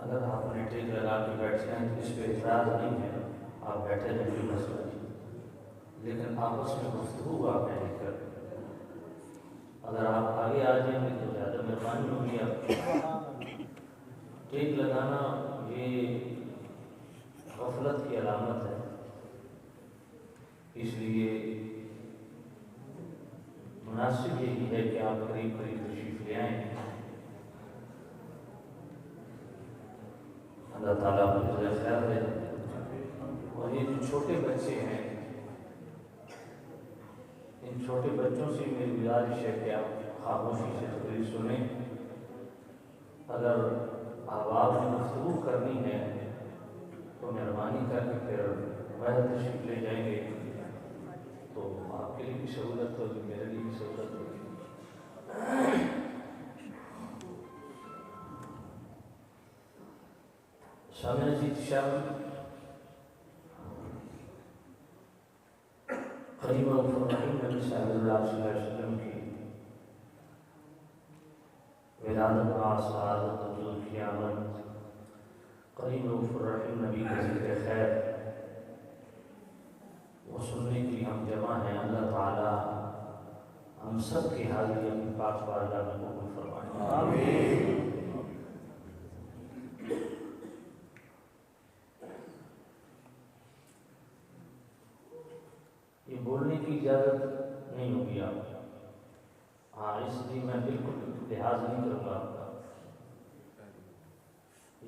اگر آپ نے ٹھیک لگا کے بیٹھ جائیں تو اس پہ اعتراض نہیں ہے، آپ بیٹھے رہیں کوئی مسئلہ نہیں، لیکن آپس میں گفتگو آپ نہیں کریں۔ اگر آپ آگے آ جائیں گے تو زیادہ مہربانی ہوگی آپ کی۔ ٹیک لگانا یہ غفلت کی علامت ہے، اس لیے مناسب یہی ہے کہ آپ قریب قریب تشریف لے آئیں۔ اللہ تعالیٰ مجھے خیر دے۔ اور یہ جو چھوٹے بچے ہیں، ان چھوٹے بچوں سے میری گزارش ہے کہ آپ خاموشی سے تقریر سنیں۔ اگر آواز میں گفتگو کرنی ہے تو مہربانی کر کے پھر باہر تشریف لے جائیں گے تو آپ کے لیے بھی سہولت ہوگی، میرے لیے بھی سہولت ہوگی۔ سامعین عزیز، قریب الرحیم نبی صلی اللہ علیہ وسلم کی ولادت کا سعادت نزول قیامت، قریب الرحیم نبی کا ذکر خیر، وہ سننے کی ہم جمع ہیں۔ اللہ تعالی ہم سب کی حاضری اپنی پاک بارگاہ میں قبول فرمائے، آمین۔ یہ بولنے کی اجازت نہیں ہوگی آپ، ہاں اس لیے میں بالکل لحاظ نہیں کروں گا آپ کا۔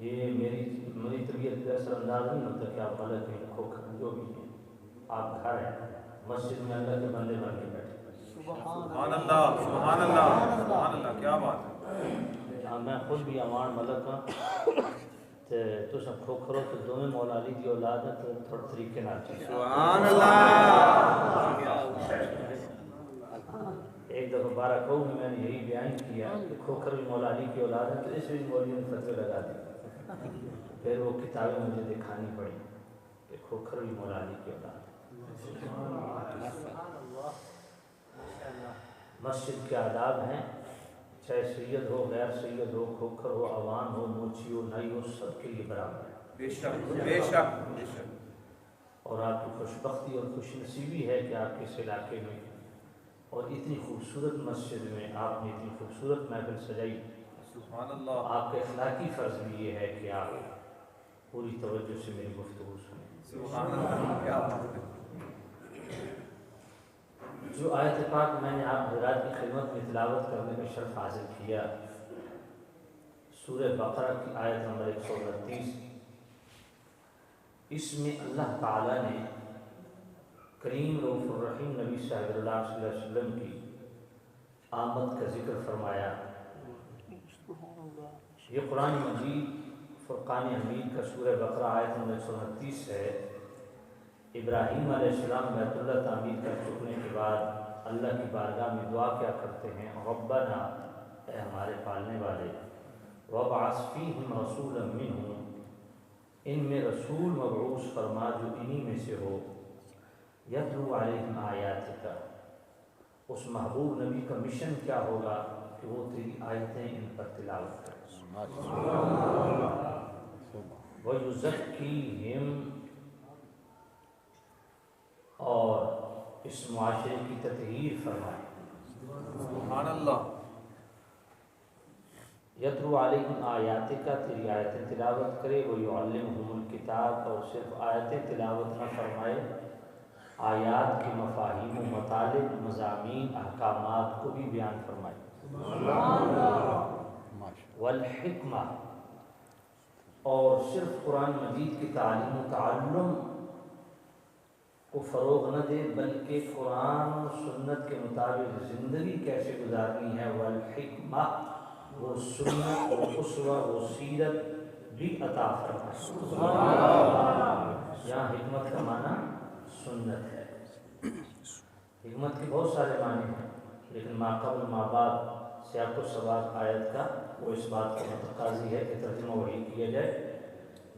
یہ میری طبیعت کا اثر انداز نہیں ہوتا کہ آپ غلط ہیں، کھوکھر جو بھی ہیں، آپ گھر ہیں، مسجد میں اللہ کے بندے بن کے بیٹھے۔ سبحان اللہ، سبحان اللہ، سبحان اللہ، کیا بات ہے۔ میں خود بھی امان ملک ہاں، تو سب کھوکھرو تو دونوں مولا علی دی اولاد ہے، تو تھوڑے طریقے نہ چاہیے۔ سبحان اللہ۔ ایک دفعہ بارہ کہوں میں نے یہی بیان کیا کہ کھوکھر بھی مولا علی کی اولاد ہے، تو اس میں مولوی نے فتوی لگا دی، پھر وہ کتابیں مجھے دکھانی پڑی کہ کھوکھر بھی مولا علی کی اولاد ہے۔ مسجد کے آداب ہیں، چاہے سید ہو، غیر سید ہو، کھوکھر ہو، عوام ہو، موچی ہو، نائی ہو، سب کے لیے برابر ہے۔ بے شک، بے شک، بے شک۔ اور آپ کی خوش بختی اور خوش نصیبی ہے کہ آپ کے اس علاقے میں اور اتنی خوبصورت مسجد میں آپ نے اتنی خوبصورت محفل سجائی۔ سبحان اللہ۔ آپ کا اخلاقی فرض بھی یہ ہے کہ آپ پوری توجہ سے میری گفتگو سنیں۔ سبحان اللہ، کیا بات ہے۔ جو آیت پاک میں نے آپ حضرات کی خدمت میں تلاوت کرنے میں شرف حاصل کیا، سورہ بقرہ کی آیت نمبر 129، اس میں اللہ تعالیٰ نے کریم رؤوف الرحیم نبی صلی اللہ علیہ وسلم کی آمد کا ذکر فرمایا۔ یہ قرآن مجید فرقان حمید کا سورہ بقرہ آیت نمبر 129 ہے۔ ابراہیم علیہ السلام بیت اللہ تعمیر کر چکنے کے بعد اللہ کی بارگاہ میں دعا کیا کرتے ہیں، ربنا، اے ہمارے پالنے والے، وابعث فیہم رسولا منہم، ان میں رسول مبعوث فرما جو انہی میں سے ہو، یتلو علیہم آیاتک، اس محبوب نبی کا مشن کیا ہوگا کہ وہ تیری آیتیں ان پر تلاوت کرے، وَيُزَكِّيهِمْ، اور اس معاشرے کی تطہیر فرمائے۔ سبحان اللہ۔ یتلو علیہم آیاتک، تیری آیتیں تلاوت کرے، وَيُعَلِّمُهُمُ الْكِتَابَ، اور صرف آیتیں تلاوت نہ فرمائے، آیات کے مفاہیم و مطالب، مضامین، احکامات کو بھی بیان فرمائے۔ والحکمہ، اور صرف قرآن مجید کی تعلیم و تعلم کو فروغ نہ دے بلکہ قرآن و سنت کے مطابق زندگی کیسے گزارنی ہے، والحکمہ، وہ سنت، وہ اسوہ، وہ سیرت بھی عطا فرمائے۔ یہاں حکمت کا معنی سنت ہے۔ حکمت کے بہت سارے معنی ہیں، لیکن ما قبل ما بعد سیاق و سباق آیت کا وہ اس بات کا متقاضی ہے کہ ترجمہ وہی کیا جائے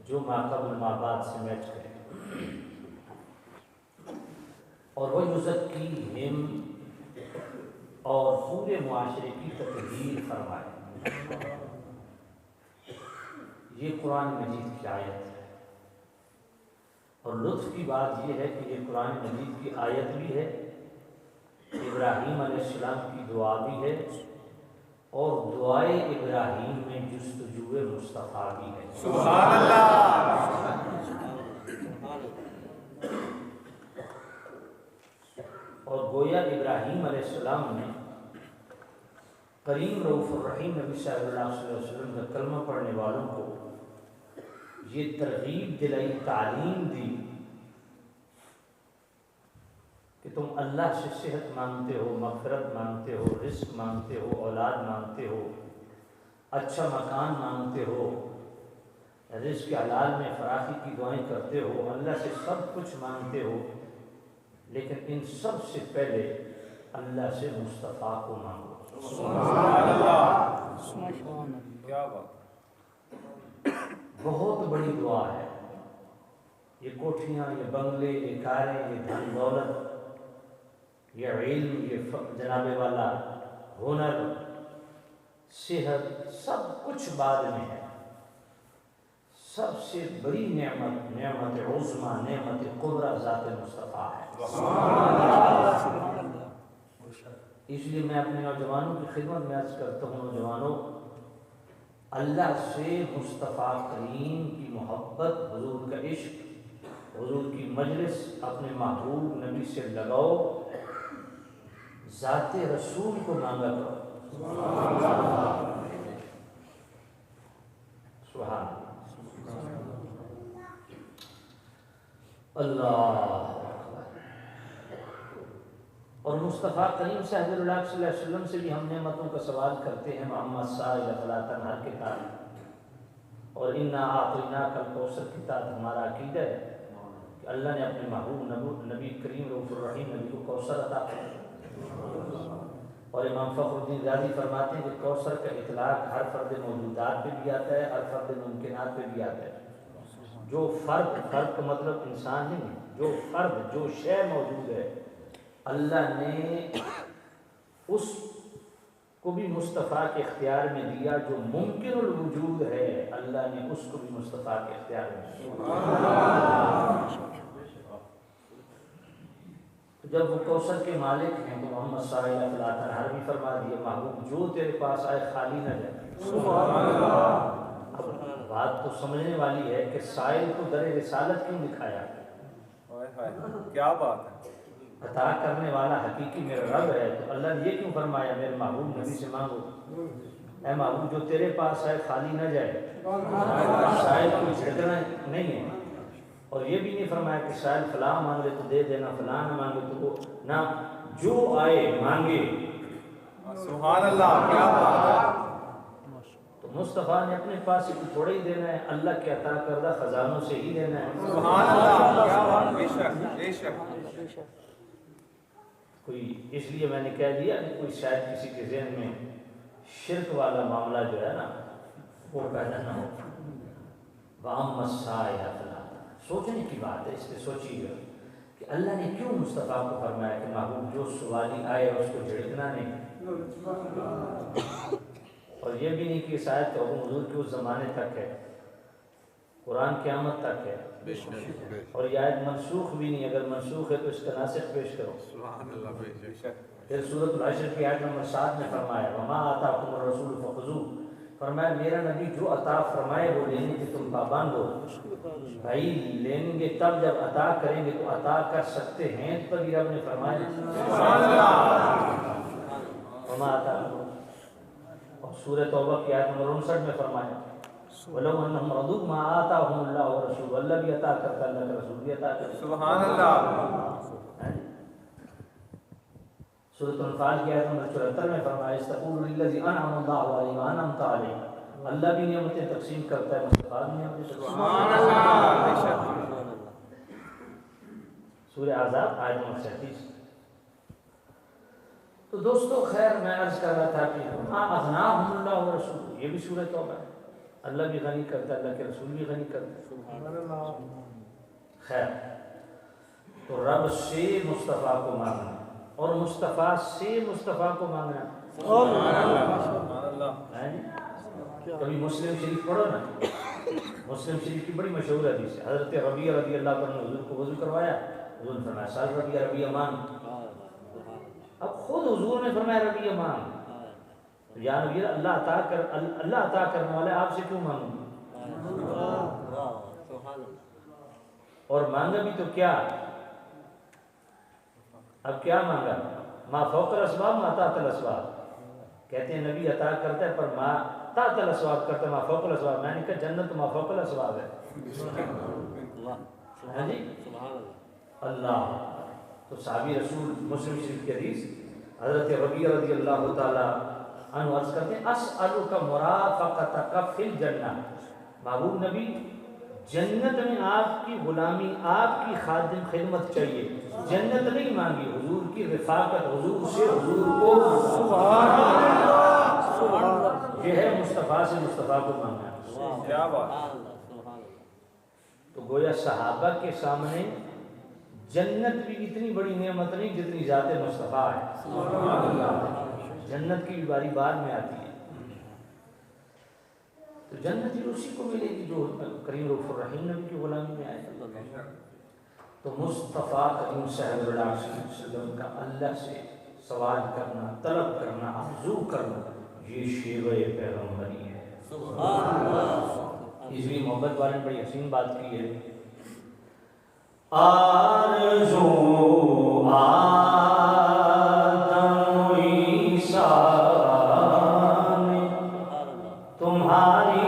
جو ما قبل ما بعد سے میچ کرے۔ اور وَيُزَكِّيهِمْ، اور پورے معاشرے کی تطہیر فرمائے۔ یہ قرآن مجید کی آیت ہے، اور لطف کی بات یہ ہے کہ یہ قرآن مجید کی آیت بھی ہے، ابراہیم علیہ السلام کی دعا بھی ہے، اور دعائے ابراہیم میں جستجو مصطفیٰ بھی ہے۔ سبحان اللہ۔ اور گویا ابراہیم علیہ السلام نے کریم رؤوف الرحیم نبی صلی اللہ علیہ وسلم کا کلمہ پڑھنے والوں کو یہ ترغیب دلائی، تعلیم دی کہ تم اللہ سے صحت مانگتے ہو، مغفرت مانگتے ہو، رزق مانگتے ہو، اولاد مانگتے ہو، اچھا مکان مانگتے ہو، رزق حلال میں فراخی کی دعائیں کرتے ہو، اللہ سے سب کچھ مانگتے ہو، لیکن ان سب سے پہلے اللہ سے مصطفیٰ کو مانگو۔ سبحان اللہ، کیا بات۔ بہت بڑی دعا ہے یہ، کوٹھیاں، یہ بنگلے، یہ کاریں، یہ دھن دولت، یہ علم، یہ جناب والا ہنر، صحت، سب کچھ بعد میں ہے۔ سب سے بڑی نعمت، نعمت عظمیٰ، نعمت کبریٰ ذات مصطفیٰ ہے۔ اس لیے میں اپنے نوجوانوں کی خدمت میں عرض کرتا ہوں، نوجوانوں، اللہ سے مصطفیٰ کریم کی محبت، حضور کا عشق، حضور کی مجلس، اپنے محبوب نبی سے لگاؤ، ذات رسول کو مانگا کرو۔ سبحان اللہ۔ اور مصطفیٰ کریم صاحب اللہ صلی اللہ علیہ وسلم سے بھی ہم نعمتوں کا سوال کرتے ہیں، محمد سائل فلا تنہر کے تحت، اور انا اعطیناک الکوثر کے تحت ہمارا عقیدہ ہے کہ اللہ نے اپنے محبوب نبی کریم رؤوف الرحیم نبی کو کوثر عطا کیا۔ اور امام فخر الدین رازی فرماتے ہیں کہ کوثر کا اطلاق ہر فرد موجودات پہ بھی آتا ہے، ہر فرد ممکنات پہ بھی آتا ہے۔ جو فرد کا مطلب انسان نہیں ہے، جو فرد، جو شے موجود ہے، اللہ نے اس کو بھی مصطفیٰ کے اختیار میں دیا۔ جو ممکن الوجود ہے، اللہ نے اس کو بھی مصطفیٰ کے اختیار میں دیا۔ جب وہ کوثر کے مالک ہیں تو محمد صلی اللہ علیہ وسلم بھی فرما دیے، محبوب جو تیرے پاس آئے خالی نہ جائے۔ اب بات تو سمجھنے والی ہے کہ سائل کو در رسالت کیوں دکھایا؟ کیا بات ہے۔ عطا کرنے والا حقیقی میرا رب ہے، تو اللہ نے یہ کیوں فرمایا میرے محبوب نبی سے مانگو؟ اے محبوب جو تیرے پاس آئے خالی نہ جائے۔ سائل کو جھڑکنا نہیں ہے، اور یہ بھی نہیں فرمایا کہ سائل فلاں مانگے تو دے دینا، فلاں نہ مانگے تو وہ نہ، جو آئے مانگے۔ سبحان اللہ، کیا بات ہے۔ تو مصطفیٰ نے اپنے پاس سے تھوڑا ہی دینا ہے، اللہ کے عطا کردہ خزانوں سے ہی دینا ہے۔ سبحان اللہ، کیا بات، بے شک بے شک۔ کوئی اس لیے میں نے کہہ دیا کہ کوئی شاید کسی کے ذہن میں شرک والا معاملہ جو ہے نا وہ پیدا نہ ہو۔ وَأَمَّا السَّائِلَ فَلَا تَنْهَرْ، سوچنے کی بات ہے، اس پہ سوچیے گا کہ اللہ نے کیوں مصطفیٰ کو فرمایا کہ محبوب جو سوالی آئے اس کو جھڑکنا نہیں، اور یہ بھی نہیں کہ شاید تو حضور کے اس زمانے تک ہے، قرآن قیامت تک ہے، اور یہ آیت منسوخ بھی نہیں، اگر منسوخ ہے تو اس کا ناسخ پیش کرو۔ سبحان اللہ، بے شک۔ پھر سورۃ الحشر کی آیت نمبر 7 میں فرمایا وَمَا آتَاكُمُ الرَّسُولُ فَخُذُوهُ، فرمایا میرا نبی جو عطا فرمائے وہ لینے کے تم پابند ہو۔ بھائی لیں گے تب جب عطا کریں گے تو عطا کر سکتے ہیں، تبھی رب نے فرمایا سبحان اللہ۔ وَمَا آتَاكُمُ، اور سورۃ توبہ کی آیت نمبر 59 میں فرمایا وَلَوْ أَنَّهُمْ رَضُوا مَا آتَاهُمُ اللَّهُ وَرَسُولُهُ، اللہ بھی عطا کرتا، اللہ کا رسول بھی عطا کرتا۔ سبحان اللہ۔ سورۃ الانفال کی آیت نمبر 74 میں فرمایا اسْتَقُولُ لِلَّذِي أَنْعَمَ اللَّهُ عَلَيْهِ وَأَنْعَمْتَ عَلَيْهِ، اللہ بھی نعمتیں تقسیم کرتا ہے، مصطفیٰ بھی نعمتیں تقسیم کرتا سبحان اللہ، بے شک۔ ہے۔ سورہ احزاب آیت نمبر 37۔ تو دوستو خیر میں عرض کر رہا تھا کہ اغناہم اللہ ورسولہ، یہ بھی سورہ توبہ ہے، اللہ بھی غنی کرتا ہے، اللہ کے رسول بھی غنی کرتا ہے۔ خیر، تو رب سے مصطفیٰ کو مانگنا اور مصطفیٰ سے مصطفیٰ کو مانگنا۔ سبحان اللہ، سبحان اللہ۔ کبھی مسلم شریف پڑھو نا، مسلم شریف کی بڑی مشہور حدیث ہے، حضرت ربیعہ رضی اللہ عنہ نے حضور کو وضو کروایا، حضور نے فرمایا سال ربیعہ ربیعہ مان، اب خود حضور نے فرمایا ربیعہ مان، یا نبی اللہ عطا کرنے والے آپ سے کیوں مانگوں؟ اور مانگا بھی تو کیا؟ اب کیا مانگا؟ ما فوق الاسباب ما تحت الاسباب، کہتے ہیں نبی عطا کرتا ہے پر ما تحت الاسباب کرتا ہے، ما فوق الاسباب، میں نے کہا جنت تو ما فوق الاسباب ہے۔ ہاں جی اللہ، تو صحابی رسول مسلم شریف کی حدیث حضرت ربیعہ رضی اللہ تعالی عنہ عرض کرتے ہیں اسألک مرافقتک فی الجنہ، محبوب نبی جنت میں آپ کی غلامی، آپ کی خادم خدمت چاہیے، جنت نہیں مانگی، حضور کی رفاقت، حضور سے حضور کو یہ ہے مصطفیٰ سے مصطفیٰ کو مانگنا۔ کیا بات، تو گویا صحابہ کے سامنے جنت بھی اتنی بڑی نعمت نہیں جتنی ذات مصطفیٰ ہے، جنت کی بھی باری بعد میں آتی ہے، تو جنت اسی کو ملے گی جو کریم رؤوف الرحیم نبی کی غلامی میں آئے۔ تو مصطفیٰ کریم صاحب علیہ وسلم کا اللہ سے سوال کرنا، طلب کرنا، آرزو کرنا، یہ شیوہ پیغمبری ہے۔ اس لیے محبت والے نے بڑی حسین بات کی ہے، آرزو آدم عیسیٰ تمہاری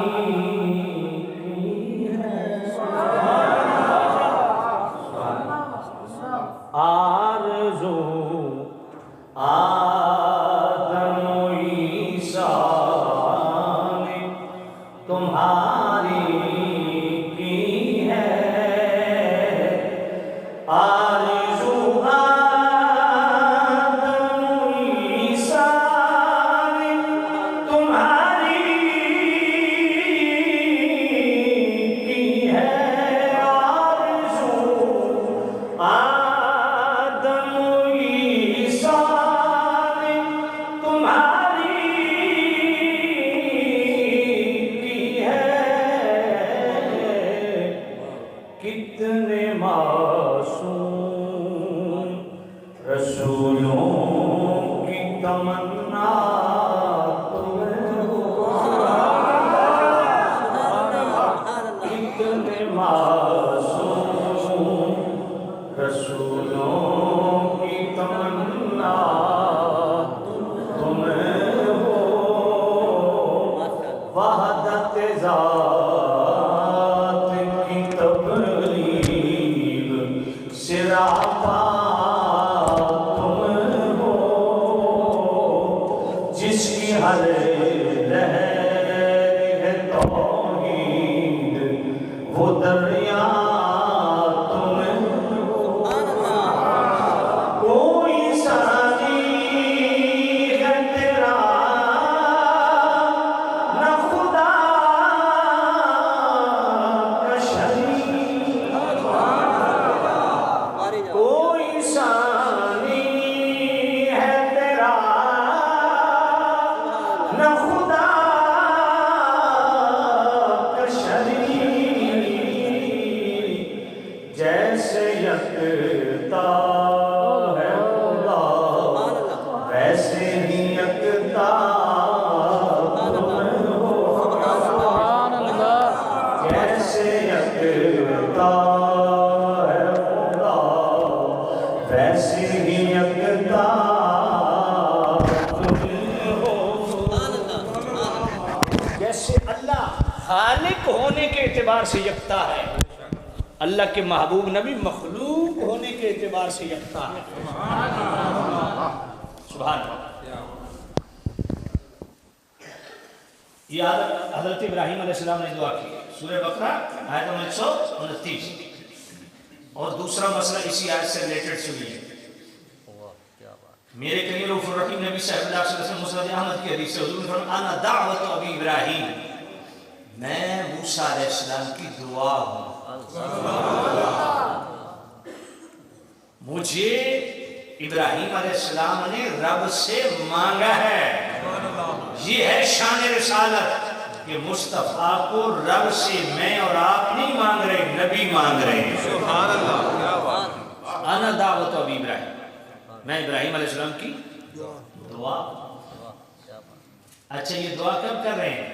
آرزو آدم عیسیٰ تمہاری کی ہے، آرزو آدم عیسیٰ تمہاری کی ہے، آرزو آدم عیسیٰ تمہاری کی ہے، کتنے معصوم رسولوں کی تمنا تمہیں ہو، کتنے معصوم رسولوں کی تمنا تمہیں ہو، وحدت ذات کی تبلیغ سراپا تمہیں ہو، جس کی ہر لہر ہے توحید وہ دریا تمہیں ہو، کوئی ثانی ہے تیرا نہ خدا کا شریک، کوئی ثانی ہے تیرا نہ خدا کا شریک، جیسے یکتا ہے خدا ویسے ہی یکتا تمہیں ہو، جیسے یکتا ہے خدا ویسے ہی یکتا تمہیں ہو، جیسے اللہ خالق ہونے کے اعتبار سے یکتا ہے، اللہ کے محبوب نبی مخلوق ہونے کے اعتبار سے یکتا ہے۔ سبحان اللہ۔ یہ حضرت ابراہیم علیہ السلام نے دعا کی، سورہ بقرہ آیت نمبر 129، اور دوسرا مسئلہ اسی آیت سے ریلیٹڈ سنیے، میرے کریم رؤوف الرحیم نبی صلی اللہ علیہ وسلم مسند احمد کی حدیث سے حضور نے فرمایا انا دعوت ابی ابراہیم، میں موسیٰ علیہ السلام کی دعا ہوں، مجھے ابراہیم علیہ السلام نے رب سے مانگا ہے، یہ ہے شان رسالت، کہ مصطفیٰ کو رب سے میں اور آپ نہیں مانگ رہے، نبی مانگ رہے ہیں۔ سبحان اللہ، کیا بات ہے۔ انا دعوت ابی ابراہیم، میں ابراہیم علیہ السلام کی دعا۔ اچھا یہ دعا کب کر رہے ہیں؟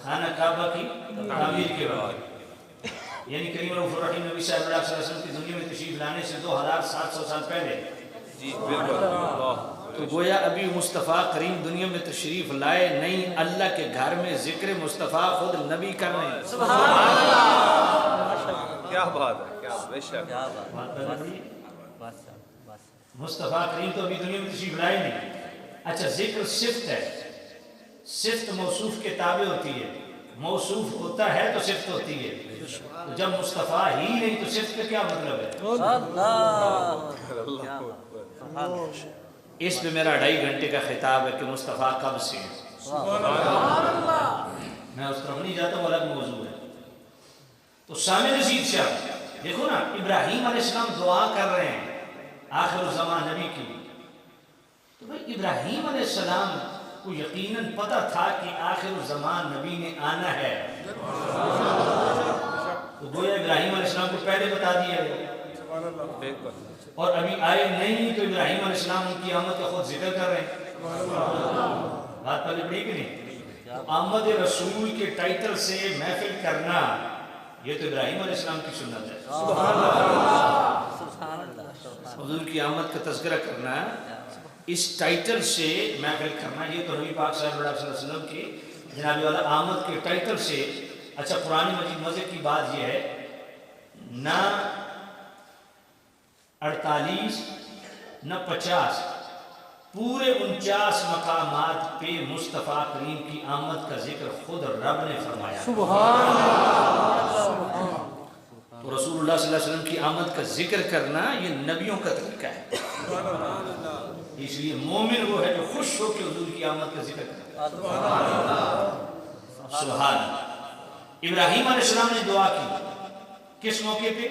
خانہ کعبہ کی تعمیر کے بعد، یعنی کریم رؤوف الرحیم نبی صلی اللہ علیہ وسلم کی دنیا میں تشریف لانے سے 2700 سال پہلے۔ جی بالکل، تو گویا ابھی مصطفیٰ کریم دنیا میں تشریف لائے نہیں، اللہ کے گھر میں ذکر مصطفیٰ خود نبی کر رہے ہیں۔ کیا بات ہے، کیا بے شک۔ مصطفیٰ کریم تو ابھی دنیا میں تشریف لائے نہیں۔ اچھا ذکر صفت ہے، صفت موصوف کے تابع ہوتی ہے، موصوف ہوتا ہے تو صفت ہوتی ہے۔ تو جب مصطفیٰ ہی نہیں تو صفت کا کیا مطلب ہے؟ اس پہ میرا 2.5 گھنٹے کا خطاب ہے کہ مصطفیٰ کب سے ہیں۔ میں اس طرف نہیں جاتا، وہ الگ موضوع ہے۔ تو سامع رشید شاہ دیکھو نا، ابراہیم علیہ السلام دعا کر رہے ہیں آخر الزمان نبی کی۔ تو بھئی ابراہیم علیہ السلام کو یقیناً پتہ تھا کہ آخر الزمان نبی نے آنا ہے، تو گویا ابراہیم علیہ السلام کو پہلے بتا دیا گیا، اور ابھی آئے نہیں تو ابراہیم علیہ السلام ان کی آمد کا خود ذکر کر رہے ہیں۔ بات پہلے پڑھی کہ نہیں؟ آمد رسول کے ٹائٹل سے محفل کرنا یہ تو ابراہیم علیہ السلام کی سنت ہے۔ حضور کی آمد کا تذکرہ کرنا، اس ٹائٹل سے محفل کرنا، یہ تو نبی پاک صلی اللہ علیہ وسلم کی جناب والا آمد کے ٹائٹل سے۔ اچھا قرآن مجید مزے کی بات یہ ہے، نہ 48 نہ 50 پورے 49 مقامات پہ مصطفیٰ کریم کی آمد کا ذکر خود رب نے فرمایا۔ تو رسول اللہ صلی اللہ علیہ وسلم کی آمد کا ذکر کرنا یہ نبیوں کا طریقہ ہے۔ اس لیے مومن وہ ہے جو خوش ہو کے حضور کی آمد کا ذکر کرتا ہے۔ سبحان اللہ۔ ابراہیم علیہ السلام نے دعا کی کس موقع پہ؟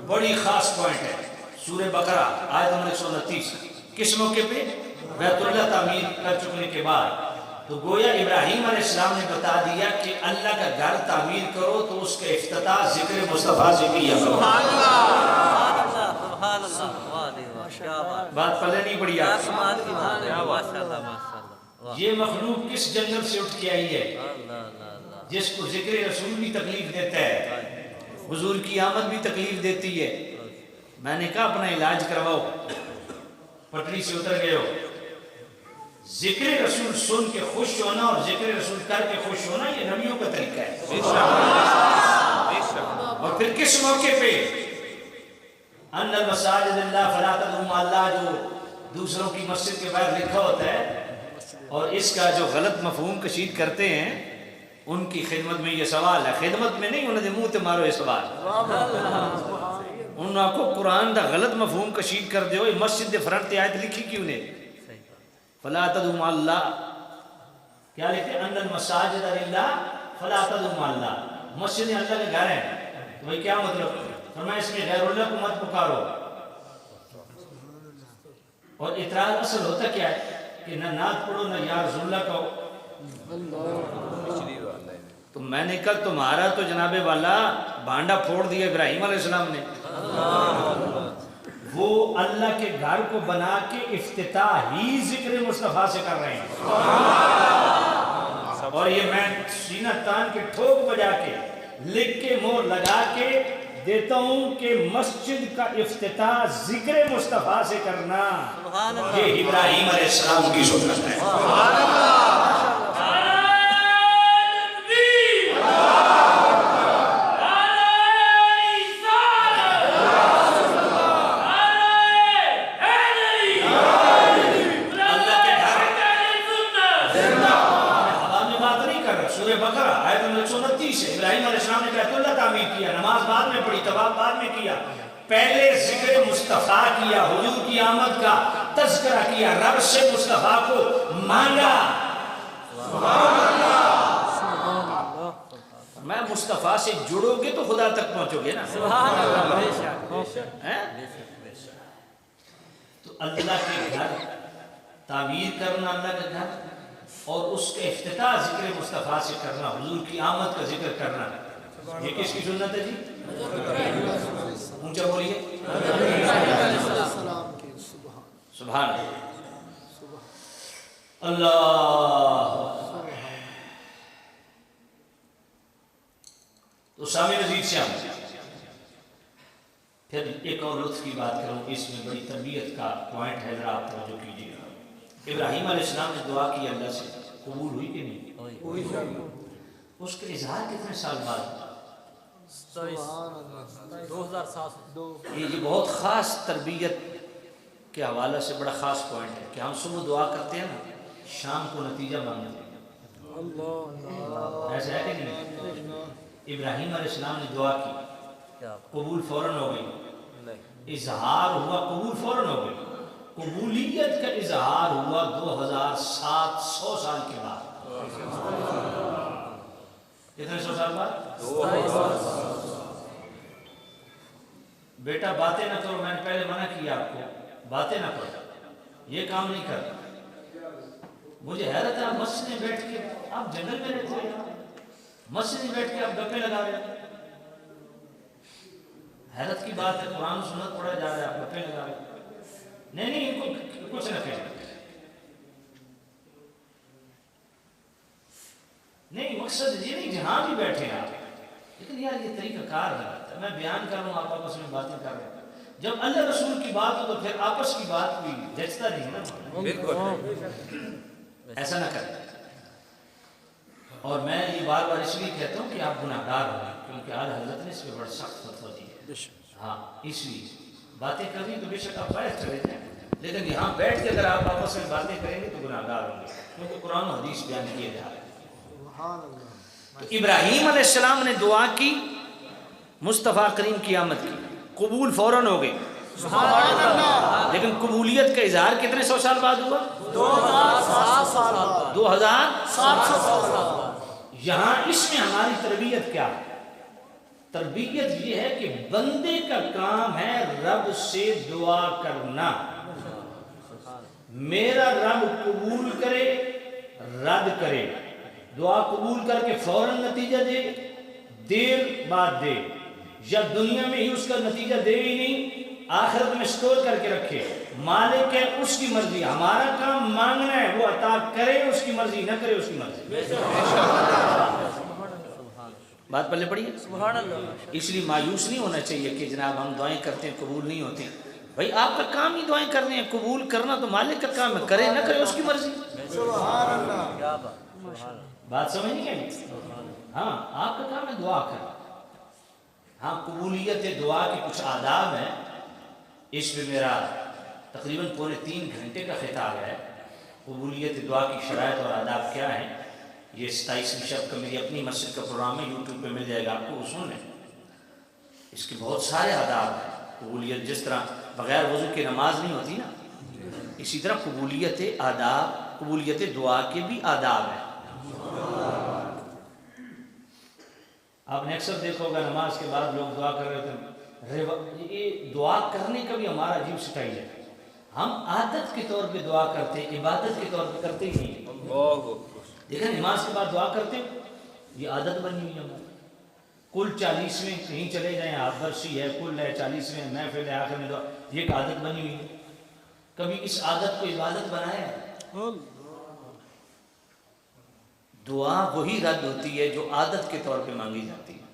بڑی خاص پوائنٹ ہے، سورہ بقرہ آیت نمبر 129۔ کس موقع پہ؟ بیت اللہ تعمیر کر چکنے کے بعد۔ تو گویا ابراہیم علیہ السلام نے بتا دیا کہ اللہ کا گھر تعمیر کرو تو اس کا افتتاح ذکر مصطفیٰ سے کیا کرو۔ بات پلے نہیں پڑی آپ؟ یہ مخلوق کس جنگل سے اٹھ کے آئی ہے جس کو ذکر رسول بھی تکلیف دیتا ہے، حضور کی آمد بھی تکلیف دیتی ہے؟ میں نے کہا اپنا علاج کرواؤ، پٹری سے اتر گئے ہو۔ ذکر رسول سن کے خوش ہونا اور ذکر رسول کر کے خوش ہونا یہ نبیوں کا طریقہ ہے۔ اور پھر کس موقع پہ؟ ان المساجد اللہ فلا تدعوا مع اللہ، جو دوسروں کی مسجد کے باہر لکھا ہوتا ہے، اور اس کا جو غلط مفہوم کشید کرتے ہیں ان کی خدمت میں یہ سوال ہے، خدمت میں نہیں، انہوں نے منہ تے مارو یہ سوال، انہوں کو قرآن دا غلط مفہوم کشید کر دے ہو، مسجد دے فرنٹ تے آیت لکھی کیوں نے؟ فلا تدعوا مع اللہ، کیا لکھتے ہیں؟ ان المساجد للہ فلا تدعوا مع اللہ، مسجد اللہ کے گھر ہیں، تو بھئی کیا مطلب؟ فرمایا اس میں غیر اللہ کو مت پکارو۔ اور اعتراض اصل ہوتا کیا ہے کہ نہ نعت پڑھو نہ یا رسول اللہ کہو۔ تو میں نے کہا تمہارا تو جناب والا بانڈا پھوڑ دیا ابراہیم علیہ السلام نے، وہ اللہ کے گھر کو بنا کے افتتاح ہی ذکر مصطفیٰ سے کر رہے ہیں۔ اور یہ میں سینہ تان کے ٹھوک بجا کے لکھ کے مور لگا کے دیتا ہوں کہ مسجد کا افتتاح ذکر مصطفیٰ سے کرنا یہ ابراہیم علیہ السلام کی سنت ہے۔ ابراہیم علیہ السلام نے بیت اللہ تعمیر کیا، نماز بعد میں پڑھی، طواف بعد میں کیا، پہلے ذکر مصطفیٰ کیا، حضور کی آمد کا تذکرہ کیا، رب سے مصطفیٰ کو مانگا۔ میں مصطفیٰ سے جڑو گے تو خدا تک پہنچو گے نا۔ تو اللہ کے گھر تعمیر کرنا اللہ کا گھر اور اس کے افتتاح ذکر مصطفیٰ سے کرنا، حضور کی آمد کا ذکر کرنا، یہ کس کی سنت ہے جی؟ اونچا بولیے سبحان اللہ۔ تو سامع نزید سے ہم پھر ایک اور لطف کی بات کروں، اس میں بڑی تربیت کا پوائنٹ ہے، ذرا آپ توجہ کیجیے گا۔ ابراہیم علیہ السلام نے دعا کی اللہ سے، قبول ہوئی کہ نہیں؟ اس کا اظہار کتنے سال بعد؟ 2007۔ یہ بہت خاص تربیت کے حوالے سے بڑا خاص پوائنٹ ہے کہ ہم صبح دعا کرتے ہیں نا، شام کو نتیجہ مانگتے ہیں، ایسا ہے کہ نہیں؟ ابراہیم علیہ السلام نے دعا کی، قبول فوراً ہو گئی، اظہار ہوا، قبول فوراً ہو گئی۔ قبولیت کا اظہار ہوا 2700 سال کے بعد۔ کتنے 100 سال بعد؟ بیٹا باتیں نہ کرو، میں نے پہلے منع کیا آپ کو، باتیں نہ کرو، یہ کام نہیں کرنا۔ مجھے حیرت ہے، آپ مسجد میں بیٹھ کے، آپ جنگل میں رہتے ہیں، مسجد میں بیٹھ کے آپ گپے لگا رہے ہیں، حیرت کی بات ہے، قرآن و سنت پڑھا جا رہا ہے، آپ گپے لگا رہے ہیں۔ نہیں ان کو کچھ نہ کہیں، نہیں مقصد یہ نہیں جہاں بھی بیٹھے ہیں آپ، لیکن یار یہ طریقہ کار ہے، میں بیان کر رہا ہوں، آپ آپس میں باتیں کر رہے ہیں، جب اللہ رسول کی بات ہو تو پھر آپس کی بات بھی جچتا نہیں نا، بالکل ایسا نہ کریں۔ اور میں یہ بار بار اس لیے کہتا ہوں کہ آپ گناہ گار ہوں، کیونکہ اعلیٰ حضرت نے اس پہ بڑا سخت فتویٰ دی ہے۔ ہاں اس لیے باتیں کرنی تو بے شک آپ باہر چلے جائیں، لیکن یہاں بیٹھ کے اگر آپ آپس میں باتیں کریں گے تو گناہ گار ہوں گے، کیونکہ قرآن و حدیث بیان کیے جا رہے ہیں۔ تو ابراہیم علیہ السلام نے دعا کی، مصطفیٰ کریم کی آمد کی، قبول فوراً ہو گئی، لیکن قبولیت کا اظہار کتنے 100 سال بعد ہوا؟ 2700 سال بعد۔ یہاں اس میں ہماری تربیت کیا ہے؟ تربیت یہ ہے کہ بندے کا کام ہے رب سے دعا کرنا، میرا رب قبول کرے رد کرے، دعا قبول کر کے فوراً نتیجہ دے، دیر بعد دے، یا دنیا میں ہی اس کا نتیجہ دے ہی نہیں، آخرت میں سٹور کر کے رکھے، مالک ہے اس کی مرضی، ہمارا کام مانگنا ہے، وہ عطا کرے اس کی مرضی، نہ کرے اس کی مرضی۔ بات پلے پڑی ہے؟ سبحان اللہ۔ اس لیے مایوس نہیں ہونا چاہیے کہ جناب ہم دعائیں کرتے ہیں قبول نہیں ہوتی، بھائی آپ کا کام ہی دعائیں کرنے ہیں، قبول کرنا تو مالک کا کام ہے، کرے نہ کرے اس کی مرضی۔ سبحان اللہ۔ بات سمجھ نہیں آئی؟ ہاں آپ کا کام ہے دعا کرنا، ہاں قبولیت دعا کے کچھ آداب ہیں، اس میں میرا تقریباً 2.5 گھنٹے کا خطاب ہے، قبولیت دعا کی شرائط اور آداب کیا ہیں۔ یہ 27ویں شب کا میری اپنی مسجد کا پروگرام ہے، یوٹیوب پہ مل جائے گا آپ کو، سن لیں، اس کے بہت سارے آداب ہیں۔ قبولیت جس طرح بغیر وضو کے نماز نہیں ہوتی نا، اسی طرح قبولیت آداب، قبولیت دعا کے بھی آداب ہیں۔ آپ نے اکثر دیکھا ہوگا نماز کے بعد لوگ دعا کر رہے تھے، یہ دعا کرنے کا بھی ہمارا عجیب سٹائل ہے، ہم عادت کے طور پہ دعا کرتے ہیں، عبادت کے طور پہ کرتے ہی نہیں۔ دیکھیں نماز کے بعد دعا کرتے ہو، یہ عادت بنی ہوئی ہے ہماری، کل 40ویں کہیں چلے جائیں، آپ برسی ہے، کل ہے 40ویں محفل ہے، آخر میں دعا، یہ ایک عادت بنی ہوئی ہے۔ کبھی اس عادت کو عبادت بنایا ہے؟ دعا وہی رد ہوتی ہے جو عادت کے طور پہ مانگی جاتی ہے،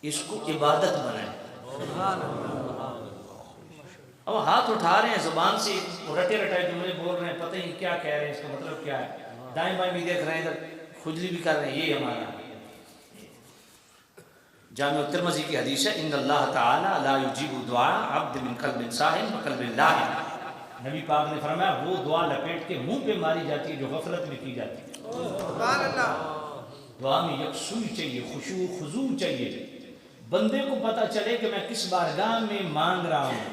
اس کو عبادت بنائیں۔ اب ہاتھ اٹھا رہے ہیں، زبان سے رٹے رٹائے جملے بول رہے ہیں، پتہ ہی کیا کہہ رہے ہیں، اس کا مطلب کیا ہے، دائیں بائیں بھی دیکھ رہے ہیں، ادھر کھجلی بھی کر رہے ہیں، یہ ہمارا جامع ترمذی کی حدیث ہے، ان اللہ تعالی لا یجیب دعاء عبد من قلب صاحب وقلب لاہن۔ نبی پاک نے فرمایا وہ دعا لپیٹ کے منہ پہ ماری جاتی ہے جو غفلت میں کی جاتی ہے۔ سبحان اللہ۔ دعا میں یکسوئی چاہیے، خشوع خضوع چاہیے، بندے کو پتہ چلے کہ میں کس بارگاہ میں مانگ رہا ہوں۔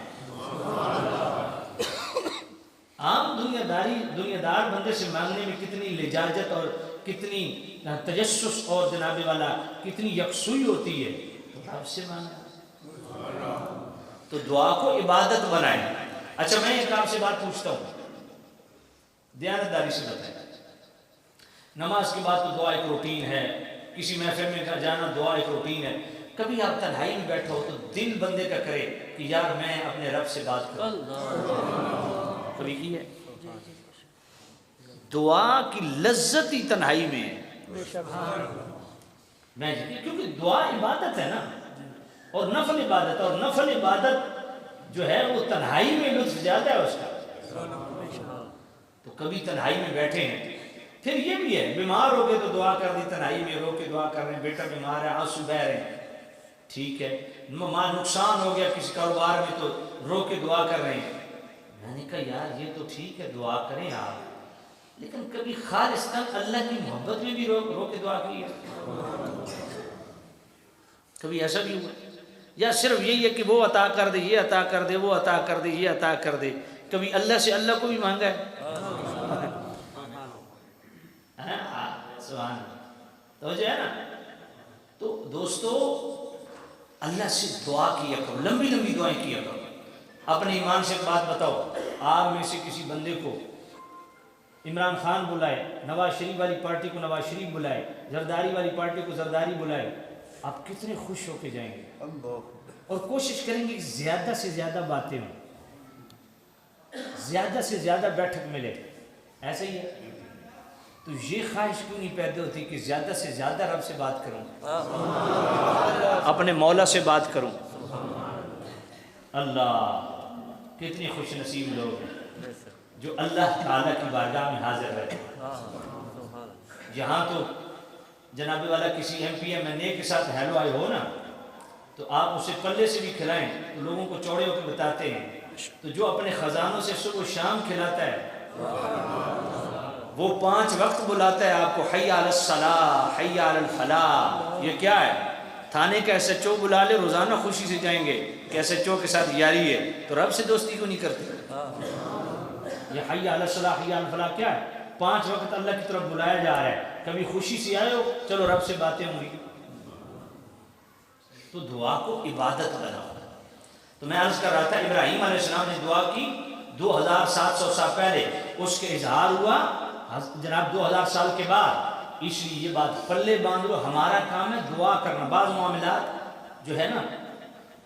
عام دنیا دار بندے سے مانگنے میں کتنی لجاجت اور کتنی تجسس اور جناب والا کتنی یکسوئی ہوتی ہے، رب سے مانگنا، تو دعا کو عبادت بنائیں۔ اچھا میں ایک آپ سے بات پوچھتا ہوں، دیانتداری سے بتائیں. نماز کے بعد تو دعا ایک روٹین ہے, کسی محفل میں جانا دعا ایک روٹین ہے. کبھی آپ تنہائی میں بیٹھا ہو تو دل بندے کا کرے کہ یار میں اپنے رب سے بات کروں. کبھی کی ہے؟ دعا کی لذت ہی تنہائی میں ہے. کیونکہ دعا عبادت ہے نا, اور نفل عبادت, اور نفل عبادت جو ہے وہ تنہائی میں لطف زیادہ ہے اس کا. تو کبھی تنہائی میں بیٹھے ہیں. پھر یہ بھی ہے, بیمار ہو گئے تو دعا کر دی, تنہائی میں رو کے دعا کر رہے ہیں, بیٹا بیمار ہے آنسو بہہ رہے ہیں, ٹھیک ہے. مال نقصان ہو گیا کسی کاروبار میں تو رو کے دعا کر رہے ہیں. میں نے کہا یار یہ تو ٹھیک ہے دعا کریں آپ, لیکن کبھی خالصتاً اللہ کی محبت میں بھی رو کے دعا کی ہے؟ کبھی ایسا بھی ہوا؟ یا صرف یہی ہے کہ وہ عطا کر دے, یہ عطا کر دے, وہ عطا کر دے, یہ عطا کر دے. کبھی اللہ سے اللہ کو بھی مانگا ہے؟ سبحان اللہ. تو جو ہے نا, تو دوستو اللہ سے دعا کیا کرو, لمبی لمبی دعائیں کیا کرو. اپنے ایمان سے ایک بات بتاؤ, آپ میں سے کسی بندے کو عمران خان بلائے, نواز شریف والی پارٹی کو نواز شریف بلائے, زرداری والی پارٹی کو زرداری بلائے, آپ کتنے خوش ہو کے جائیں گے اور کوشش کریں گے کہ زیادہ سے زیادہ باتیں ہوں, زیادہ سے زیادہ بیٹھک ملے. ایسے ہی ہے. تو یہ خواہش کیوں نہیں پیدا ہوتی کہ زیادہ سے زیادہ رب سے بات کروں, اپنے مولا سے بات کروں. اللہ کتنی خوش نصیب لوگ ہیں جو اللہ تعالیٰ کی بارگاہ میں حاضر رہتے ہیں. یہاں تو جناب والا کسی ایم پی ایم این اے کے ساتھ ہیلو آئے ہو نا, تو آپ اسے پلے سے بھی کھلائیں تو لوگوں کو چوڑے ہو کے بتاتے ہیں. تو جو اپنے خزانوں سے صبح و شام کھلاتا ہے, وہ 5 وقت بلاتا ہے آپ کو, حی علی الصلاۃ, حی علی الفلاح. یہ کیا ہے؟ تھانے کا ایس ایچ او بلا لے, روزانہ خوشی سے جائیں گے کہ ایس ایچ او کے ساتھ یاری ہے, تو رب سے دوستی کیوں نہیں کرتے؟ یہ حی علی الصلاۃ, حی علی الفلاح کیا ہے؟ 5 وقت اللہ کی طرف بلایا جا رہا ہے. کبھی خوشی سے آئے ہو, چلو رب سے باتیں ہوں گی. تو دعا کو عبادت بناؤ. تو میں عرض کر رہا تھا, ابراہیم علیہ السلام نے دعا کی 2700 سال پہلے, اس کے اظہار ہوا جناب 2000 سال کے بعد. اس لیے یہ بات پلے باندھ لو, ہمارا کام ہے دعا کرنا. بعض معاملات جو ہے نا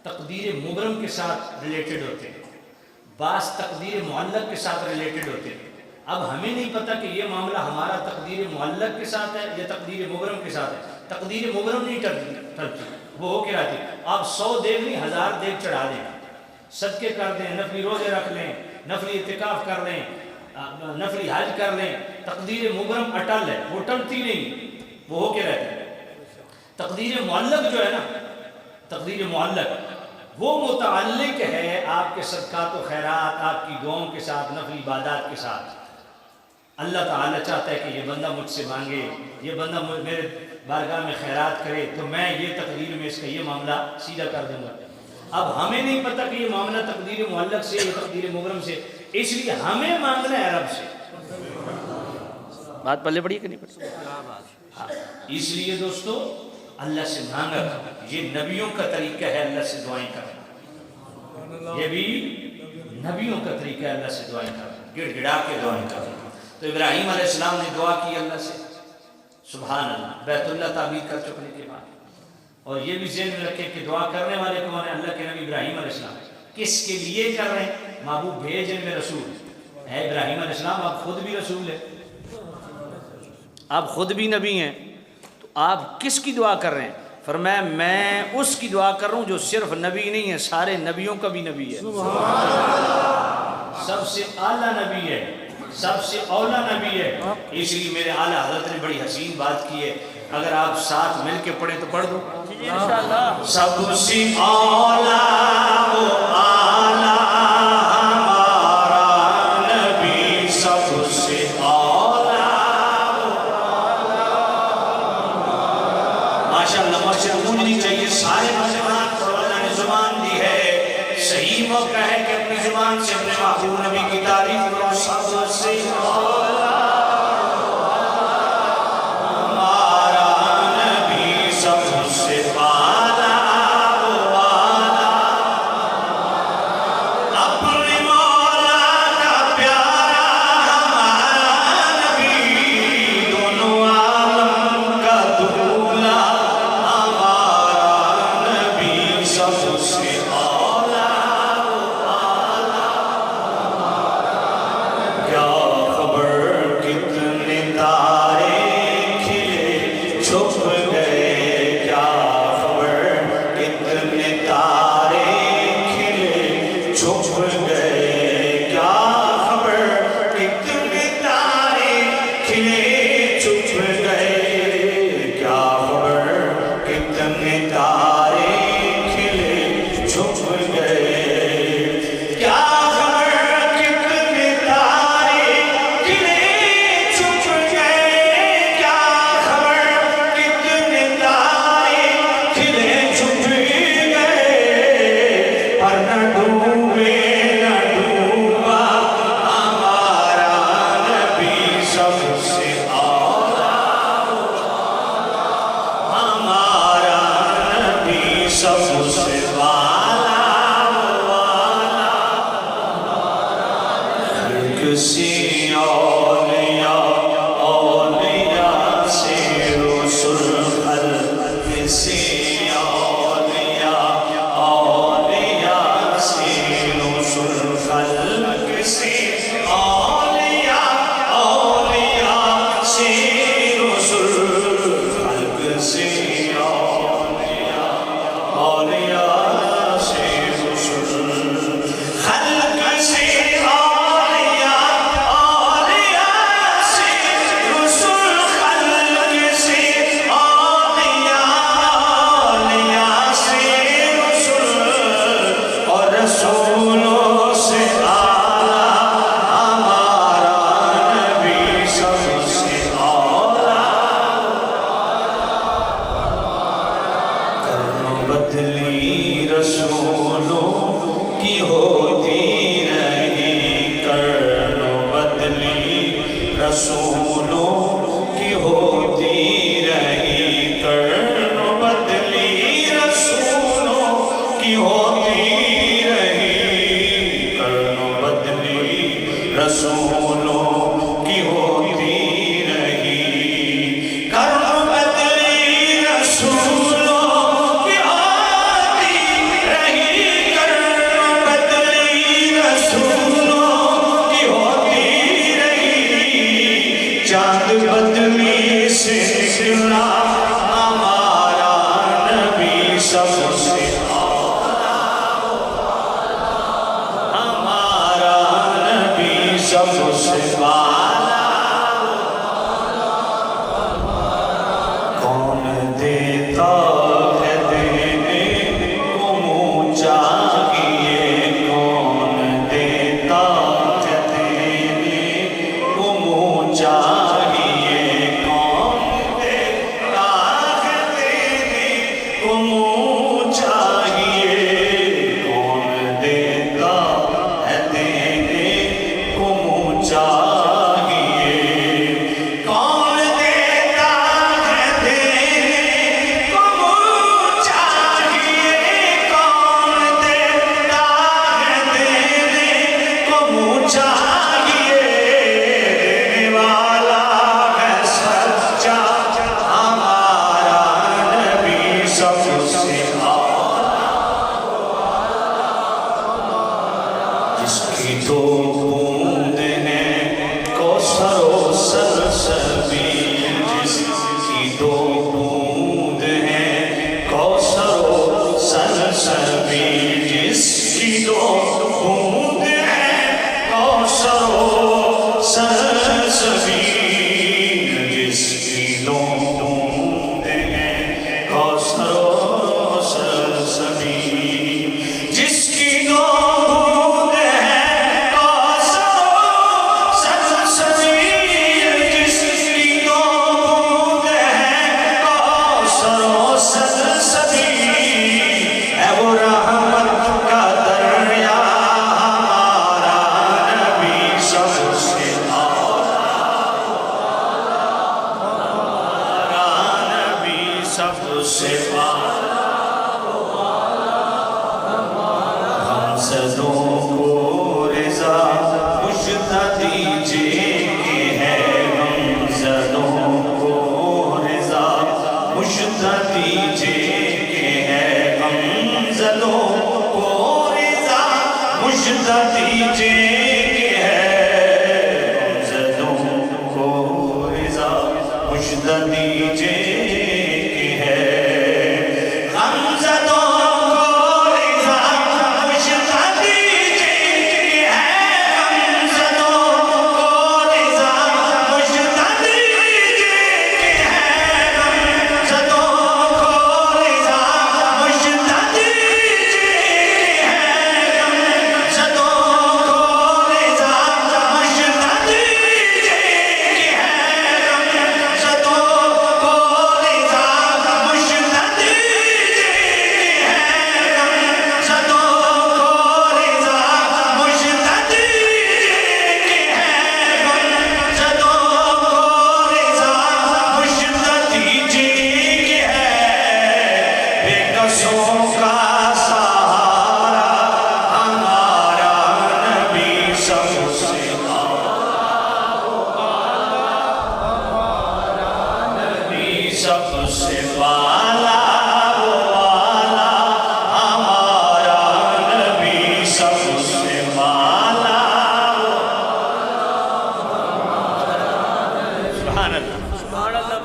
تقدیر مبرم کے ساتھ ریلیٹڈ ہوتے ہیں, بعض تقدیر معلق کے ساتھ ریلیٹڈ ہوتے ہیں. اب ہمیں نہیں پتہ کہ یہ معاملہ ہمارا تقدیر معلق کے ساتھ ہے یا تقدیر مبرم کے ساتھ ہے. تقدیر مبرم نہیں ٹلتی, وہ ہو کے رہتی. آپ 100 دیگ نہیں 1000 دیگ چڑھا دیں, صدقے کر دیں, نفلی روزے رکھ لیں, نفلی اعتکاف کر لیں, نفلی حج کر لیں. تقدیر مبرم اٹل ہے, وہ ٹلتی نہیں, وہ ہو کے رہتی ہے. تقدیر معلق جو ہے نا, تقدیر معلق وہ متعلق ہے آپ کے صدقات و خیرات, آپ کی دعاؤں کے ساتھ, نفلی عبادات کے ساتھ. اللہ تعالیٰ چاہتا ہے کہ یہ بندہ مجھ سے مانگے, یہ بندہ میرے بارگاہ میں خیرات کرے, تو میں یہ تقدیر میں اس کا یہ معاملہ سیدھا کر دوں گا. اب ہمیں نہیں پتہ کہ یہ معاملہ تقدیر معلق سے یا تقدیر مبرم سے, اس لیے ہمیں مانگنا ہے رب سے. بات پلے پڑی کہ نہیں پڑی؟ ہاں, اس لیے دوستو اللہ سے مانگا, یہ نبیوں کا طریقہ ہے اللہ سے دعائیں کرنا. یہ بھی نبیوں کا طریقہ ہے اللہ سے دعائیں کرنا, گڑ گڑا کے دعائیں کرنا. تو ابراہیم علیہ السلام نے دعا کی اللہ سے, سبحان اللہ, بیت اللہ تعمیر کر چکنے کے بعد. اور یہ بھی ذہن میں رکھے کہ دعا کرنے والے کون ہیں؟ اللہ کے نبی ابراہیم علیہ السلام. کس کے لیے کر رہے ہیں؟ محبوب بھیج میں رسول ہے ابراہیم علیہ السلام. آپ خود بھی رسول ہیں, آپ خود بھی نبی ہیں, تو آپ کس کی دعا کر رہے ہیں؟ فرمایا میں اس کی دعا کر رہا ہوں جو صرف نبی نہیں ہے, سارے نبیوں کا بھی نبی ہے, سب سے اعلیٰ نبی ہے, سب سے اولا نبی ہے. اس لیے میرے اعلیٰ حضرت نے بڑی حسین بات کی ہے, اگر آپ ساتھ مل کے پڑھیں تو پڑھ دو. سب سے اولا وہ اعلیٰ ہمارا نبی, سب سے اولا. ماشاءاللہ ماشاءاللہ گونجنی چاہیے سارے مسلمان کو. اللہ نے زبان دی ہے, صحیح موقع ہے کہ اپنی زبان سے اپنے محبوب نبی کی تعریف کرو. سب سے اولا ہمارا نبی, سب سے اعلیٰ وہ اعلیٰ سے اولیاء، اولیاء سے رسول، خلق سے اولیاء، اولیاء سے رسول، خلق سے اولیاء، اولیاء سے رسول، خلق سے اولیاء، اولیاء سے رسول، خلق سے اولیاء، اولیاء سے رسول، خلق سے اولیاء، اولیاء سے رسول، اور رسولوں سے اعلیٰ ہمارا نبی سب سے اعلیٰ۔ کرم بدلی رسولوں کی ہوتی رہی، کرم بدلی رسولوں کی ہوتی رہی، کرم بدلی رسولوں کی ہوتی رہی، کرم بدلی رسولوں کی ہوتی رہی، کرم بدلی رسولوں کی ہوتی رہی، کرم بدلی رسولوں کی ہوتی رہی، چاند بدلی سے نکلا ہمارا نبی سب سے ہمارا نبی سب سے بالا، کون دیتا ہے دینے کو منہ چاہیے، کون دیتا ہے دینے کو منہ چاہیے، کون دیتا ہے دینے کو منہ چاہیے، کون دیتا ہے دینے کو منہ چاہیے، کون دیتا ہے دینے کو منہ چاہیے، کون دیتا ہے دینے کو منہ چاہیے، دینے والا ہے سچا ہمارا نبی سب سے جس کی دو بوند ہیں کوثر و سلسبیل، جس کی دو بوند ہیں کوثر و سلسبیل، جس کی دو بوند ہیں کوثر و سلسبیل، جس کی دو بوند ہیں کوثر و سلسبیل، جس کی دو بوند ہیں کوثر و سلسبیل، جس کی دو بوند ہیں کوثر و سلسبیل، ہے وہ رحمت کا دریا ہمارا نبی سب سے ہمارا نبی سب سے ہم زدوں کو رضا مجھتا دیجیے کہ ہے، ہم زدوں کو رضا مجھتا دیجیے کہ ہے، ہم زدوں کو رضا مجھتا دیجیے کہ ہے، ہم زدوں کو رضا مجھتا دیجیے کہ ہے، ہم زدوں کو رضا مجھتا دیجیے کہ ہے، ہم زدوں کو رضا مجھتا دیجیے کہ ہے، ہم زدوں کو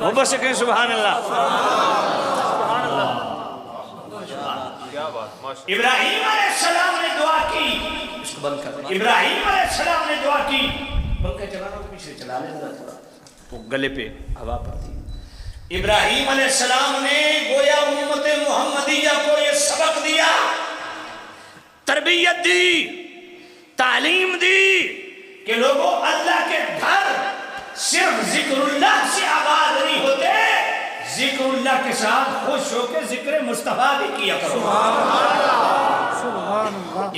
محبت سے کہیں سبحان اللہ. کیا بات ماشاء ابراہیم علیہ السلام نے دعا کی. اس کو بند کر. ابراہیم علیہ السلام نے دعا کی. پنکھا چلانا تو پیچھے چلا لیں ذرا تھوڑا, تو گلے پہ ہوا پڑتی. ابراہیم علیہ السلام نے گویا امت محمدیہ کو یہ سبق دیا, تربیت دی, تعلیم دی کہ لوگوں اللہ کے گھر صرف ذکر اللہ سے آباد نہیں ہوتے, ذکر اللہ کے ساتھ خوش ہو کے ذکر مصطفیٰ بھی کیا کرو.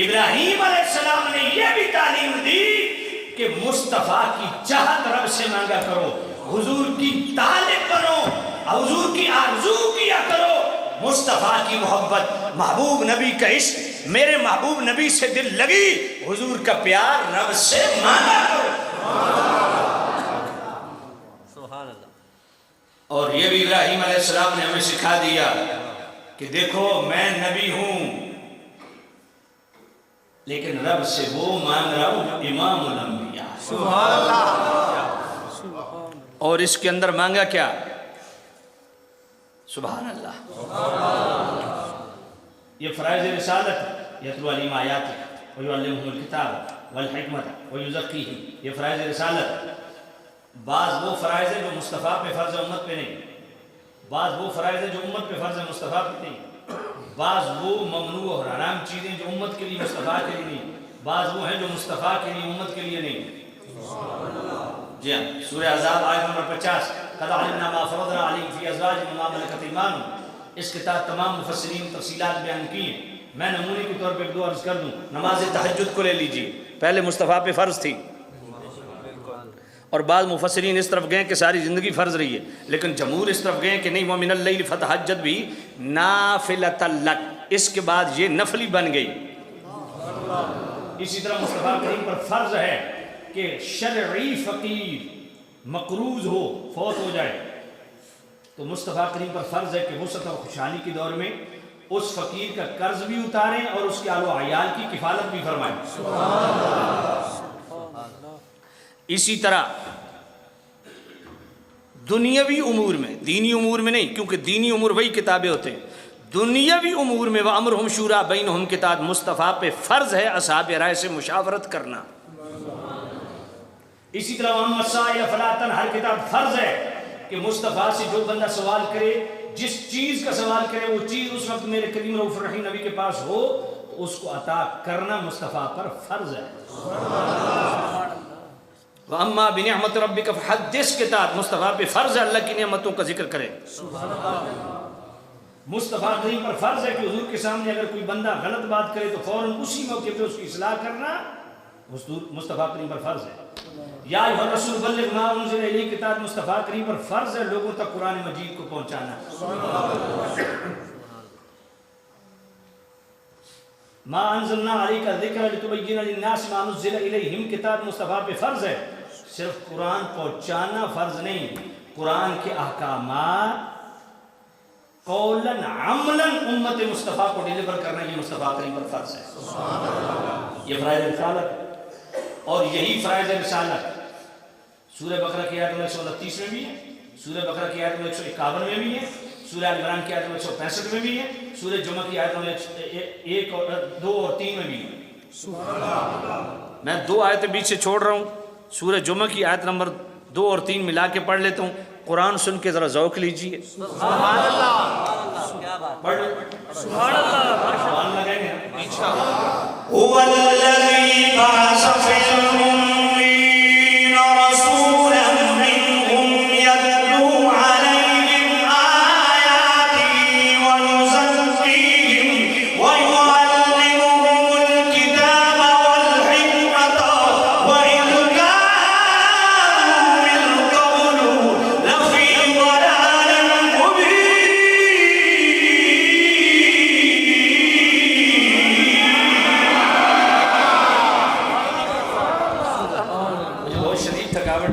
ابراہیم علیہ السلام نے یہ بھی تعلیم دی کہ مصطفیٰ کی چاہت رب سے مانگا کرو, حضور کی طالب بنو, حضور کی آرزو کیا کرو, مصطفیٰ کی محبت, محبوب نبی کا عشق, میرے محبوب نبی سے دل لگی, حضور کا پیار رب سے مانگا کرو. اور یہ بھی ابراہیم علیہ السلام نے ہمیں سکھا دیا کہ دیکھو میں نبی ہوں لیکن رب سے وہ مانگ رہا ہوں جو امام الانبیاء. سبحان اللہ. اور اس کے اندر مانگا کیا؟ سبحان اللہ. یہ فرائض رسالت, یتلو علیہم آیاتہ ویعلمہم الکتاب والحکمت ویزکیہم, یہ فرائض رسالت. بعض وہ فرائض ہیں جو مصطفیٰ پہ فرض ہے امت پہ نہیں, بعض وہ فرائض ہیں جو امت پہ فرض ہے مصطفیٰ پہ نہیں, بعض وہ ممنوع اور حرام چیزیں جو امت کے لیے مصطفیٰ کے لیے نہیں, بعض وہ ہیں جو مصطفیٰ کے لیے امت کے لیے نہیں. جی ہاں, سورہ احزاب آیت نمبر 50, قد علمنا ما فرضنا علیہم فی ازواجہم وما ملکت ایمانہم. اس کے تحت تمام مفسرین تفصیلات بیان کی ہیں. میں نمونے کے طور پہ ایک دو عرض کر دوں. نماز تہجد کو لے لیجیے, پہلے مصطفیٰ پہ فرض تھی, اور بعض مفسرین اس طرف گئے کہ ساری زندگی فرض رہی ہے, لیکن جمہور اس طرف گئے کہ نہیں, وَمِنَ اللَّيْلِ فَتَہجد بھی نافلۃ لک, اس کے بعد یہ نفلی بن گئی. اسی طرح مصطفیٰ کریم پر فرض ہے کہ شرعی فقیر مقروض ہو, فوت ہو جائے, تو مصطفیٰ کریم پر فرض ہے کہ وسعت اور خوشحالی کے دور میں اس فقیر کا قرض بھی اتاریں اور اس کے آل و عیال کی کفالت بھی فرمائیں. اسی طرح دنیاوی امور میں, دینی امور میں نہیں, کیونکہ دینی امور وہی کتابیں ہوتے ہیں, دنیاوی امور میں وَأَمْرُهُمْ شُورَىٰ بَيْنُهُمْ کے تحت مصطفیٰ پہ فرض ہے اصحاب رائے سے مشاورت کرنا. اسی طرح وَأَمَّا السَّائِلَ فَلَا تَنْهَرْ کے تحت فرض ہے کہ مصطفیٰ سے جو بندہ سوال کرے, جس چیز کا سوال کرے وہ چیز اس وقت میرے کریم رؤوف الرحیم نبی کے پاس ہو تو اس کو عطا کرنا مصطفیٰ پر فرض ہے. وَأَمَّا بِنِعْمَةِ رَبِّكَ فَحَدِّثْ کے تحت مصطفیٰ پہ فرض ہے اللہ کی نعمتوں کا ذکر کرے. مصطفیٰ کریم پر فرض ہے کہ حضور کے سامنے اگر کوئی بندہ غلط بات کرے تو فوراً اسی موقع پہ اس کی اصلاح کرنا مصطفیٰ کریم پر فرض ہے. یا ایھا الرسول بلغ ما انزل الیک کے تحت مصطفیٰ کریم پر فرض ہے لوگوں تک قرآن مجید کو پہنچانا. ما انزلنا علیک الذکر لتبین للناس ما نزل الیہم کے تحت مصطفیٰ پہ فرض ہے, صرف قرآن پہنچانا فرض نہیں, قرآن کے احکامات قولاً عملاً امت مصطفیٰ کو ڈیلیور کرنا یہ مصطفیٰ کریم پر فرض ہے. یہ فرائض رسالت. اور یہی فرائض رسالت سورہ بقرہ کی آیت نمبر 129 میں بھی ہے, سورہ بقرہ کی آیت نمبر 151 میں بھی ہے, سورہ آل عمران کی آیت نمبر 165 میں بھی ہے, سورہ جمعہ کی آیت نمبر 1 اور 2 اور 3 میں بھی ہے. میں 2 آیتیں بیچ سے چھوڑ رہا ہوں, سورہ جمعہ کی آیت نمبر 2 اور 3 ملا کے پڑھ لیتا ہوں. قرآن سن کے ذرا ذوق لیجیے. سبحان اللہ, کیا بات, پڑھ لیں. سبحان اللہ, سبحان لگائیں گے انشاءاللہ. هو الذي بعث في الأمين رسولا منهم يتلو عليهم آياته ويزكيهم ويعلمهم الكتاب والحكمة وإن كانوا من قبل لفي ضلال مبين.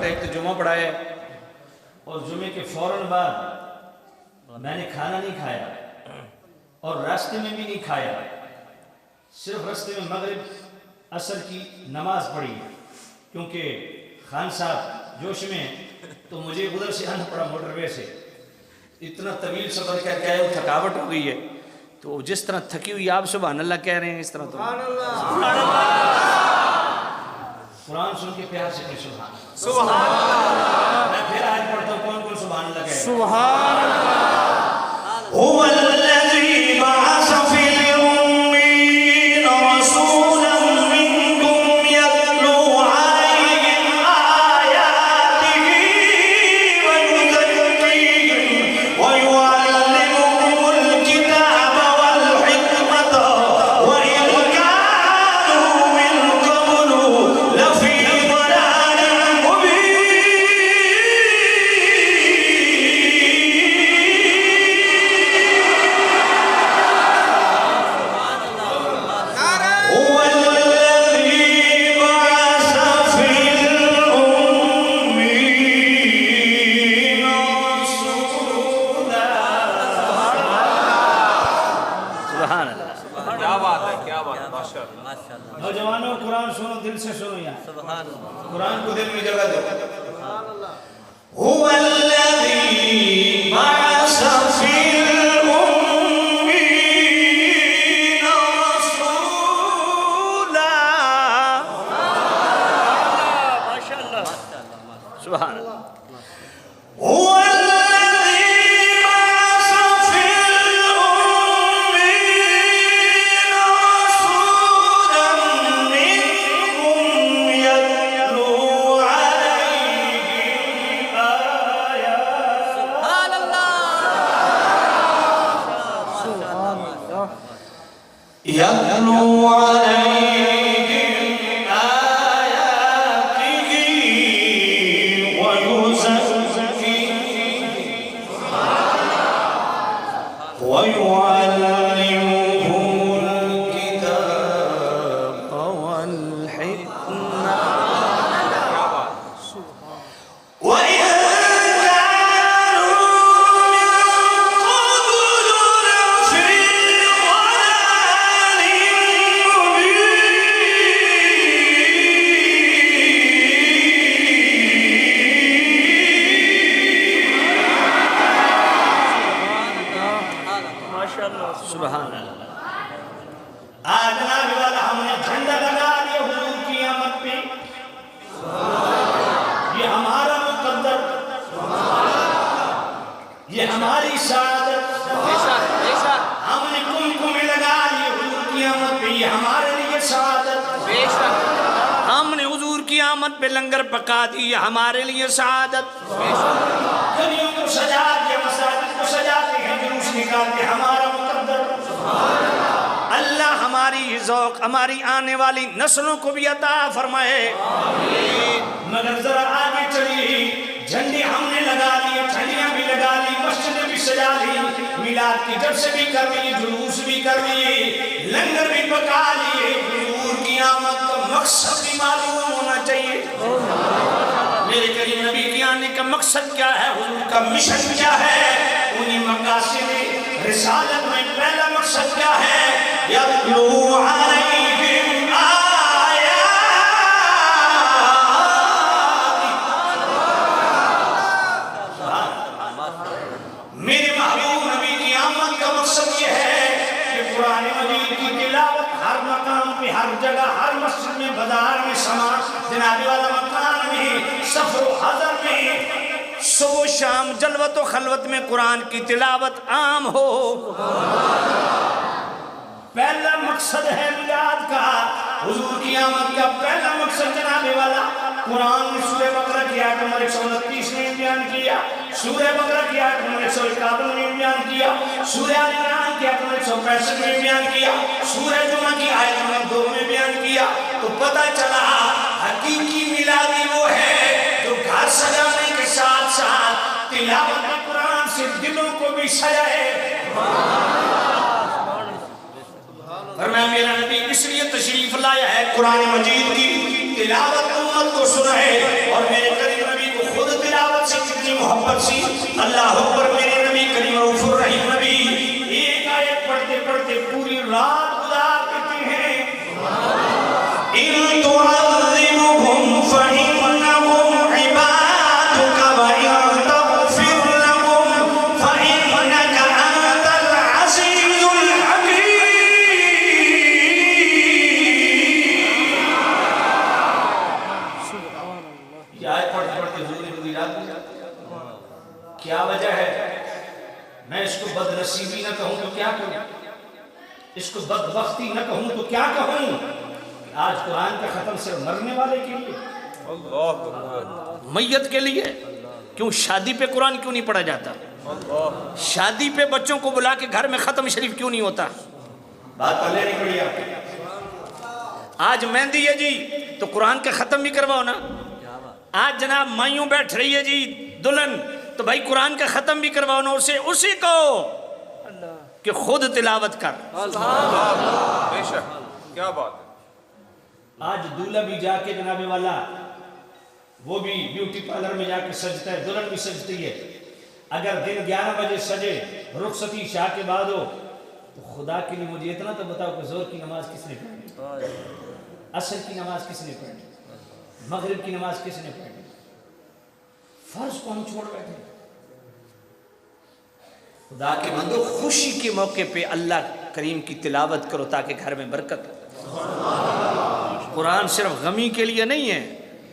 ایک تو جمعہ پڑھا ہے اور جمعے کے فوراً بعد میں نے کھانا نہیں کھایا اور راستے میں بھی نہیں کھایا, صرف راستے میں مغرب عصر کی نماز پڑھی, کیونکہ خان صاحب جوش میں تو مجھے ادھر سے آنا پڑا موٹر وے سے، اتنا طویل سفر کر کے آئے، وہ تھکاوٹ ہو گئی ہے، تو جس طرح تھکی ہوئی آپ سبحان اللہ کہہ رہے ہیں اس طرح تو قرآن سن کے پیار سے کہ سبحان اللہ۔ میں پھر آج پڑھتا ہوں، کون کون سبحان اللہ کہہ رہے ہیں؟ هو الذي بعث في الأمين رسولا منكم يتلو عليهم آياته ويزكيهم ويعلمهم الكتاب والحكمة وإن كانوا من قبل لفي ضلال مبين۔ کیا بات ہے، کیا بات ہے، ماشاءاللہ۔ نوجوانوں قرآن سنو، دل سے سنو، یہاں قرآن کو دل میں جگہ دو۔ هو الذي بعث في الأمين رسولا، سبحان اللہ۔ هو الذي بعث في الأمين رسولا منكم يتلو عليهم آياته يتلو عليهم آياته ويزكيهم ويعلمهم الكتاب والحكمة وإن كانوا سبحان اللہ۔ آج جناب والا ہم نے جھنڈا لگا دیا حضور کی آمد پہ، یہ ہمارا مقدر، یہ ہماری سعادت، ہم نے کمکم لگا لی حضور کی آمد پہ، یہ ہمارے لیے سعادت، ہم نے حضور کی آمد پہ لنگر پکا دی، یہ ہمارے لیے سعادت، گلیوں کو سجا دیا، مساجد کو سجاتے ہیں، جلوس نکالتے، ہمارا مقدر۔ اللہ ہماری ذوق، ہماری آنے والی نسلوں کو بھی عطا فرمائے، مگر ذرا آگے چلی، جھنڈے ہم نے لگا لیے، جھنڈیاں بھی لگا لی، مسجدیں بھی سجا لی، میلاد کی جلسے بھی کر لی، جلوس بھی کر لی، لنگر بھی پکا لیے، حضور کی آمد کا مقصد بھی معلوم ہونا چاہیے۔ میرے کریم نبی کی آنے کا مقصد کیا ہے، حضور کا مشن کیا ہے، انہی مقاصد رسالت میں پہلا مقصد کیا ہے، یتلو علیہم میرے محبوب نبی کی آمد کا مقصد یہ ہے کہ قرآن مجید کی تلاوت ہر مقام پہ، ہر جگہ، ہر مسجد میں، بازار میں، سماج جناب والا مکان میں، سفر و حضر میں، صبح و شام جلوت و خلوت میں قرآن کی تلاوت عام ہو۔ پہلا مقصد ہے میلاد کا، حضور کی آمد کا پہلا مقصد جناب والا قرآن نے سورہ بقرہ کی آیت نمبر 129 میں بیان کیا، سورہ بقرہ کی آیت نمبر 151 میں بیان کیا، سورہ آل عمران کی آیت نمبر 165 میں بیان کیا، سورہ جمعہ کی آیت نمبر 2 میں بیان کیا۔ تو پتہ چلا حقیقی میلادی وہ ہے جو گھر سجانے کے ساتھ ساتھ تلاوت قرآن سے دلوں کو بھی سجائے۔ فرمایا میرا نبی اس لیے تشریف لایا ہے، قرآن مجید کی تلاوت امت کو سنائے، اور میرے کریم نبی کو خود تلاوت سے کتنی محبت سی، اللہ اکبر۔ میرے نبی کریم رؤوف الرحیم نبی ایک آیت پڑھتے پڑھتے پوری رات گزار دیتے ہیں۔ إن تعذبهم فإنهم عبادك وإن آیت پڑھتے پڑھتے حضور نے پوری رات گزار دی۔ کیا وجہ ہے؟ میں اس کو بد نصیبی نہ کہوں تو کیا کہوں، اس کو بدبختی نہ کہوں تو کیا کہوں؟ آج قرآن کا ختم صرف مرنے والے کے لیے، میت کے لیے کیوں؟ شادی پہ قرآن کیوں نہیں پڑھا جاتا؟ شادی پہ بچوں کو بلا کے گھر میں ختم شریف کیوں نہیں ہوتا؟ بات کر لینی پڑی آپ کی۔ آج مہندی ہے جی تو قرآن کا ختم بھی کرواؤ نا۔ آج جناب مائیوں بیٹھ رہی ہے جی دلہن، تو بھائی قرآن کا ختم بھی کرواؤ نا، اسی کو کہ خود تلاوت کر۔ بے شک، کیا بات ہے۔ آج دولہا بھی جا کے جناب والا وہ بھی بیوٹی پارلر میں جا کے سجتا ہے، دلہن بھی سجتی ہے۔ اگر دن 11 بجے سجے، رخصتی عشاء کے بعد ہو، تو خدا کے لیے مجھے اتنا تو بتاؤ کہ زہر کی نماز کس نے پڑھنی، عصر کی نماز کس نے پڑھنی، مغرب کی نماز کس نے پڑھنی؟ فرض کو ہم چھوڑ بیٹھے۔ خدا کے بندو، خوشی کے موقع پہ اللہ کریم کی تلاوت کرو تاکہ گھر میں برکت ہو۔ قرآن صرف غمی کے لیے نہیں ہے،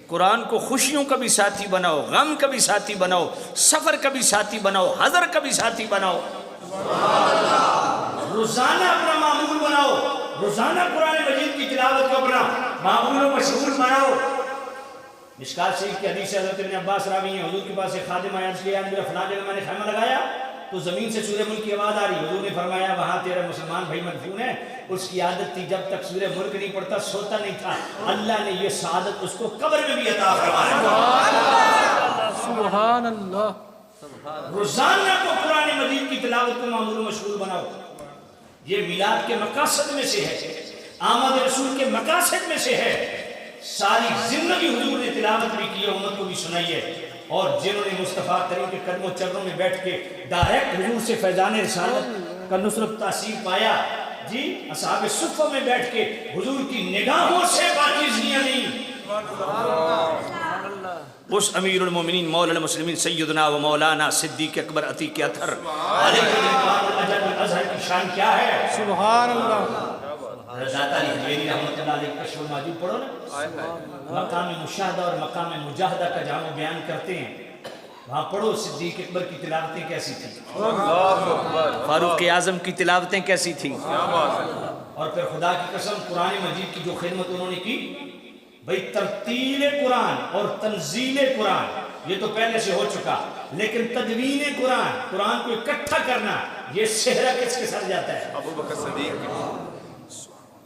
قرآن کو خوشیوں کا بھی ساتھی بناؤ، غم کا بھی ساتھی بناؤ، سفر کا بھی ساتھی بناؤ، حضر کا بھی ساتھی بناؤ۔ روزانہ اپنا معمول بناؤ، روزانہ قرآن مجید کی تلاوت کو اپنا معمول و مشغول بناؤ۔ مشکات شریف کی حدیث حضرت ابن عباس راوی ہیں، حضور کے پاس ایک خادم آیا، اس لیے میرا فلاں جگہ میں نے خیمہ لگایا تو زمین سے سورہ ملک کی آواز آ رہی، حضور نے فرمایا وہاں تیرا مسلمان بھائی مدفون ہے، اس کی عادت تھی جب تک سورہ ملک نہیں پڑھتا سوتا نہیں تھا، اللہ نے یہ سعادت اس کو قبر میں بھی عطا فرمایا۔ سبحان اللہ۔ روزانہ کو قرآن مجید کی تلاوت کو معمول و مشغول بناؤ۔ یہ میلاد کے مقاصد میں سے ہے، آمد رسول کے مقاصد میں سے ہے۔ ساری زندگی حضور نے تلاوت بھی کی ہے، امت کو بھی سنائی ہے، اور جنہوں نے مصطفیٰ کریم کے قدم و چرنوں میں بیٹھ کے ڈائریکٹ حضور سے فیضان رسالت کا نصرت تاثیر پایا جی، اصحاب صفہ میں بیٹھ کے حضور کی نگاہوں سے پاکیزگیاں نہیں۔ اس امیر المومنین مولا المسلمین سیدنا و مولانا صدیق اکبر عتیق اطہر علیہ الازہر کی شان کیا ہے؟ سبحان اللہ۔ رضاۃ علی حجویری رحمۃ اللہ علیہ کشف الماجوب پڑھو نا، مقام مشاہدہ اور مقام مجاہدہ کا جہاں وہ بیان کرتے ہیں، وہاں پڑھو صدیق اکبر کی تلاوتیں کیسی تھیں، فاروق اعظم کی تلاوتیں کیسی تھیں، اور پھر خدا کی قسم قرآن مجید کی جو خدمت انہوں نے کی، بھئی ترتیل قرآن اور تنزیل قرآن یہ تو پہلے سے ہو چکا، لیکن تدوین قرآن، قرآن کو اکٹھا کرنا، یہ صحرا کس کے ساتھ جاتا ہے؟ ابو بکر صدیق۔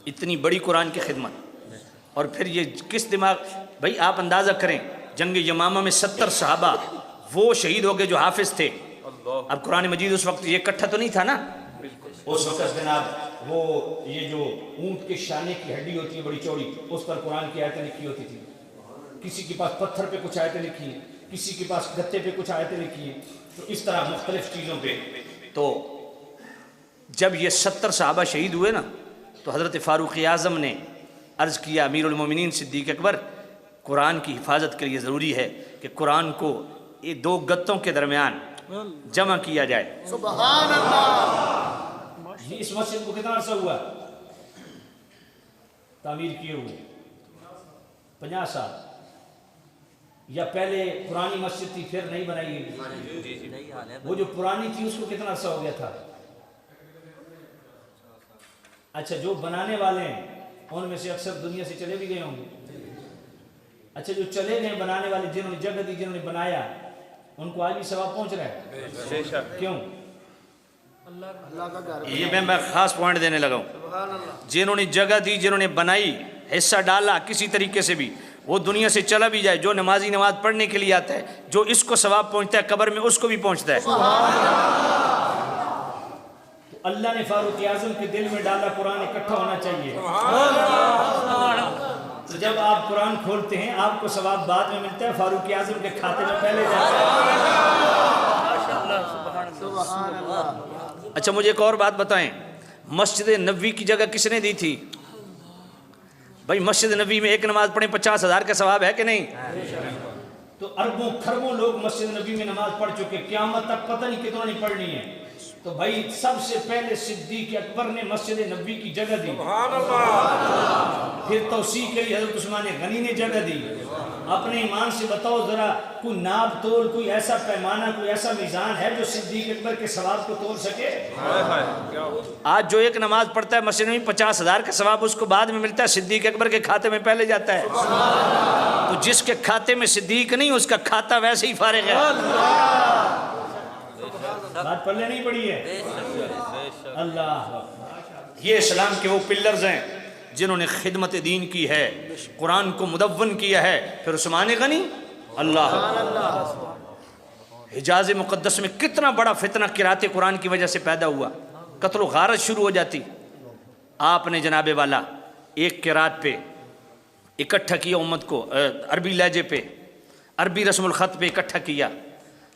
اتنی بڑی قرآن کی خدمت، اور پھر یہ کس دماغ، بھئی آپ اندازہ کریں جنگ یمامہ میں 70 صحابہ وہ شہید ہو گئے جو حافظ تھے۔ اب قرآن مجید اس وقت یہ اکٹھا تو نہیں تھا نا، اس وقت جناب وہ یہ جو اونٹ کے شانے کی ہڈی ہوتی ہے بڑی چوڑی، اس پر قرآن کی آیتیں لکھی ہوتی تھی، کسی کے پاس پتھر پہ کچھ آیتیں لکھی ہیں، کسی کے پاس گتے پہ کچھ آیتیں لکھی ہیں، تو اس طرح مختلف چیزوں پہ۔ تو جب یہ 70 صحابہ شہید ہوئے نا، تو حضرت فاروق اعظم نے عرض کیا امیر المومنین صدیق اکبر، قرآن کی حفاظت کے لیے ضروری ہے کہ قرآن کو یہ 2 گتوں کے درمیان جمع کیا جائے۔ سبحان اللہ۔ یہ اس مسجد کو کتنا عرصہ ہوا تعمیر کیے ہوئے؟ 50 سال، یا پہلے پرانی مسجد تھی پھر نہیں بنائی گئی؟ وہ جو پرانی تھی اس کو کتنا عرصہ ہو گیا تھا؟ اچھا جو بنانے والے ہیں ان میں سے اکثر دنیا سے چلے بھی گئے ہوں گے، اچھا جو چلے گئے بنانے والے، جنہوں نے جگہ دی، جنہوں نے بنایا، ان کو آج بھی ثواب پہنچ رہا ہے؟ کیوں؟ یہ میں خاص پوائنٹ دینے لگا ہوں، جنہوں نے جگہ دی، جنہوں نے بنائی، حصہ ڈالا کسی طریقے سے بھی، وہ دنیا سے چلا بھی جائے، جو نمازی نماز پڑھنے کے لیے آتا ہے، جو اس کو ثواب پہنچتا ہے قبر میں اس کو بھی پہنچتا ہے۔ اللہ نے فاروق اعظم کے دل میں ڈالا قرآن اکٹھا ہونا چاہیے، تو جب آپ قرآن کھولتے ہیں آپ کو ثواب بعد میں ملتا ہے، فاروق اعظم کے کھاتے میں پہلے جاتا ہے۔ اچھا مجھے ایک اور بات بتائیں، مسجد نبوی کی جگہ کس نے دی تھی؟ بھائی مسجد نبوی میں ایک نماز پڑھیں 50,000 کا ثواب ہے کہ نہیں؟ تو اربوں خربوں لوگ مسجد نبی میں نماز پڑھ چکے، قیامت تک پتہ نہیں کتنوں نے پڑھنی ہے، تو بھائی سب سے پہلے صدیق اکبر نے مسجد نبوی کی جگہ دی، پھر توسیع کے لیے حضرت عثمان غنی نے جگہ دی، اپنے ایمان سے بتاؤ ذرا، کوئی ناب تول، کوئی ایسا پیمانہ، کوئی ایسا میزان ہے جو صدیق اکبر کے ثواب کو تول سکے؟ آج جو ایک نماز پڑھتا ہے مسجد میں 50,000 کا ثواب اس کو بعد میں ملتا ہے، صدیق اکبر کے کھاتے میں پہلے جاتا ہے۔ تو جس کے کھاتے میں صدیق نہیں اس کا کھاتا ویسے ہی فارغ ہے۔ بات پلے نہیں پڑی ہے؟ اللہ، یہ اسلام کے وہ پلرز ہیں جنہوں نے خدمت دین کی ہے، قرآن کو مدون کیا ہے۔ پھر عثمان غنی، اللہ، حجاز مقدس میں کتنا بڑا فتنہ قرأت قرآن کی وجہ سے پیدا ہوا، قتل و غارت شروع ہو جاتی۔ آپ نے جناب والا ایک قرأت پہ اکٹھا کیا امت کو، عربی لہجے پہ، عربی رسم الخط پہ اکٹھا کیا،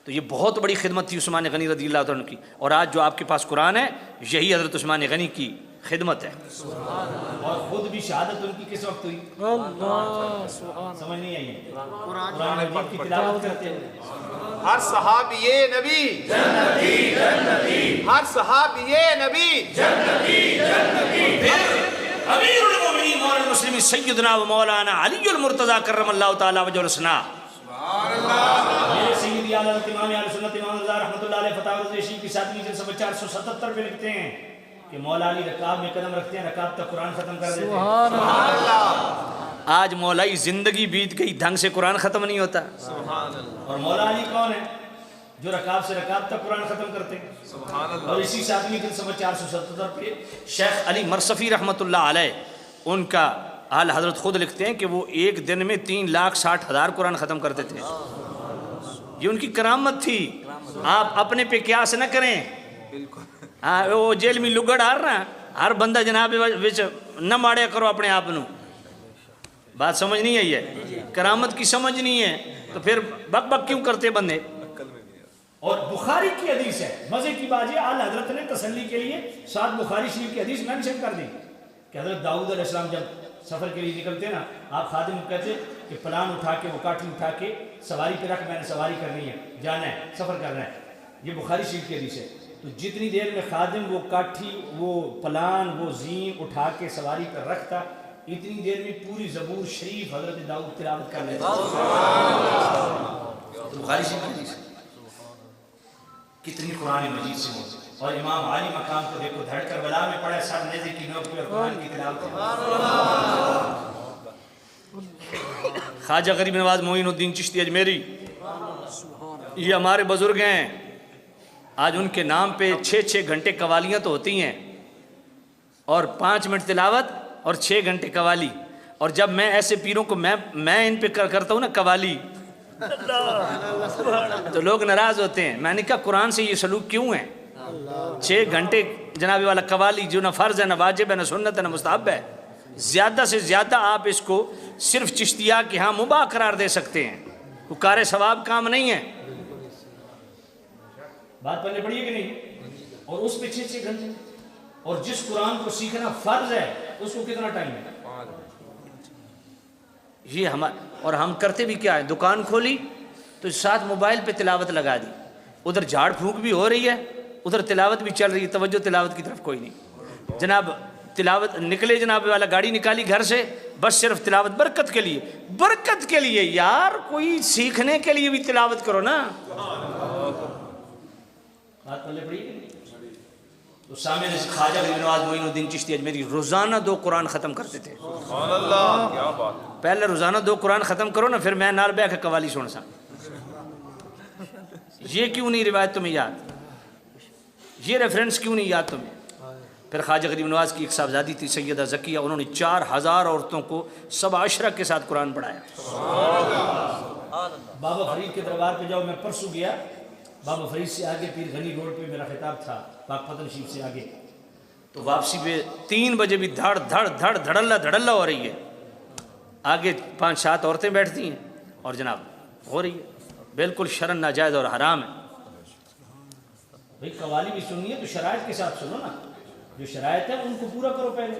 تو یہ بہت بڑی خدمت تھی عثمان غنی رضی اللہ عنہ کی۔ اور آج جو آپ کے پاس قرآن ہے یہی حضرت عثمان غنی کی خدمت ہے۔ اور خود بھی شہادت ان کی کس وقت ہوئی؟ سمجھ نہیں آئی؟ قرآن مجید کی تلاوت کرتے ہیں، ہر صحابی نبی جنتی جنتی، ہر صحابی نبی جنتی جنتی۔ امیر المومنین مولا المسلمین سیدنا و مولانا علی المرتضی کرم اللہ تعالی وجہ الحسنی، میرے سیدی اعلیٰ حضرت امام اہل سنت امام رضا رحمۃ اللہ علیہ فتاوی رضوی شریف کی 7ویں جلد صفحہ 477 پہ لکھتے ہیں کہ مولا علی رکاب میں قدم رکھتے ہیں، رکاب تک قرآن ختم کر دیتے ہیں۔ آج مولائی زندگی بیت گئی، ڈھنگ سے قرآن ختم نہیں ہوتا۔ اور مولا علی کون ہے؟ جو رکاب سے رکاب تک قرآن ختم کرتے ہیں۔ اور اسی 7ویں جلد صفحہ 477 پہ شیخ علی مرصفی رحمۃ اللہ علیہ، ان کا اعلی حضرت خود لکھتے ہیں کہ وہ ایک دن میں 3,60,000 قرآن ختم کرتے تھے۔ یہ ان کی کرامت تھی، آپ اپنے پہ قیاس نہ کریں۔ وہ جیل میں لگڑ آر نا، ہر بندہ جناب وچ نہ ماڑیا کرو اپنے آپ نو، بات سمجھ نہیں آئی ہے، کرامت کی سمجھ نہیں ہے تو پھر بک بک کیوں کرتے بندے۔ اور بخاری کی حدیث ہے، مزے کی بات ہے، اعلیٰ حضرت نے تسلی کے لیے 7 بخاری شریف کی حدیث مینشن کر دی کہ حضرت داؤد علیہ السلام جب سفر کے لیے نکلتے نا، آپ خادم کو کہتے کہ پلان اٹھا کے، وہ کاٹھی اٹھا کے سواری پہ رکھ، میں نے سواری کرنی ہے، جانا ہے، سفر کرنا ہے۔ یہ بخاری شریف کی حدیث ہے۔ تو جتنی دیر میں خادم وہ کاٹھی، وہ پلان، وہ زین اٹھا کے سواری پر رکھتا، اتنی دیر میں پوری زبور شریف حضرت داؤد تلاوت کر لیتا۔ بخاری شریف کی حدیث کتنی قرآن مجید سے ہوتی۔ اور امام عالی مقام کو دیکھو، دھڑ کر بلا میں پڑے، سر نیزے کی نوک پہ قرآن کی تلاوت۔ خواجہ غریب نواز معین الدین چشتی اجمیری، یہ ہمارے بزرگ ہیں، آج ان کے نام پہ 6 گھنٹے قوالیاں تو ہوتی ہیں، اور 5 منٹ تلاوت اور 6 گھنٹے قوالی۔ اور جب میں ایسے پیروں کو میں ان پہ کرتا ہوں نا قوالی، تو لوگ ناراض ہوتے ہیں۔ میں نے کہا قرآن سے یہ سلوک کیوں ہے؟ 6 گھنٹے جناب والا قوالی جو نہ فرض ہے، نہ واجب ہے، نہ سنت ہے، نہ مستحب ہے، زیادہ سے زیادہ آپ اس کو صرف چشتیہ کے ہاں مباح قرار دے سکتے ہیں، وہ کار ثواب کام نہیں ہے۔ بات پڑھنے پڑی ہے کہ نہیں؟ اور اس پہ 6 گھنٹے، اور جس قرآن کو سیکھنا فرض ہے اس کو کتنا ٹائم ہے؟ یہ اور ہم کرتے بھی کیا ہے، دکان کھولی تو ساتھ موبائل پہ تلاوت لگا دی، ادھر جھاڑ پھونک بھی ہو رہی ہے، ادھر تلاوت بھی چل رہی ہے، توجہ تلاوت کی طرف کوئی نہیں۔ جناب تلاوت نکلے، جناب والا گاڑی نکالی گھر سے، بس صرف تلاوت برکت کے لیے، برکت کے لیے۔ یار کوئی سیکھنے کے لیے بھی تلاوت کرو نا۔ بات پڑھنے پڑی ہے کہ نہیں؟ تو سامنے خواجہ غریب نواز معین الدین چشتی اجمیری روزانہ 2 قرآن ختم کرتے تھے۔ سبحان اللہ، کیا بات ہے۔ پہلے روزانہ 2 قرآن ختم کرو نا، پھر میں نال بیٹھ کے قوالی سن سا۔ یہ کیوں نہیں روایت تمہیں یاد؟ یہ ریفرنس کیوں نہیں یاد تمہیں؟ پھر خواجہ غریب نواز کی ایک صاحبزادی تھی سیدہ زکیہ، انہوں نے 4000 عورتوں کو 7 عشرہ کے ساتھ قرآن پڑھایا۔ بابا فرید کے دربار پہ جاؤ، میں پرسوں گیا، بابا فرید سے آگے پیر غنی روڈ پہ میرا خطاب تھا، پاک پتن شریف سے آگے، تو واپسی پہ 3 بجے بھی دھڑ دھڑ دھڑ دھڑلہ ہو رہی ہے، آگے 5-7 عورتیں بیٹھتی ہیں اور جناب ہو رہی ہے، بالکل شرن ناجائز اور حرام ہے۔ بھئی قوالی بھی سننی ہے تو شرائط کے ساتھ سنو نا، جو شرائط ہے ان کو پورا کرو پہلے۔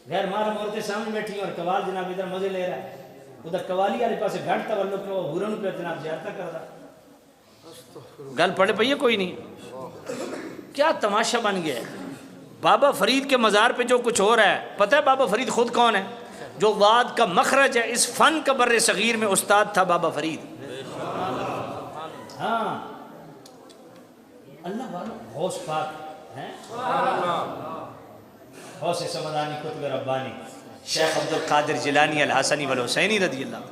غیر محرم عورتیں سامنے بیٹھی ہیں اور قوال جناب ادھر مزے لے رہا ہے، ادھر قوالی والے پاس گھٹ تعلق ہے، ہورن پہ جناب زیادہ کر رہا ہے۔ گل پڑھ پئی کوئی نہیں، کیا تماشا بن گیا ہے۔ بابا فرید کے مزار پہ جو کچھ ہو رہا ہے، پتہ ہے بابا فرید خود کون ہے؟ جو واد کا مخرج ہے اس فن کا بر صغیر میں استاد تھا بابا فرید. ہاں اللہ والوں غوث پاک ہیں, غوث سمدانی قطب ربانی شیخ عبد القادر جیلانی الحسنی والحسینی رضی اللہ.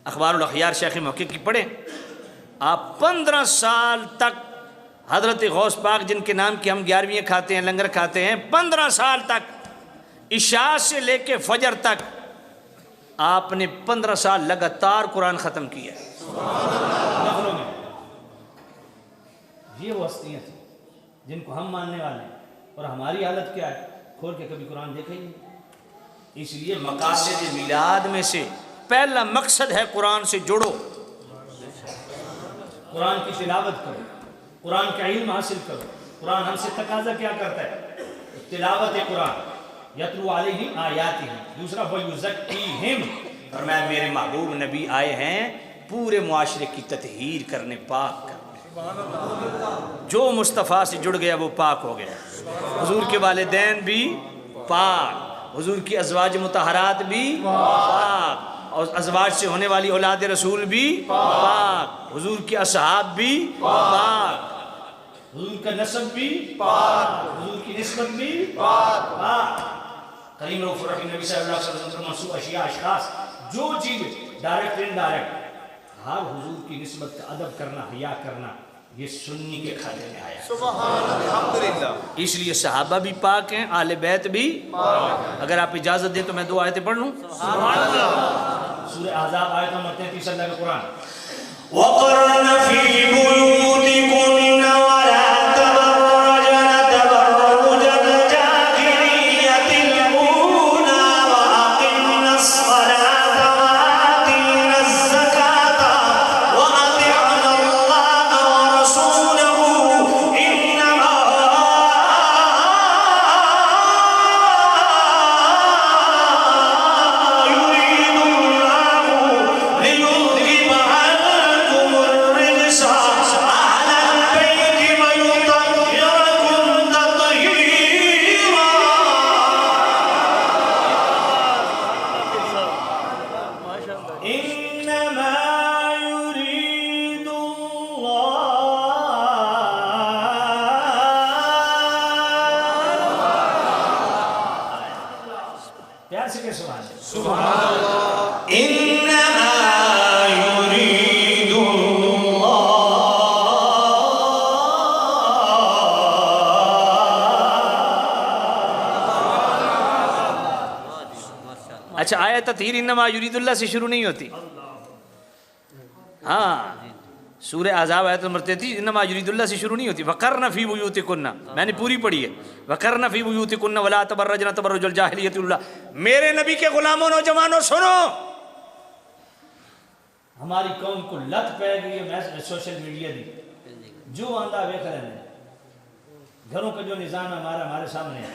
اخبار الاخیار شیخ محقق کی پڑھیں آپ. 15 سال تک حضرت غوث پاک جن کے نام کی ہم 11ویں کھاتے ہیں, لنگر کھاتے ہیں, 15 سال تک عشاء سے لے کے فجر تک آپ نے 15 سال لگاتار قرآن ختم کیا. نفلوں میں یہ وہ ہستیاں تھیں جن کو ہم ماننے والے ہیں, اور ہماری حالت کیا ہے, کھول کے کبھی قرآن دیکھیں گے. اس لیے مقاصد میلاد میں سے پہلا مقصد ہے قرآن سے جڑو, قرآن کی تلاوت کرو, قرآن کا علم حاصل کرو. قرآن ہم سے تقاضا کیا کرتا ہے؟ تلاوت قرآن. یتلو علیہم آیاتہ. دوسرا وَیُزَکِّیہم, فرمایا میرے محبوب نبی آئے ہیں پورے معاشرے کی تطہیر کرنے, پاک کرنے. جو مصطفیٰ سے جڑ گیا وہ پاک ہو گیا. حضور کے والدین بھی پاک, حضور کی ازواج مطہرات بھی پاک, اور ازواج سے ہونے والی اولاد رسول بھی پاک, حضور کے اصحاب بھی پاک, حضور کا نسب بھی پاک, حضور کی نسبت بھی پاک. کریم رؤوف الرحیم نبی صلی اللہ علیہ وسلم کا منصوب اشیاء اشخاص جو چیز ڈائریکٹ انڈائریکٹ ہر حضور کی نسبت کا ادب کرنا, حیا کرنا, یہ سنی کے کھاتے میں آیا. سبحان الحمدللہ. اس لیے صحابہ بھی پاک ہیں, اہل بیت بھی پاک. اگر آپ اجازت دیں تو میں 2 آیتیں پڑھ لوں. سبحان اللہ. سورہ احزاب آیت نمبر 33 اللہ کا قرآن. وَقَرْنَ فِي بُيُوتِكُنَّ وَلَا تَبَرَّجْنَ تَبَرُّجَ الْجَاهِلِيَّةِ الْأُولَىٰ وَأَقِمْنَ الصَّلَاةَ وَآتِينَ الزَّكَاةَ وَأَطِعْنَ اللَّهَ وَرَسُولَهُ إِنَّمَا يُرِيدُ اللَّهُ لِيُذْهِبَ عَنكُمُ الرِّجْسَ أَهْلَ الْبَيْتِ وَيُطَهِّرَكُمْ تَطْهِيرًا. إِنَّمَا يُرِيدُ پیار سے کہ سبحان اللہ. سبحان اللہ. إِنَّمَا يُرِيدُ اچھا آیت تطہیر انما یرید اللہ سے شروع نہیں ہوتی. ہاں سورہ احزاب آیت نمبر 33 انما یرید اللہ سے شروع نہیں ہوتی. وقرن فی بیوتکن, میں نے پوری پڑھی ہے. وقرن فی بیوتکن ولا تبرجن تبرج الجاہلیۃ الاولیٰ. میرے نبی کے غلاموں نوجوانوں سنو, ہماری قوم کو لت پہ گئی ہے سوشل میڈیا دی, جو آندہ ویکھ رہے ہیں. گھروں کا جو نظام ہے ہمارے سامنے ہے.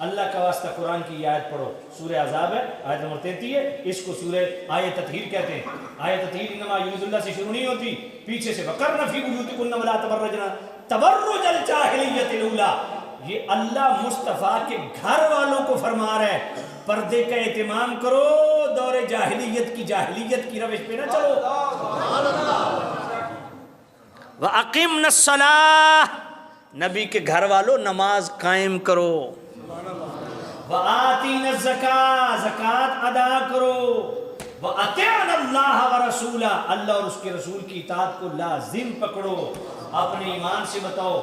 اللہ کا واسطہ قرآن کی یہ آیت پڑھو, سورہ احزاب ہے آیت نمبر 33 ہے, اس کو سورہ آیت تطہیر کہتے ہیں. آیت تطہیر انما یرید اللہ سے شروع نہیں ہوتی, پیچھے سے وقرن فی بیوتکن ولا تبرجن تبرج الجاہلیۃ الاولیٰ. یہ اللہ مصطفیٰ کے گھر والوں کو فرما رہا ہے پردے کا اہتمام کرو, دور جاہلیت کی روش پہ نہ چلو. وَأَقِمْنَ الصَّلَاةَ, نبی کے گھر والوں نماز قائم کرو. وَآتِينَ الزَّكَاةَ, زکوٰۃ ادا کرو. وَأَطِعْنَ اللَّهَ وَرَسُولَهُ, اللہ اور اس کے رسول کی اطاعت کو لازم پکڑو. اپنے ایمان سے بتاؤ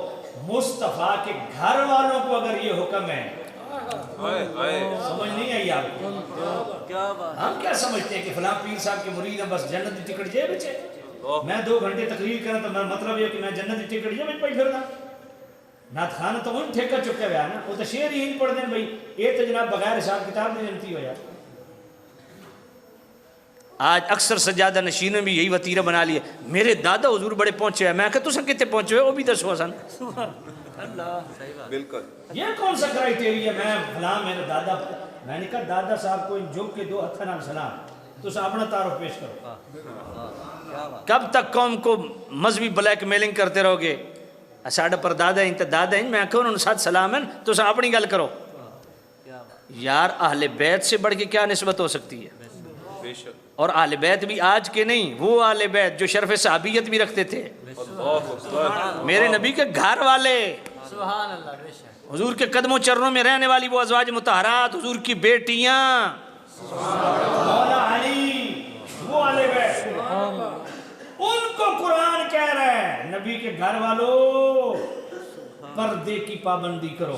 مصطفیٰ کے گھر والوں کو اگر یہ حکم ہے, سمجھ نہیں آئی آپ کو؟ ہم کیا سمجھتے ہیں کہ فلاں پیر صاحب کے مرید ہیں بس جنت کی ٹکٹ جے بچے. میں 2 گھنٹے تقریر کرنا تو مطلب یہ کہ میں جنت کی ٹکٹ جے بچ پائی پھرنا. نات خانہ تو وہی ٹھیکہ چکے ہویا نا, وہ تو شعر ہی نہیں پڑھ دیں بھائی, یہ تو جناب بغیر حساب کتاب نہیں جنتی ہو یار. آج اکثر سجادہ نشینوں بھی یہی وطیرہ بنا لیا, میرے دادا حضور بڑے پہنچے ہیں. میں کہتا تُساں کتے پہنچے ہوئے, وہ بھی دسو حسن. بالکل. یہ کون سا کرائٹیریا؟ میں فلاں میرے دادا, میں نے کہا دادا صاحب کو جھک کے 2 ہتھ نال سلام, تو اپنا تعارف پیش کرو. کب تک قوم کو مذہبی بلیک میلنگ کرتے رہو گے؟ ساڑھے پر دادا ہیں تو دادا ہیں, میں کہوں انہوں نے ساتھ سلام ہے تو اپنی گل کرو. یار اہل بیت سے بڑھ کے کیا نسبت ہو سکتی ہے؟ بے شک اور اہل بیت بھی آج کے نہیں، وہ اہل بیت جو شرف صحابیت بھی رکھتے تھے، اللہ اکبر میرے نبی کے گھر والے، حضور کے قدموں چرنوں میں رہنے والی وہ ازواج مطہرات، حضور کی بیٹیاں، مولا علی، وہ اہل بیت، ان کو قرآن کہہ رہا ہے نبی کے گھر والوں پردے کی پابندی کرو۔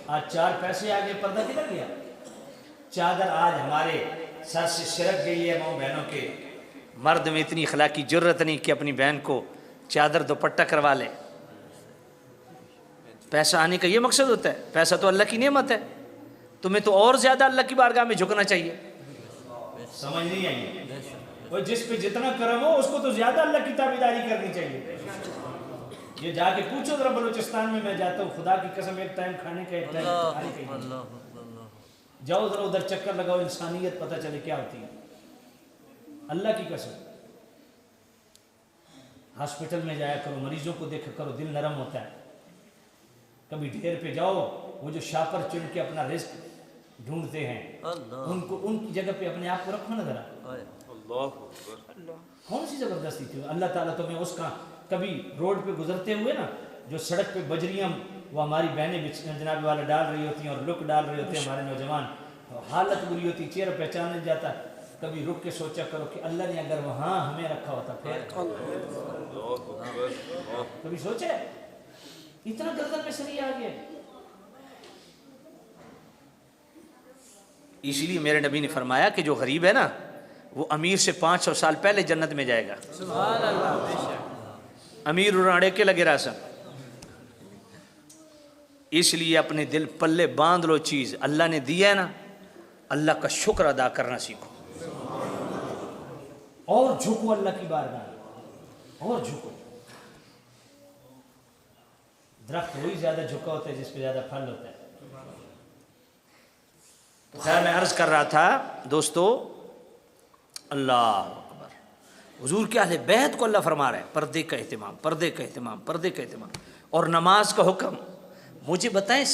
آج 4 پیسے آگے پردہ کدھر گیا؟ چادر آج ہمارے سر سے سرک گئی ہے ماں بہنوں کے، مرد میں اتنی اخلاقی جرت نہیں کہ اپنی بہن کو چادر دوپٹہ کروا لے۔ پیسہ آنے کا یہ مقصد ہوتا ہے؟ پیسہ تو اللہ کی نعمت ہے، تمہیں تو اور زیادہ اللہ کی بارگاہ میں جھکنا چاہیے۔ سمجھ نہیں آئی؟ وہ جس پہ جتنا کرم ہو اس کو تو زیادہ اللہ کی تابعداری کرنی چاہیے۔ یہ جا کے پوچھو ذرا بلوچستان میں جاتا ہوں، خدا کی قسم ایک ٹائم کھانے کا، ایک ٹائم کھانے کا، جاؤ ذرا ادھر چکر لگاؤ، انسانیت پتہ چلے کیا ہوتی ہے۔ اللہ کی قسم ہاسپٹل میں جایا کرو، مریضوں کو دیکھا کرو، دل نرم ہوتا ہے۔ کبھی ڈھیر پہ جاؤ، وہ جو شاپر چن کے اپنا رزق ڈھونڈتے ہیں، ان کی جگہ پہ اپنے آپ کو رکھو نا ذرا۔ اللہ اکبر کون سی زبردستی تھی؟ اللہ تعالیٰ تمہیں اس کا، کبھی روڈ پہ گزرتے ہوئے نا، جو سڑک پہ بجریاں وہ ہماری بہنیں جناب والا ڈال رہی ہوتی ہیں اور لک ڈال رہے ہوتے ہیں ہمارے نوجوان، حالت بری ہوتی، چہرہ پہچان نہیں جاتا۔ کبھی رک کے سوچا کرو کہ اللہ نے اگر وہاں ہمیں رکھا ہوتا پھر؟ کبھی سوچے اتنا گردن میں سری آ گیا؟ اس لیے میرے نبی نے فرمایا کہ جو غریب ہے نا وہ امیر سے 500 سال پہلے جنت میں جائے گا۔ امیر اڑاڑے کے لگے راسا، اس لیے اپنے دل پلے باندھ لو، چیز اللہ نے دیا ہے نا، اللہ کا شکر ادا کرنا سیکھو، اور جھکو اللہ کی بارگاہ، اور جھکو۔ درخت وہی زیادہ جھکا ہوتا ہے جس پہ زیادہ پھل ہوتا ہے۔ تو خیر میں عرض کر رہا تھا دوستو، اللہ اکبر، حضور کے اہل بیت کو اللہ فرما رہا ہے پردے کا اہتمام، پردے کا اہتمام، پردے کا اہتمام، اور نماز کا حکم۔ مجھے بتائیں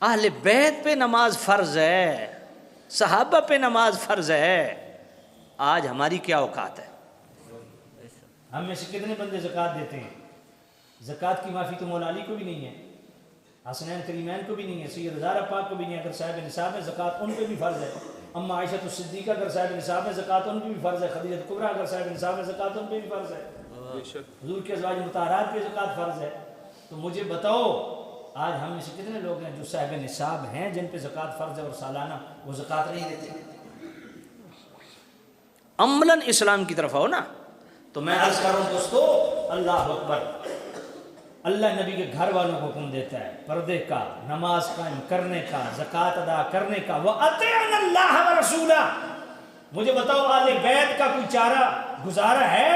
اہل بیت پہ نماز فرض ہے، صحابہ پہ نماز فرض ہے، آج ہماری کیا اوقات ہے؟ ہم میں سے کتنے بندے زکوٰۃ دیتے ہیں؟ زکوٰۃ کی معافی تو مولا علی کو بھی نہیں ہے، حسنین کریمین کو بھی نہیں ہے، سید زہرا پاک کو بھی نہیں ہے، اگر صاحب نصاب ہے زکوٰۃ ان پہ بھی فرض ہے، اما عائشہ الصدیقہ اگر صاحب نصاب ہے زکوٰۃ ان پہ بھی فرض ہے، خدیجہ کبریٰ اگر صاحب نصاب ہے زکوٰۃ ان پہ بھی فرض ہے، حضور کے ازواج مطہرات پہ زکوٰۃ فرض ہے۔ تو مجھے بتاؤ آج ہم میں سے کتنے لوگ ہیں جو صاحب نصاب ہیں جن پہ زکوٰۃ فرض ہے اور سالانہ وہ زکوٰۃ نہیں دیتے؟ عملاً اسلام کی طرف آؤ نا۔ تو میں عرض کر رہا ہوں دوستو، اللہ اکبر، اللہ نبی کے گھر والوں کو حکم دیتا ہے پردے کا، نماز قائم کرنے کا، زکوٰۃ ادا کرنے کا، وَأَطِعْنَا اللَّهَ وَرَسُولَهُ۔ مجھے بتاؤ اہل بیت کا کوئی چارہ گزارا ہے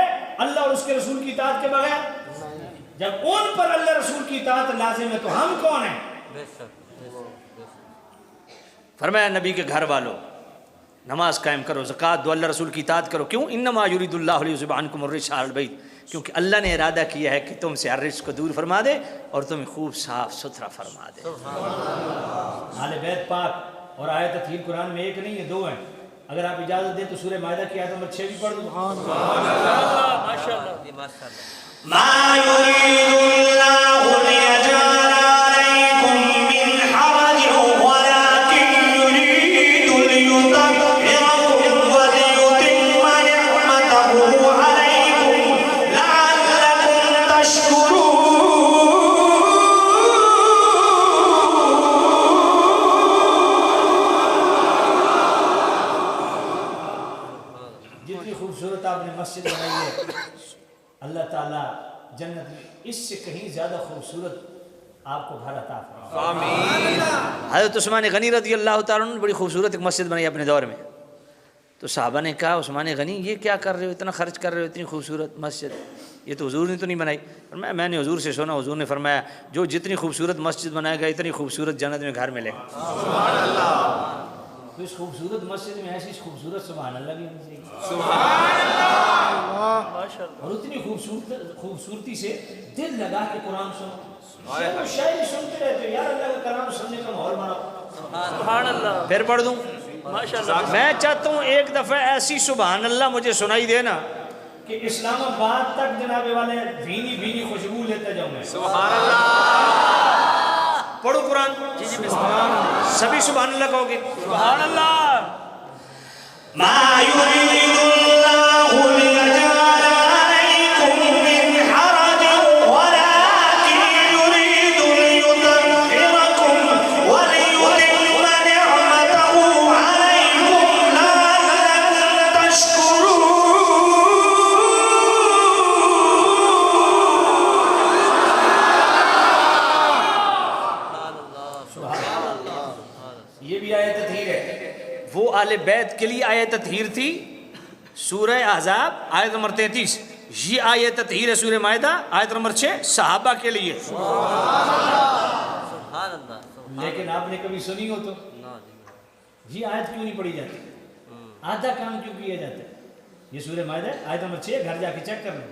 اللہ اور اس کے رسول کی اطاعت کے بغیر؟ جب ان پر اللہ رسول کی اطاعت لازم ہے تو ہم کون ہیں؟ فرمایا نبی کے گھر والوں نماز قائم کرو، زکوٰۃ دو، اللہ رسول کی اطاعت کرو۔ کیوں؟ انما یرید اللہ لیذھب عنکم الرجس اہل البیت، کیونکہ اللہ نے ارادہ کیا ہے کہ تم سے ہر رجس کو دور فرما دے اور تمہیں خوب صاف ستھرا فرما دے۔ اہل بیت پاک اور آیت تطہیر قرآن میں ایک نہیں ہے، 2 ہیں۔ اگر آپ اجازت دیں تو سورہ مائدہ کی آیت نمبر 6 بھی پڑھ دوں۔ ما يريد الله ليجعل عليكم من حرج ولكن يريد ليطهركم وليتم نعمته عليكم لعلكم تشكرون۔ جتنی خوبصورت آپ نے مسجد بنائی ہے اللہ تعالیٰ جنت میں اس سے کہیں زیادہ خوبصورت آپ کو گھر عطا فرمائے۔ آمین۔ حضرت عثمان غنی رضی اللہ تعالیٰ عنہ نے بڑی خوبصورت ایک مسجد بنائی اپنے دور میں، تو صحابہ نے کہا عثمان غنی یہ کیا کر رہے ہو، اتنا خرچ کر رہے ہو اتنی خوبصورت مسجد، یہ تو حضور نے تو نہیں بنائی۔ فرمایا میں نے حضور سے سنا، حضور نے فرمایا جو جتنی خوبصورت مسجد بنائے گا اتنی خوبصورت جنت میں گھر ملے گا۔ سبحان اللہ۔ تو اس خوبصورت مسجد میں ایسی خوبصورت سبحان اللہ بھی ہونی چاہیے۔ سبحان اللہ۔ اور اتنی خوبصورتی سے دل لگا کے قرآن سنو. شعر و شاعری سنتے رہتے ہو یار, اللہ کا کلام سننے کا ماحول بناؤ. سبحان اللہ. پھر پڑھ دوں. ماشاءاللہ. میں چاہتا ہوں ایک دفعہ ایسی سبحان اللہ مجھے سنائی دے نا کہ اسلام آباد تک جناب والے بھینی بھینی خوشبو لیتا جاؤں میں. سبحان اللہ. پڑھو قرآن. سبھی سبحان اللہ کہو گے. سبحان اللہ. ما يريد الله ليجعل عليكم من حرج ولكن يريد ليطهركم وليتم نعمته عليكم لعلكم تشكرون. یہ بھی آیت تطہیر ہے. وہ آل بیت کے لیے آیت تطہیر تھی سورہ احزاب آیت نمبر 33. یہ آیت تطہیر ہے سورہ مائدہ آیت نمبر 6 صحابہ کے لیے. سبحان اللہ. لیکن آپ نے کبھی سنی ہو تو یہ آیت کیوں نہیں پڑھی جاتی, آدھا کام کیوں کیا جاتا ہے. یہ سورہ مائدہ آیت نمبر 6 گھر جا کے چیک کر لیں.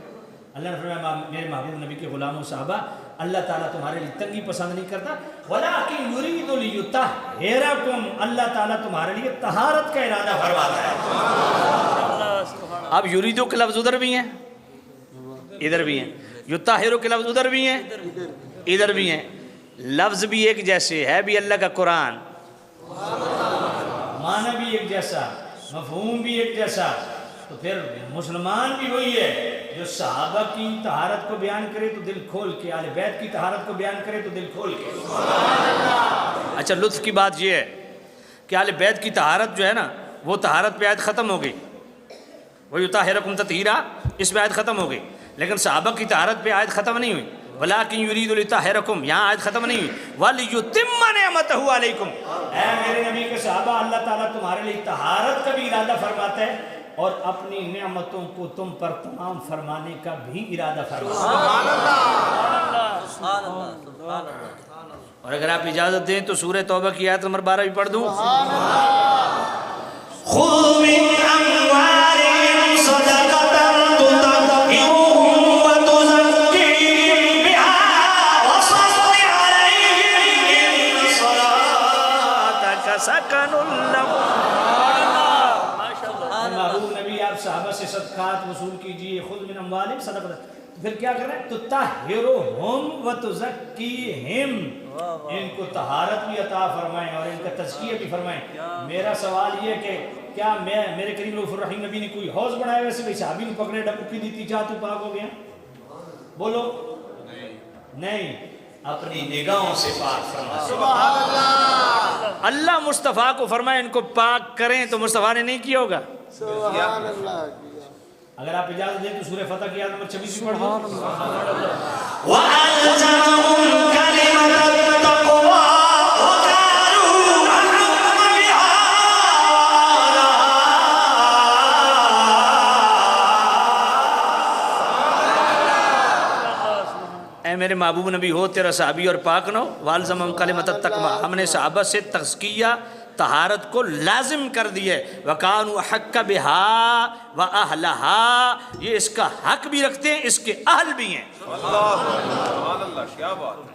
اللہ نے فرمایا میرے محبوب نبی کے غلاموں صحابہ اللہ تعالیٰ تمہارے لیے تنگی پسند نہیں کرتا. وَلَٰكِن يُرِيدُ لِيُطَهِّرَكُمْ, اللہ تعالیٰ تمہارے لیے طہارت کا ارادہ فرماتا ہے. اب یریدو کے لفظ ادھر بھی ہیں ادھر بھی ہیں, یطہرو کے لفظ ادھر بھی ہیں ادھر بھی ہیں. لفظ بھی ایک جیسے ہے بھی اللہ کا قرآن, معنی بھی ایک جیسا, مفہوم بھی ایک جیسا. تو پھر مسلمان بھی وہی ہے جو صحابہ کی طہارت کو بیان کرے تو دل کھول کے, آل بیت کی طہارت کو بیان کرے تو دل کھول کے. اچھا لطف کی بات یہ ہے کہ آل بیت کی طہارت جو ہے نا وہ طہارت پہ آیت ختم ہو گئی, وہ یطہرکم تطہیرا اس پہ آیت ختم ہو گئی. لیکن صحابہ کی طہارت پہ آیت ختم نہیں ہوئی. وَلَٰكِن يُرِيدُ لِيُطَهِّرَكُمْ یہاں آیت ختم نہیں ہوئی. وَلِيُتِمَّ نِعْمَتَهُ عَلَيْكُمْ, اے میرے نبی کے صحابہ اللہ تعالیٰ تمہارے لیے طہارت کا بھی ارادہ فرماتا ہے اور اپنی نعمتوں کو تم پر تمام فرمانے کا بھی ارادہ فرماتا ہے. سبحان اللہ. سبحان اللہ. سبحان اللہ. اور اگر آپ اجازت دیں تو سورہ توبہ کی آیت نمبر 12 بھی پڑھ دوں. خُذْ مِنْ أَمْوَالِهِمْ صَدَقَةً تُطَهِّرُهُمْ وَتُزَكِّيهِمْ بِهَا وَصَلِّ عَلَيْهِمْ إِنَّ صَلَاتَكَ سَكَنٌ لَهُمْ. محبوب نبی آپ صحابہ سے صدقات وصول کیجئے. خُذْ مِنْ أَمْوَالِهِمْ صَدَقَةً, پھر کیا کر رہے ہیں, تُطَهِّرُهُمْ وَتُزَكِّيهِمْ, ان کو طہارت بھی عطا فرمائیں اور ان کا تزکیہ بھی فرمائیں. میرا سوال یہ کہ کیا میرے کریم رؤوف الرحیم نبی نے کوئی حوض بنایا ویسے بھائی صحابی نے پکڑے ڈبکی دی تھی جا تو پاک ہو گیا؟ بولو نہیں, اپنی نگاہوں سے پاک فرما. سبحان اللہ. اللہ مصطفیٰ کو فرمائے ان کو پاک کریں تو مصطفیٰ نے نہیں کیا ہوگا. سبحان اللہ. اگر آپ اجازت دیں تو سورہ فتح کی آیت نمبر 26 بھی پڑھ دو. وَأَلْزَمَهُمْ كَلِمَةَ التَّقْوَىٰ وَكَانُوا أَحَقَّ بِهَا. اے میرے محبوب نبی ہو تیرا صحابی اور پاک نہ ہو. وَأَلْزَمَهُمْ كَلِمَةَ التَّقْوَىٰ, ہم نے صحابہ سے تزکیہ طہارت کو لازم کر دیے. وَكَانُوا أَحَقَّ بِهَا وَأَهْلَهَا, یہ اس کا حق بھی رکھتے ہیں اس کے اہل بھی ہیں. سبحان اللہ. کیا بات ہے.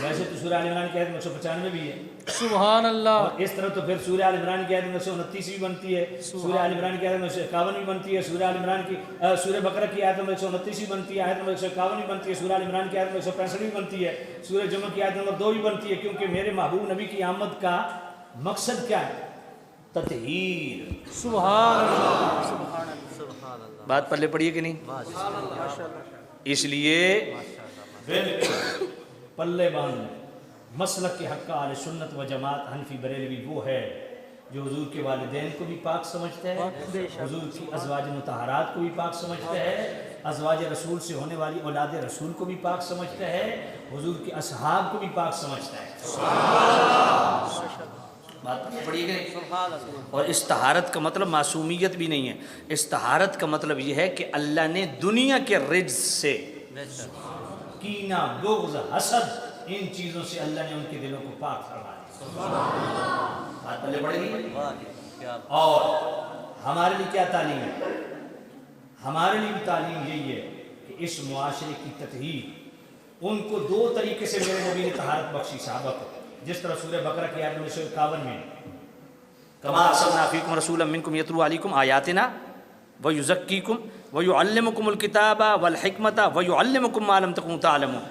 ویسے تو سورہ آل عمران کی آیت 195 بھی ہے. سبحان اللہ. اور اس طرح تو پھر سورہ آل عمران کی آیت 129 بھی بنتی ہے, سورہ آل عمران کی آیت 151 بھی بنتی ہے, سورہ آل عمران کی سورہ بقرہ کی آیت 129 بھی بنتی ہے, آیت 151 بھی بنتی ہے, سورہ آل عمران کی آیت 165 بھی بنتی ہے, سورہ جمعہ کی آیت نمبر 2 بھی بنتی ہے. کیونکہ میرے محبوب نبی کی آمد کا مقصد کیا ہے؟ تطہیر. سبحان اللہ. سبحان اللہ. سبحان اللہ. بات پلے پڑیے کہ نہیں؟ اس لیے پلے باندھ مسلک کے حق اہل سنت و جماعت حنفی بریلوی وہ ہے جو حضور کے والدین کو بھی پاک سمجھتا ہے, حضور کی ازواج مطہرات کو بھی پاک سمجھتا ہے, ازواج رسول سے ہونے والی اولاد رسول کو بھی پاک سمجھتا ہے, حضور کے اصحاب کو بھی پاک سمجھتا ہے. بات پڑھیے گا. اور اس طہارت کا مطلب معصومیت بھی نہیں ہے. اس طہارت کا مطلب یہ ہے کہ اللہ نے دنیا کے رجز سے, کینہ, بغض, حسد, ان چیزوں سے اللہ نے ان کے دلوں کو پاک فرما دیا. بات پہلے پڑھے گی. اور ہمارے لیے کیا تعلیم ہے؟ ہمارے لیے بھی تعلیم یہی ہے کہ اس معاشرے کی تطہیر ان کو دو طریقے سے میرے نبی نے طہارت بخشی صحابہ کو، جس طرح سورہ بقرہ کی آیت 1951 میں کما ارسلنا فیکم رسولا منکم یتلو علیکم آیاتنا ویزکیکم ویعلمکم الکتاب والحکمت ویعلمکم ما لم تکونوا تعلمون۔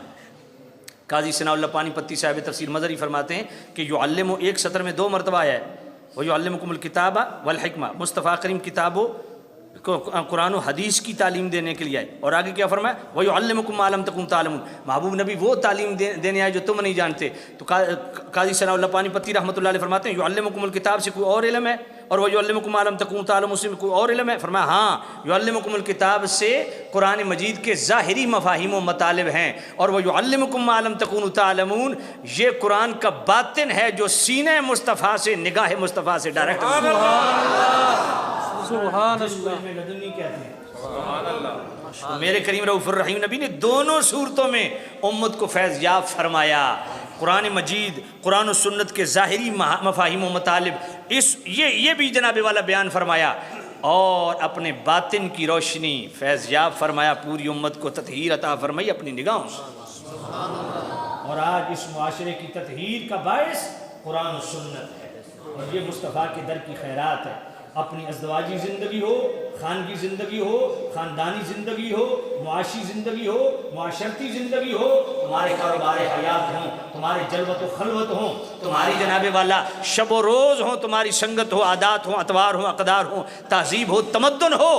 قاضی ثناء اللہ پانی پتی صاحب تفسیر مظہری فرماتے ہیں کہ یعلم ایک سطر میں 2 مرتبہ آیا ہے، ویعلمکم الکتاب والحکمہ، مصطفیٰ کریم کتابوں قرآن و حدیث کی تعلیم دینے کے لیے آئے، اور آگے کیا فرمایا وَيُعَلِّمُكُم مَّا لَمْ تَكُونُوا تَعْلَمُونَ، محبوب نبی وہ تعلیم دینے آئے جو تم نہیں جانتے۔ تو قاضی ثناء اللہ پانی پتی رحمۃ اللہ علیہ فرماتے ہیں یعلمکم الکتاب سے کوئی اور علم ہے اور وَيُعَلِّمُكُم مَّا لَمْ تَكُونُوا تَعْلَمُونَ سے کوئی اور علم ہے؟ فرمایا ہاں، یعلمکم الکتاب سے قرآن مجید کے ظاہری مفاہیم و مطالب ہیں، اور وَيُعَلِّمُكُم مَّا لَمْ تَكُونُوا تَعْلَمُونَ یہ قرآن کا باطن ہے جو سینہ مصطفیٰ سے نگاہ مصطفیٰ سے ڈائریکٹ سبحان جس کو علم لدنی کہتے ہیں۔ سبحان اللہ۔ میرے کریم رؤوف الرحیم نبی نے دونوں صورتوں میں امت کو فیض یاب فرمایا۔ قرآن مجید، قرآن و سنت کے ظاہری مفاہیم و مطالب یہ بھی جناب والا بیان فرمایا، اور اپنے باطن کی روشنی فیض یاب فرمایا، پوری امت کو تطہیر عطا فرمائی اپنی نگاہوں سے۔ اور آج اس معاشرے کی تطہیر کا باعث قرآن و سنت ہے، اور یہ مصطفیٰ کے در کی خیرات ہے۔ اپنی ازدواجی زندگی ہو، خانگی زندگی ہو، خاندانی زندگی ہو، معاشی زندگی ہو، معاشرتی زندگی ہو، تمہارے کاروبار حیات ہوں، تمہارے جلوت و خلوت ہوں، تمہاری جناب والا شب و روز ہوں، تمہاری سنگت ہو، عادات ہوں، اطوار ہوں، اقدار ہوں، تہذیب ہو، تمدن ہو،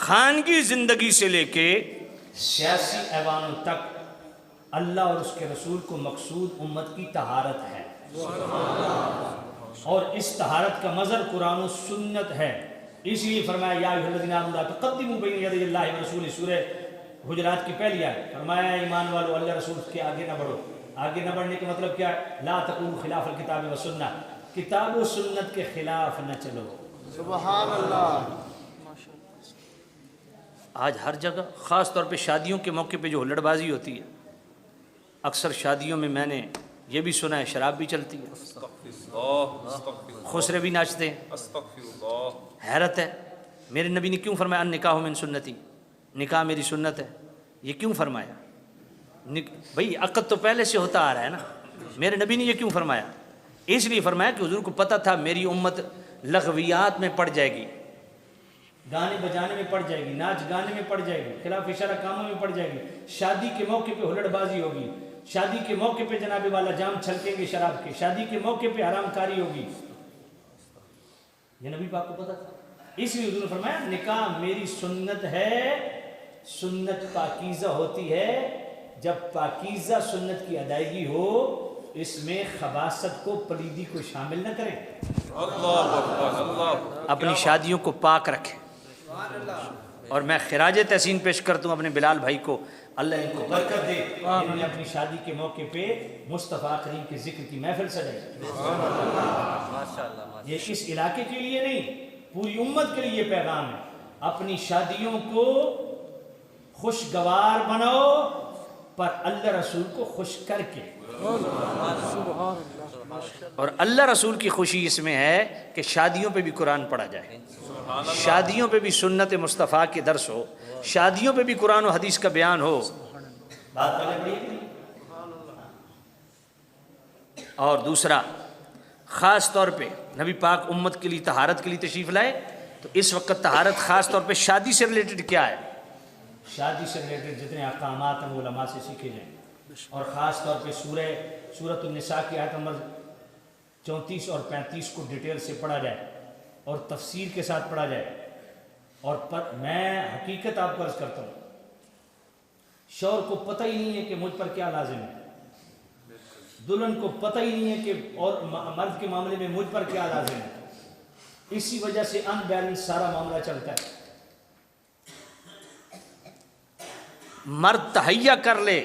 خانگی زندگی سے لے کے سیاسی ایوانوں تک اللہ اور اس کے رسول کو مقصود امت کی طہارت ہے، اور اس طہارت کا مظہر قرآن و سنت ہے۔ اس لیے فرمایا یا ایھا الذین آمنوا لا تقدموا بین یدی اللہ ورسولہ، سورہ حجرات کی پہلی آیت۔ فرمایا ایمان والو اللہ رسول کے آگے نہ بڑھو۔ آگے نہ بڑھنے کا مطلب کیا ہے؟ لا تقولوا خلاف الکتاب والسنہ، کتاب و سنت کے خلاف نہ چلو۔ سبحان اللہ۔ آج ہر جگہ خاص طور پہ شادیوں کے موقع پہ جو ہلڑ بازی ہوتی ہے، اکثر شادیوں میں میں نے یہ بھی سنا ہے شراب بھی چلتی ہے، خسرے بھی ناچتے ہیں۔ استغفر اللہ۔ حیرت ہے، میرے نبی نے کیوں فرمایا النکاح من سنتی، نکاح میری سنت ہے؟ یہ کیوں فرمایا؟ بھئی عقد تو پہلے سے ہوتا آ رہا ہے نا، میرے نبی نے یہ کیوں فرمایا؟ اس لیے فرمایا کہ حضور کو پتہ تھا میری امت لغویات میں پڑ جائے گی، گانے بجانے میں پڑ جائے گی، ناچ گانے میں پڑ جائے گی، خلاف اشارہ کاموں میں پڑ جائے گی، شادی کے موقع پہ ہلڑ بازی ہوگی، شادی کے موقع پہ جناب والا جام چھلکیں گے شراب کے، شادی کے موقع پہ حرام کاری ہوگی۔ یہ نبی پاک کو پتہ تھا، اس لیے حضور نے فرمایا نکاح میری سنت ہے۔ سنت پاکیزہ ہوتی ہے جب پاکیزہ سنت کی ادائیگی ہو، اس میں خباثت کو، پلیدی کو شامل نہ کریں۔ اللہ اکبر، اللہ۔ اپنی شادیوں کو پاک رکھیں۔ اور میں خراج تحسین پیش کرتا ہوں اپنے بلال بھائی کو، اللہ ان کو برکت دے، انہوں نے اپنی شادی کے موقع پہ مصطفیٰ کریم کے ذکر کی محفل سجائی۔ یہ اس علاقے کے لیے نہیں، پوری امت کے لیے یہ پیغام ہے، اپنی شادیوں کو خوشگوار بناؤ پر اللہ رسول کو خوش کر کے۔ اور اللہ رسول کی خوشی اس میں ہے کہ شادیوں پہ بھی قرآن پڑھا جائے، شادیوں پہ بھی سنت مصطفیٰ کے درس ہو، شادیوں پہ بھی قرآن و حدیث کا بیان ہو۔ بات پہلے پڑھی۔ اور دوسرا، خاص طور پہ نبی پاک امت کے لیے طہارت کے لیے تشریف لائے، تو اس وقت طہارت خاص طور پہ شادی سے ریلیٹڈ کیا ہے؟ شادی سے ریلیٹڈ جتنے احکامات ہیں وہ علماء سے سیکھے جائیں، اور خاص طور پہ سورۃ النساء کی آیت نمبر 34 اور 35 کو ڈیٹیل سے پڑھا جائے اور تفسیر کے ساتھ پڑھا جائے۔ اور میں حقیقت آپ کو عرض کرتا ہوں، شوہر کو پتہ ہی نہیں ہے کہ مجھ پر کیا لازم ہے، دلہن کو پتہ ہی نہیں ہے کہ اور مرد کے معاملے میں مجھ پر کیا لازم ہے، اسی وجہ سے ان بیلنس سارا معاملہ چلتا ہے۔ مرد تہیہ کر لے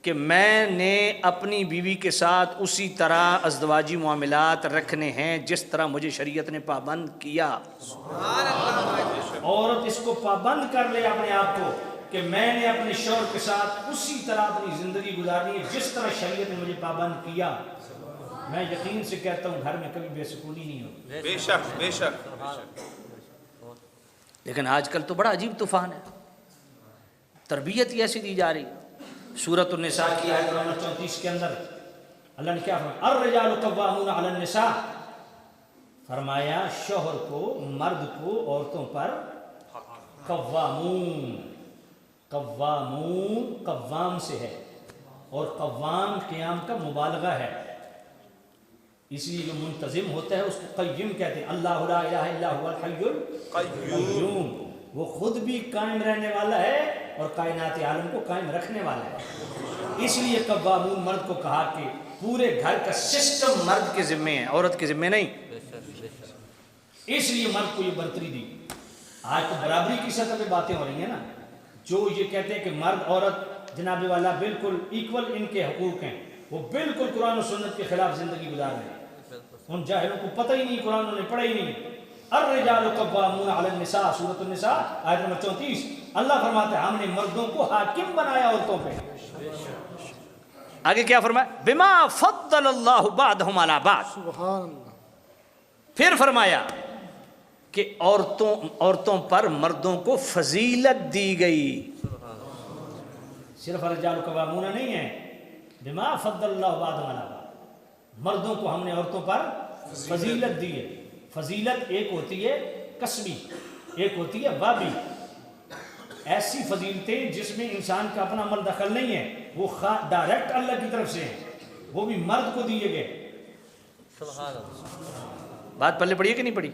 کہ میں نے اپنی بیوی کے ساتھ اسی طرح ازدواجی معاملات رکھنے ہیں جس طرح مجھے شریعت نے پابند کیا۔ عورت اس کو پابند کر لے اپنے آپ کو کہ میں نے اپنے شوہر کے ساتھ اسی طرح اپنی زندگی گزارنی ہے جس طرح شریعت نے مجھے پابند کیا۔ میں یقین سے کہتا ہوں گھر میں کبھی بے سکونی نہیں ہوگی۔ بے شک، بے شک۔ لیکن آج کل تو بڑا عجیب طوفان ہے، تربیت ہی ایسی دی جا رہی ہے۔ سورۃ النساء کی آیت نمبر 34 کے اندر اللہ نے کیا فرمایا؟ الرجال قوامون علی النساء، فرمایا شوہر کو، مرد کو عورتوں پر قوامون، قوامون قوام سے ہے، اور قوام قیام کا مبالغہ ہے، اس لیے جو منتظم ہوتا ہے اس کو قیم کہتے ہیں۔ اللہ لا الہ الا هو الحی القیوم، وہ خود بھی قائم رہنے والا ہے اور کائنات عالم کو قائم رکھنے والا ہے۔ اس لیے قوامون مرد کو کہا کہ پورے گھر کا سسٹم مرد کے ذمے ہے، عورت کے ذمے نہیں، اس لیے مرد کو یہ برتری دی۔ آج تو برابری کی سطح پہ باتیں ہو رہی ہیں نا، جو یہ کہتے ہیں کہ مرد عورت جناب والا بالکل ایکول ان کے حقوق ہیں، وہ بالکل قرآن و سنت کے خلاف زندگی گزار رہے ہیں۔ ان جاہلوں کو پتہ ہی نہیں، قرآن انہوں نے پڑھا ہی نہیں۔ الرجال قوامون علی النساء، سورۃ النساء آیت نمبر 34، اللہ فرماتا ہے ہم نے مردوں کو حاکم بنایا عورتوں پہ۔ آگے کیا فرمایا؟ بما فضل اللہ بعضهم علی بعض، پھر فرمایا کہ عورتوں پر مردوں کو فضیلت دی گئی۔ صرف الرجال قوامون نہیں ہے، بما فضل اللہ بعضهم علی بعض، مردوں کو ہم نے عورتوں پر فضیلت دی ہے۔ فضیلت ایک ہوتی ہے کسبی، ایک ہوتی ہے بابی۔ ایسی فضیلتیں جس میں انسان کا اپنا عمل دخل نہیں ہے، وہ ڈائریکٹ اللہ کی طرف سے ہیں، وہ بھی مرد کو دیے گئے۔ سبحان اللہ، بات پلے پڑی ہے کہ نہیں پڑی؟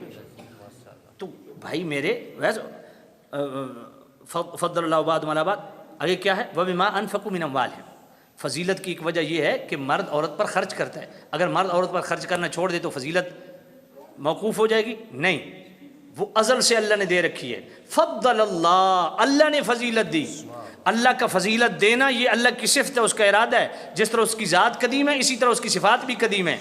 تو بھائی میرے ویسے فضل اللہ بعضهم علی بعض، آگے کیا ہے؟ وَبِمَا أَنفَقُوا مِنْ أَمْوَالِهِمْ، فضیلت کی ایک وجہ یہ ہے کہ مرد عورت پر خرچ کرتا ہے۔ اگر مرد عورت پر خرچ کرنا چھوڑ دے تو فضیلت موقوف ہو جائے گی؟ نہیں، وہ ازل سے اللہ نے دے رکھی ہے۔ فضل اللہ، اللہ نے فضیلت دی۔ اللہ کا فضیلت دینا یہ اللہ کی صفت ہے، اس کا ارادہ ہے۔ جس طرح اس کی ذات قدیم ہے اسی طرح اس کی صفات بھی قدیم ہے۔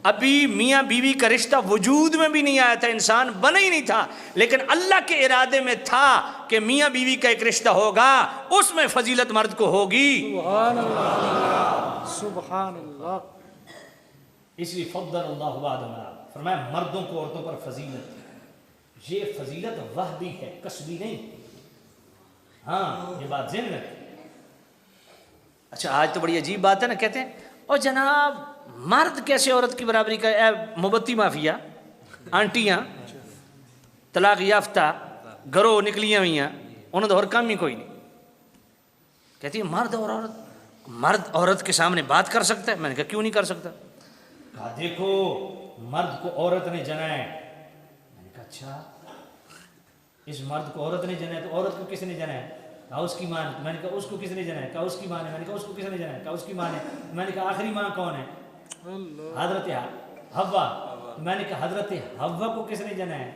ابھی میاں بیوی کا رشتہ وجود میں بھی نہیں آیا تھا، انسان بنا ہی نہیں تھا، لیکن اللہ کے ارادے میں تھا کہ میاں بیوی کا ایک رشتہ ہوگا، اس میں فضیلت مرد کو ہوگی۔ سبحان اللہ، سبحان اللہ۔ اس لیے فضل اللہ بعضهم علی بعض، فرمایا مردوں کو عورتوں پر فضیلت دی۔ یہ فضیلت وہبی ہے، کسبی نہیں۔ ہاں یہ بات ذہن میں۔ اچھا آج تو بڑی عجیب بات ہے نا، کہتے ہیں اور جناب مرد کیسے عورت کی برابری کا؟ اے مبتی مافیا، آنٹیاں طلاق یافتہ گروہ نکلیاں ہوئی ہیں، انہوں نے اور کام ہی کوئی نہیں۔ کہتی ہے مرد اور عورت، مرد عورت کے سامنے بات کر سکتا ہے؟ میں نے کہا کیوں نہیں کر سکتا؟ کہا دیکھو مرد کو عورت نے جنا ہے۔ میں نے کہا اچھا، اس مرد کو عورت نے جنا ہے تو عورت کو کس نے جنا ہے؟ کہا اس کی ماں نے۔ میں نے کہا اس کو کس نے جنا ہے؟ کہا اس کی ماں نے۔ میں نے کہا اس کو کس نے جنا ہے؟ کہا اس کی ماں نے۔ میں نے کہا آخری ماں کون ہے؟ حضرت حوا۔ میں نے کہا حضرت حوا کو کس نے جنا ہے؟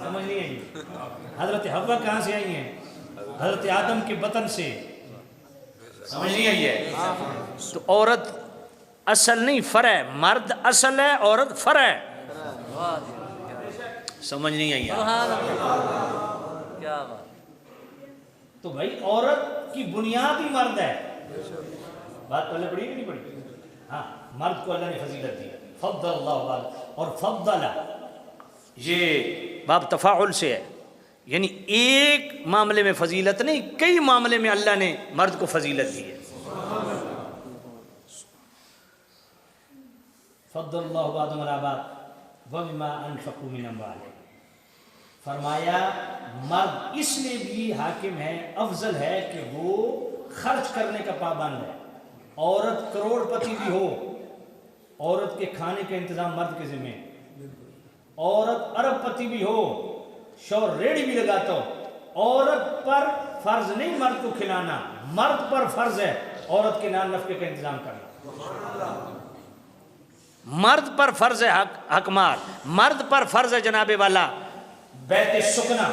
سمجھ نہیں آئی؟ حضرت حوا کہاں سے آئی ہیں؟ حضرت آدم کے بطن سے۔ سمجھ نہیں آئی ہے؟ تو عورت اصل نہیں فرع ہے، مرد اصل ہے، عورت فرع ہے۔ سمجھ نہیں آئی ہے؟ سبحان اللہ، کیا بات۔ تو بھائی عورت کی بنیاد ہی مرد ہے۔ بات پہلے پڑھی کہ نہیں پڑھی؟ ہاں، مرد کو اللہ نے فضیلت دی۔ فضل اللہ بعض، اور فضل یہ باب تفاعل سے ہے، یعنی ایک معاملے میں فضیلت نہیں، کئی معاملے میں اللہ نے مرد کو فضیلت دی ہے۔ فضل اللہ بعضهم علی بعض وبما انفقوا من اموالهم، فرمایا مرد اس لیے بھی حاکم ہے، افضل ہے کہ وہ خرچ کرنے کا پابند ہے۔ عورت کروڑ پتی بھی ہو، عورت کے کھانے کا انتظام مرد کے ذمہ ہے۔ عورت ارب پتی بھی ہو، شوہر ریڑھی بھی لگاتا ہو، عورت پر فرض نہیں مرد کو کھلانا، مرد پر فرض ہے عورت کے نان نفقے کا انتظام کرنا۔ مرد پر فرض ہے حکمار، مرد پر فرض ہے جناب والا بیت سکنا،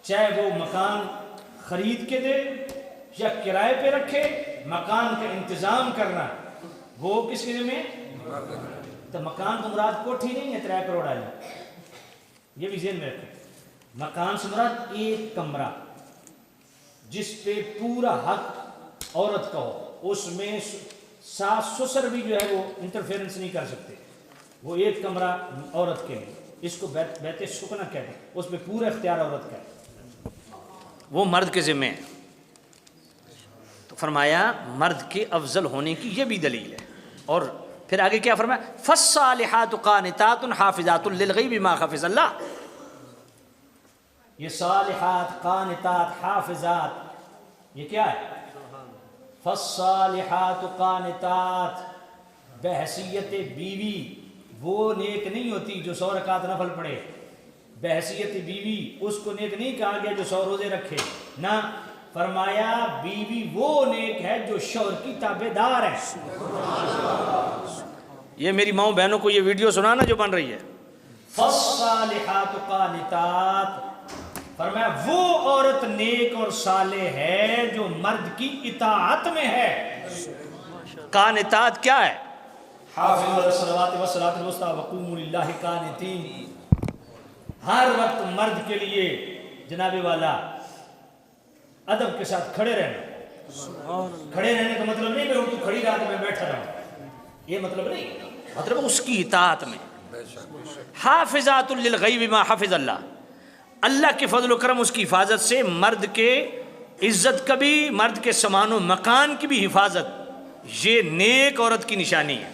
چاہے وہ مکان خرید کے دے یا کرائے پہ رکھے، مکان کا انتظام کرنا وہ کس کے ذمہ ہے؟ تو مکان تو مراد کوٹھی نہیں ہے 3 کروڑ والی، یہ بھی ذہن میں رکھیں۔ مکان سے مراد ایک کمرہ جس پہ پورا حق عورت کا ہو، اس میں ساس سسر بھی جو ہے وہ انٹرفیرنس نہیں کر سکتے، وہ ایک کمرہ عورت کے لیے، اس کو بیت سکنا کہتے ہیں، اس میں پورا اختیار عورت کا ہے، وہ مرد کے ذمے ہے۔ تو فرمایا مرد کے افضل ہونے کی یہ بھی دلیل ہے۔ اور پھر آگے کیا فرمایا؟ فالصالحات قانتات حافظات للغیب بما حفظ اللہ۔ یہ صالحات قانتات حافظات یہ کیا ہے؟ فالصالحات قانتات بحیثیت بیوی وہ نیک نہیں ہوتی جو 100 رکعت نفل پڑھے، بحیثیت بیوی اس کو نیک نہیں کہا گیا جو 100 روزے رکھے، نہ، فرمایا بیوی وہ نیک ہے جو شوہر کی تابع دار ہے۔ یہ میری ماؤں بہنوں کو یہ ویڈیو سنانا جو بن رہی ہے۔ فالصالحات قانتات، فرمایا وہ عورت نیک اور صالح ہے جو مرد کی اطاعت میں ہے۔ قانتات کیا ہے؟ حافظوا علی الصلوات والصلاۃ الوسطی وقوموا للہ قانتین، ہر وقت مرد کے لیے جناب والا ادب کے ساتھ کھڑے رہنا۔ کھڑے رہنے کا مطلب نہیں کہ تو کھڑی رات میں بیٹھا رہا، یہ مطلب نہیں، مطلب اس کی اطاعت میں۔ حافظات للغیب بما حفظ اللہ، اللہ کے فضل و کرم اس کی حفاظت سے مرد کے عزت کا بھی، مرد کے سمان و مکان کی بھی حفاظت، یہ نیک عورت کی نشانی ہے۔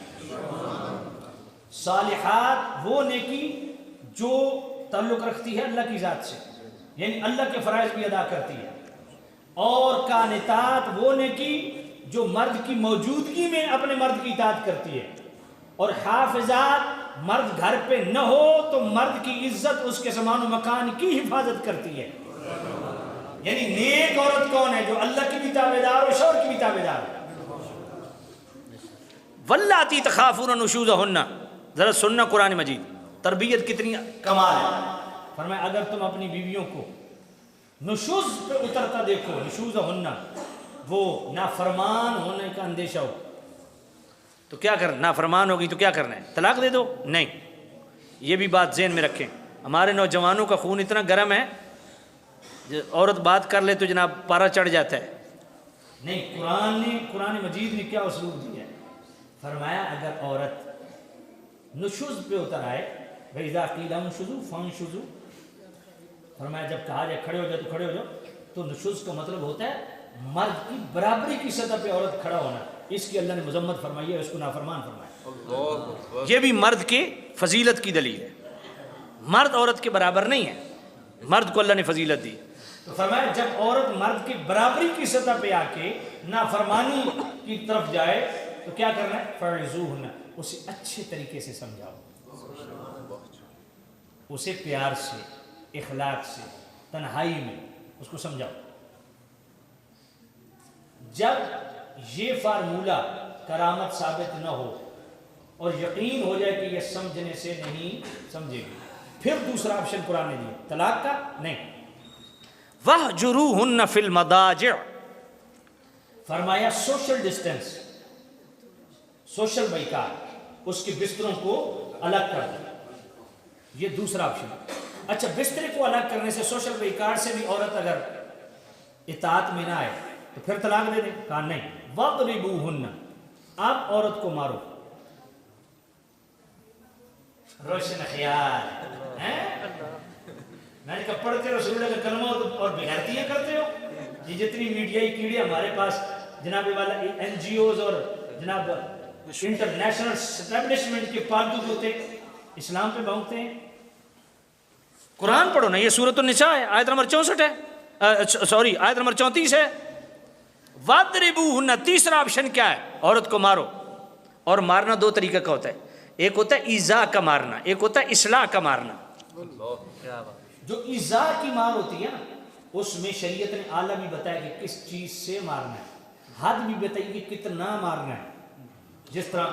صالحات وہ نیکی جو تعلق رکھتی ہے اللہ کی ذات سے، یعنی اللہ کے فرائض بھی ادا کرتی ہے، اور قانتات وہ نیکی جو مرد کی موجودگی میں اپنے مرد کی اطاعت کرتی ہے، اور حافظات مرد گھر پہ نہ ہو تو مرد کی عزت اس کے سامان و مکان کی حفاظت کرتی ہے۔ یعنی نیک عورت کون ہے؟ جو اللہ کی بھی تابع دار اور شوہر کی بھی تابع دار ہے۔ واللاتی تخافون نشوزہن، ذرا سننا قرآن مجید، تربیت کتنی کمال ہے۔ فرمایا اگر تم اپنی بیویوں کو نشوز پہ اترتا دیکھو، نشوز ہننا، وہ نافرمان ہونے کا اندیشہ ہو، تو کیا کرنا؟ نافرمان ہوگی تو کیا کرنا ہے؟ طلاق دے دو؟ نہیں، یہ بھی بات ذہن میں رکھیں۔ ہمارے نوجوانوں کا خون اتنا گرم ہے، عورت بات کر لے تو جناب پارا چڑھ جاتا ہے۔ نہیں، قرآن مجید نے کیا اسلوب دیا ہے؟ فرمایا اگر عورت نشوز پہ اتر آئے، وَإِذَا قِيلَ انشُزُوا فَانشُزُوا، فرمایا جب کہا جائے کھڑے ہو جاؤ تو کھڑے ہو جاؤ، تو نشوز کا مطلب ہوتا ہے مرد کی برابری کی سطح پہ عورت کھڑا ہونا۔ اس کی اللہ نے مذمت فرمائی ہے، اس کو نافرمان فرمایا۔ یہ بھی مرد کے فضیلت کی دلیل ہے، مرد عورت کے برابر نہیں ہے، مرد کو اللہ نے فضیلت دی۔ تو فرمایا جب عورت مرد کی برابری کی سطح پہ آ کے نافرمانی کی طرف جائے تو کیا کرنا ہے؟ فَعِزُوهُنَّ، اسے اچھے طریقے سے سمجھاؤ، اسے پیار سے، اخلاق سے، تنہائی میں اس کو سمجھاؤ۔ جب یہ فارمولہ کرامت ثابت نہ ہو اور یقین ہو جائے کہ یہ سمجھنے سے نہیں سمجھے گی، پھر دوسرا آپشن قرآن نے دیا طلاق کا، نہیں، وَاهْجُرُوهُنَّ فِي الْمَضَاجِعِ، فرمایا سوشل ڈسٹینس، سوشل بائیکاٹ، اس کے بستروں کو الگ کر دو، یہ دوسرا آپشن۔ اچھا، بستر کو الگ کرنے سے، سوشل بائیکاٹ سے بھی عورت اگر اطاعت میں نہ آئے تو پھر طلاق دے دیں؟ کہا نہیں، وَاضْرِبُوهُنَّ، اب عورت کو مارو۔ روشن خیال میں نے کہا پڑھتے رسول اللہ کا کلمہ اور بغیرتیاں کرتے ہو؟ یہ جتنی میڈیائی کیڑے ہمارے پاس جناب والا این جی اوز اور جناب انٹرنیشنل اسٹیبلشمنٹ کے پالتو ہوتے اسلام پہ بھونکتے ہیں۔ قرآن پڑھو نا، یہ سورۃ النساء ہے، آیت نمبر 64 ہے، سوری آیت نمبر 34 ہے۔ وَاضْرِبُوهُنَّ، تیسرا آپشن کیا ہے؟ عورت کو مارو، اور مارنا دو طریقے کا ہوتا ہے، ایک ہوتا ہے ایذا کا مارنا، ایک ہوتا ہے اصلاح کا مارنا۔ جو ایذا کی مار ہوتی ہے نا، اس میں شریعت نے اعلیٰ بھی بتایا کہ کس چیز سے مارنا ہے، حد بھی بتائی کہ کتنا مارنا ہے۔ جس طرح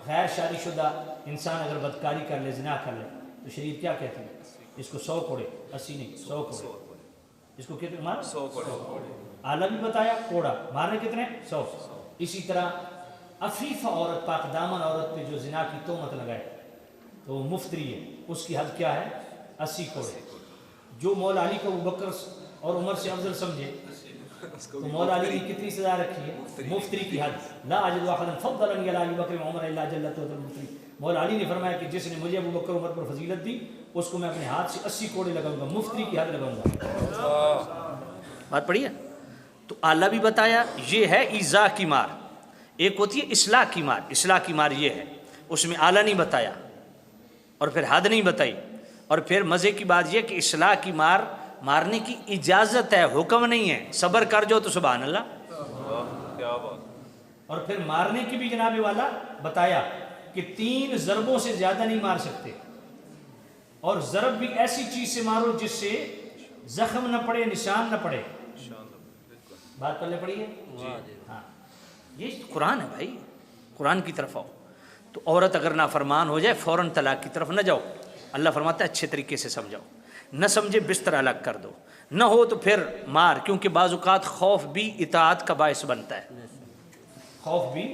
غیر شادی شدہ انسان اگر بدکاری کر لے، زنا کر لے، تو شریعت کیا کہتی ہے؟ اس کو 100 کوڑے، 80 نہیں 100 کوڑے، اس کو کتنے مار؟ 100 کوڑے۔ اعلیٰ بھی بتایا کوڑا مارنے کتنے؟ 100۔ اسی طرح عفیفہ عورت، پاک دامن عورت پہ جو زنا کی تہمت لگائے تو وہ مفتری ہے، اس کی حد کیا ہے؟ 80 کوڑے۔ جو مولا علی کو ابوبکر اور عمر سے افضل سمجھے تو مولا علی نے کتنی سزا رکھی ہے؟ مفتری کی حد، لا اجد احدا فضلنی علی ابی بکر وعمر الا جلته المفتری۔ مولا علی نے فرمایا کہ جس نے مجھے ابوبکر عمر پر فضیلت دی اس کو میں اپنے ہاتھ سے 80 کوڑے لگاؤں گا، مفتری کی حد لگاؤں گا. بات پڑھی ہے. تو اعلیٰ بھی بتایا یہ ہے ایذا کی مار، ایک ہوتی ہے اصلاح کی مار. اصلاح کی مار یہ ہے، اس میں اعلیٰ نہیں بتایا اور پھر حد نہیں بتائی. اور پھر مزے کی بات یہ کہ اصلاح کی مار مارنے کی اجازت ہے، حکم نہیں ہے. صبر کر جو تو سبحان اللہ. کیا بات. اور پھر مارنے کی بھی جناب والا بتایا کہ 3 ضربوں سے زیادہ نہیں مار سکتے، اور ضرب بھی ایسی چیز سے مارو جس سے زخم نہ پڑے، نشان نہ پڑے. بات پہلے پڑھی ہے. ہاں یہ قرآن ہے بھائی، قرآن کی طرف آؤ. تو عورت اگر نافرمان ہو جائے فوراً طلاق کی طرف نہ جاؤ. اللہ فرماتا ہے اچھے طریقے سے سمجھاؤ، نہ سمجھے بستر الگ کر دو، نہ ہو تو پھر مار. کیونکہ بعض اوقات خوف بھی اطاعت کا باعث بنتا ہے. خوف بھی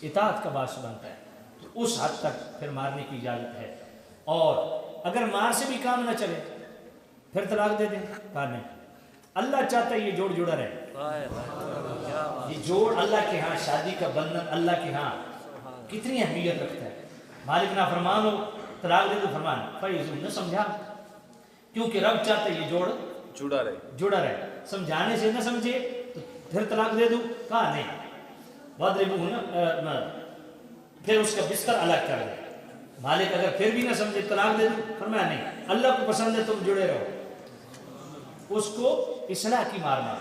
اطاعت کا باعث بنتا ہے، تو اس حد تک پھر مارنے کی اجازت ہے. اور اگر مار سے بھی کام نہ چلے پھر طلاق دے دیں. کہا نہیں، اللہ چاہتا ہے یہ جوڑ جڑا رہے. یہ جوڑ اللہ کے ہاں، شادی کا بندھن اللہ کے ہاں کتنی اہمیت رکھتا ہے. مالک نافرمان ہو طلاق دے دو، فرمان فیض نہ سمجھا، کیونکہ رب چاہتا ہے یہ جوڑ جڑا رہے. سمجھانے سے نہ سمجھے تو پھر طلاق دے دو. کہا نہیں، پھر اس کا بستر الگ کر دے. مالک اگر پھر بھی نہ سمجھے طلاق دے دو، فرمایا نہیں، اللہ کو پسند ہے تم جڑے رہو. اس کو اصلاح کی مارنا.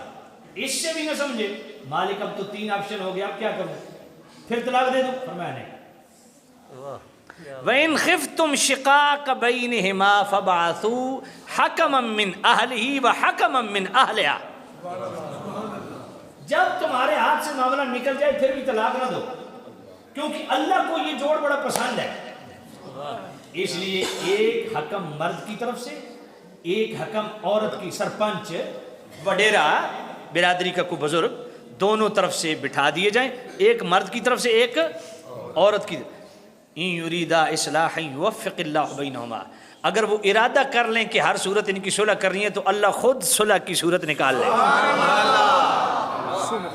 اس سے بھی نہ سمجھے مالک اب تو 3 آپشن ہو گیا، اب کیا کروں، پھر طلاق دے دو. فرمایا نہیں. وَإِنْ خِفْتُمْ شِقَاقَ بَيْنِهِمَا فَابْعَثُوا حَكَمًا مِّنْ أَهْلِهِ وَحَكَمًا مِّنْ أَهْلِهَا. جب تمہارے ہاتھ سے معاملہ نکل جائے پھر بھی طلاق نہ دو، کیونکہ اللہ کو یہ جوڑ بڑا پسند ہے. اس لیے ایک حکم مرد کی طرف سے، ایک حکم عورت کی، سرپنچ وڈیرا برادری کا کوئی بزرگ، دونوں طرف سے بٹھا دیے جائیں، ایک مرد کی طرف سے ایک عورت کی. ان یریدا اصلاحا یوفق اللہ بینہما. اگر وہ ارادہ کر لیں کہ ہر صورت ان کی صلح کرنی ہے تو اللہ خود صلح کی صورت نکال لے.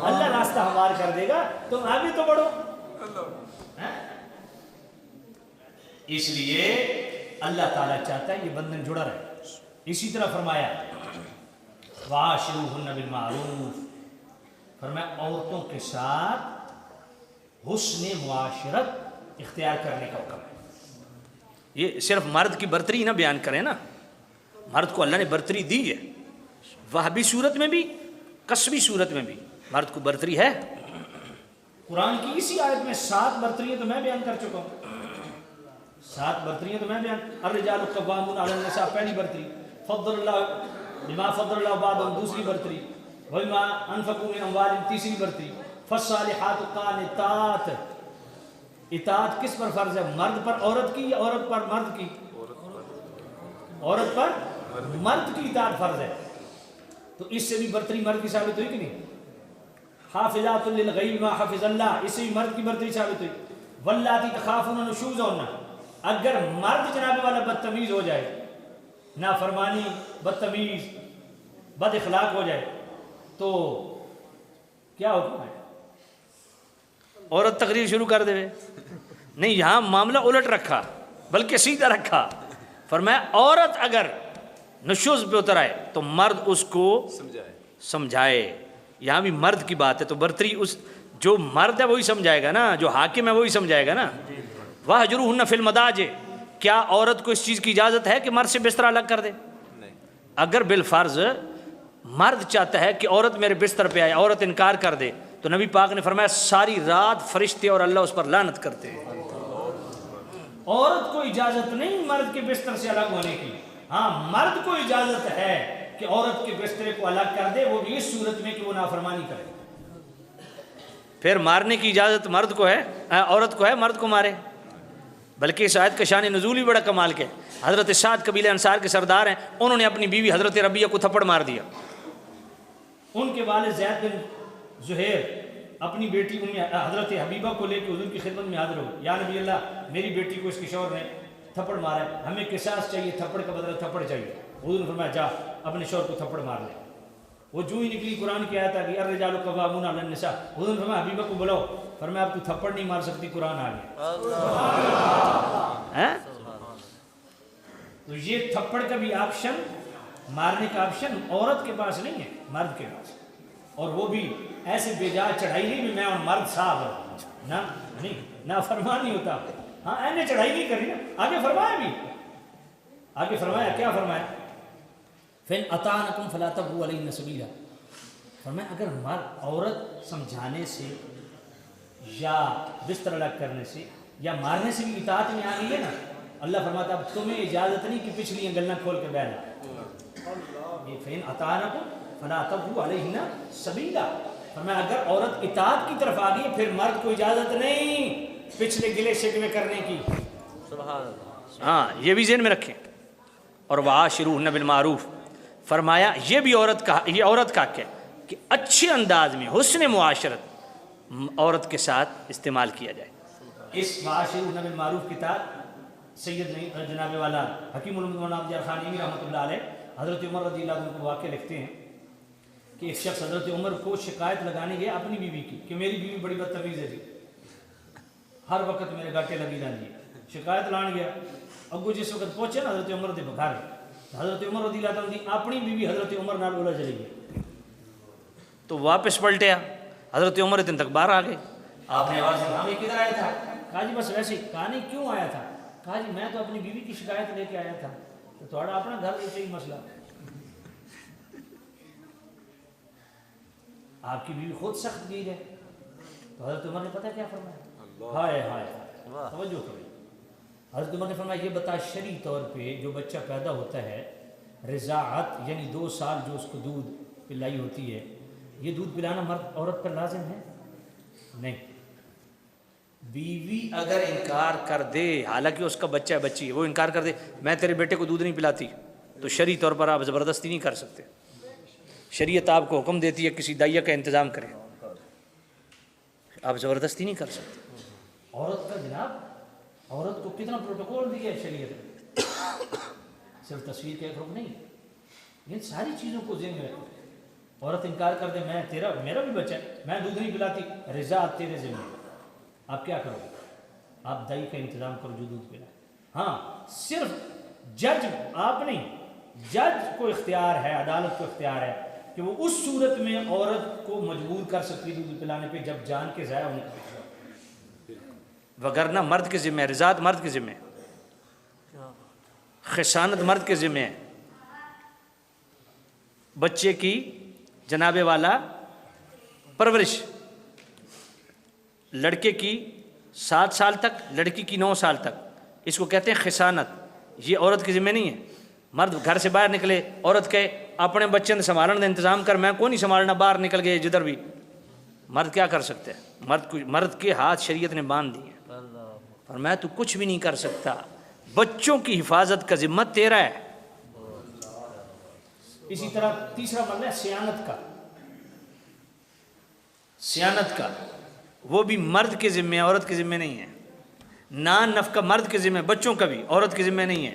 اللہ راستہ ہموار کر دے گا، تم آگے تو بڑھو. اس لیے اللہ تعالیٰ چاہتا ہے یہ بندھن جڑا رہے. اسی طرح فرمایا وعاشروہن بالمعروف، فرمایا عورتوں کے ساتھ حسن معاشرت اختیار کرنے کا حکم ہے. یہ صرف مرد کی برتری نہ بیان کریں نا، مرد کو اللہ نے برتری دی ہے، وہابی صورت میں بھی قصبی صورت میں بھی مرد کو برتری ہے. قرآن کی اسی آیت میں 7 برتریاں تو میں بیان کر چکا ہوں. 7 برتریاں تو میں بیان. الرجال قوامون علی النساء پہلی برتری، فضل اللہ بما فضل اللہ بعضهم دوسری برتری، وبما انفقوا من اموالهم تیسری برتری، فالصالحات قانتات. اطاعت کس پر فرض ہے، مرد پر عورت کی یا عورت پر مرد کی؟ عورت پر مرد کی اطاعت فرض ہے. تو اس سے بھی برتری مرد کی ثابت ہوئی کہ نہیں؟ حافظات للغیب ما حفظ اللہ، اس سے بھی مرد کی برتری ثابت ہوئی. واللاتی تخافون نشوزہن، اگر مرد جناب والا بدتمیز ہو جائے، نافرمانی، بدتمیز، بد اخلاق ہو جائے تو کیا حکم ہے؟ عورت تقریر شروع کر دے. نہیں، یہاں معاملہ الٹ رکھا بلکہ سیدھا رکھا. فرمایا عورت اگر نشوز پہ اتر آئے تو مرد اس کو سمجھائے. یہاں بھی مرد کی بات ہے تو برتری اس جو مرد ہے وہی سمجھائے گا نا، جو حاکم ہے وہی سمجھائے گا نا. وَاهْجُرُوهُنَّ فِي الْمَضَاجِعِ، کیا عورت کو اس چیز کی اجازت ہے کہ مرد سے بستر الگ کر دے؟ اگر بالفرض مرد چاہتا ہے کہ عورت میرے بستر پہ آئے، عورت انکار کر دے، تو نبی پاک نے فرمایا ساری رات فرشتے اور اللہ اس پر لعنت کرتے ہیں. عورت کو اجازت نہیں مرد کے بستر سے الگ ہونے کی. ہاں مرد کو اجازت ہے کہ عورت کے بستر کو الگ کر دے، وہ بھی اس صورت میں کہ وہ نافرمانی کرے. پھر مارنے کی اجازت مرد کو ہے، عورت کو ہے مرد کو مارے. بلکہ اس آیت کا شان نزول بھی بڑا کمال کے. حضرت سعد قبیلہ انصار کے سردار ہیں، انہوں نے اپنی بیوی حضرت ربیہ کو تھپڑ مار دیا. ان کے والد زید بن زہیر اپنی بیٹی حضرت حبیبہ کو لے کے حضور کی خدمت میں حاضر ہو. یا نبی اللہ، میری بیٹی کو اس کے شوہر نے تھپڑ مارا ہے، ہمیں قصاص چاہیے، تھپڑ کا بدلہ تھپڑ چاہیے. حضور نے فرمایا جا اپنے شوہر کو تھپڑ مار لے. وہ جو ہی نکلی قرآن کی آیت آ گئی الرجال قوامون علی النساء. حضور نے فرمایا حبیبہ کو بلاؤ. فرمایا اب تو تھپڑ نہیں مار سکتی، قرآن آ گیا. تو یہ تھپڑ کا بھی آپشن، مارنے کا آپشن عورت کے پاس نہیں ہے، مرد کے پاس، اور وہ بھی ایسے بے جا چڑھائی نہیں بھی میں اور مرد صاحب ہوں، نہ نہیں، نہ فرمان نہیں ہوتا، ہاں اینے چڑھائی نہیں کری نا، آگے فرمایا بھی، آگے فرمایا کیا فرمایا، فَإِنْ أَطَعْنَكُمْ فَلَا تَبْغُوا عَلَيْهِنَّ سَبِيلًا، فرمایا اگر مرد عورت سمجھانے سے یا بستر الگ کرنے سے یا مارنے سے بھی اطاعت میں آ گئی ہے نا، اللہ فرماتا اب تمہیں اجازت نہیں کہ پچھلی انگل نہ کھول کے بیٹھ جاؤ، یہ فَإِنْ أَطَعْنَكُمْ فَلَا تَبْغُوا عَلَيْهِنَّ سَبِيلًا، فرمایا اگر عورت اطاعت کی طرف آ گئی پھر مرد کو اجازت نہیں پچھلے گلے شکوے کرنے کی۔ سبحان اللہ۔ ہاں یہ بھی ذہن میں رکھیں۔ اور وعاشروہن بالمعروف، فرمایا یہ بھی عورت کا، یہ عورت کا حق ہے کہ اچھے انداز میں حسن معاشرت عورت کے ساتھ استعمال کیا جائے۔ اس وعاشروہن بالمعروف کتاب سید جناب والا حکیم المناب خانیمی رحمۃ اللہ علیہ حضرت عمر رضی اللہ عنہ کو واقع لکھتے ہیں کہ ایک شخص حضرت عمر کو شکایت لگانے گیا اپنی بیوی کی کہ میری بیوی بڑی بدتمیز ہے جی، ہر وقت میرے گاٹے لگی رہتی ہے، شکایت لان گیا، اگو جس وقت پہنچے نا حضرت عمر دے بغار، حضرت عمر رضی اللہ عنہ دی اپنی بیوی حضرت عمر نال اولہ چلی گئی، تو واپس پلٹیا، حضرت عمر اتنے تک باہر آ گئے۔ آپ نے آواز دی یہ کدھر آیا تھا؟ کہا جی بس ویسے ہی۔ کہا نہیں کیوں آیا تھا؟ کہا جی میں تو اپنی بیوی کی شکایت لے کے آیا تھا، تو تھوڑا اپنا گھر لے کے ہی مسئلہ، آپ کی بیوی خود سخت گیر ہے، تو حضرت عمر نے پتہ کیا فرمایا، ہائے ہائے توجہ کریں، حضرت عمر نے فرمایا یہ بتا شرعی طور پہ جو بچہ پیدا ہوتا ہے رضاعت یعنی 2 سال جو اس کو دودھ پلائی ہوتی ہے، یہ دودھ پلانا مرد عورت پر لازم ہے؟ نہیں۔ بیوی اگر انکار کر دے، حالانکہ اس کا بچہ ہے بچی ہے، وہ انکار کر دے میں تیرے بیٹے کو دودھ نہیں پلاتی، تو شرعی طور پر آپ زبردستی نہیں کر سکتے، شریعت آپ کو حکم دیتی ہے کسی دائیہ کا انتظام کریں، آپ زبردستی نہیں کر سکتے۔ عورت کا جناب، عورت کو کتنا پروٹوکول دیا ہے شریعت نے، صرف تصویر کا ایک رخ نہیں، ان ساری چیزوں کو ذہن میں رکھو۔ عورت انکار کر دے میں تیرا میرا بھی بچہ ہے میں دودھ نہیں پلاتی، رضاعت تیرے ذمہ، آپ کیا کرو گے؟ آپ دائی کا انتظام کرو جو دودھ پلائے۔ ہاں صرف جج آپ نہیں، جج کو اختیار ہے، عدالت کو اختیار ہے کہ وہ اس صورت میں عورت کو مجبور کر سکتی دودھ پلانے پہ جب جان کے ضائع ہونے کا، وگرنہ مرد کے ذمہ ہے، رضاعت مرد کے ذمہ ہے، خشانت مرد کے ذمہ ہے، بچے کی جناب والا پرورش، لڑکے کی 7 سال تک، لڑکی کی 9 سال تک، اس کو کہتے ہیں خشانت، یہ عورت کی ذمہ نہیں ہے۔ مرد گھر سے باہر نکلے، عورت کہے اپنے بچے نے سنبھالنے کا انتظام کر، میں کو نہیں سنبھالنا، باہر نکل گئے جدھر بھی، مرد کیا کر سکتے ہیں؟ مرد کے ہاتھ شریعت نے باندھ دیے اور میں تو کچھ بھی نہیں کر سکتا، بچوں کی حفاظت کا ذمہ تیرا ہے۔ اسی طرح تیسرا مرحلہ ہے سیانت کا، سیانت کا وہ بھی مرد کے ذمہ ہے، عورت کے ذمہ نہیں ہے، نان نفقہ مرد کے ذمہ، بچوں کا بھی عورت کے ذمہ نہیں ہے۔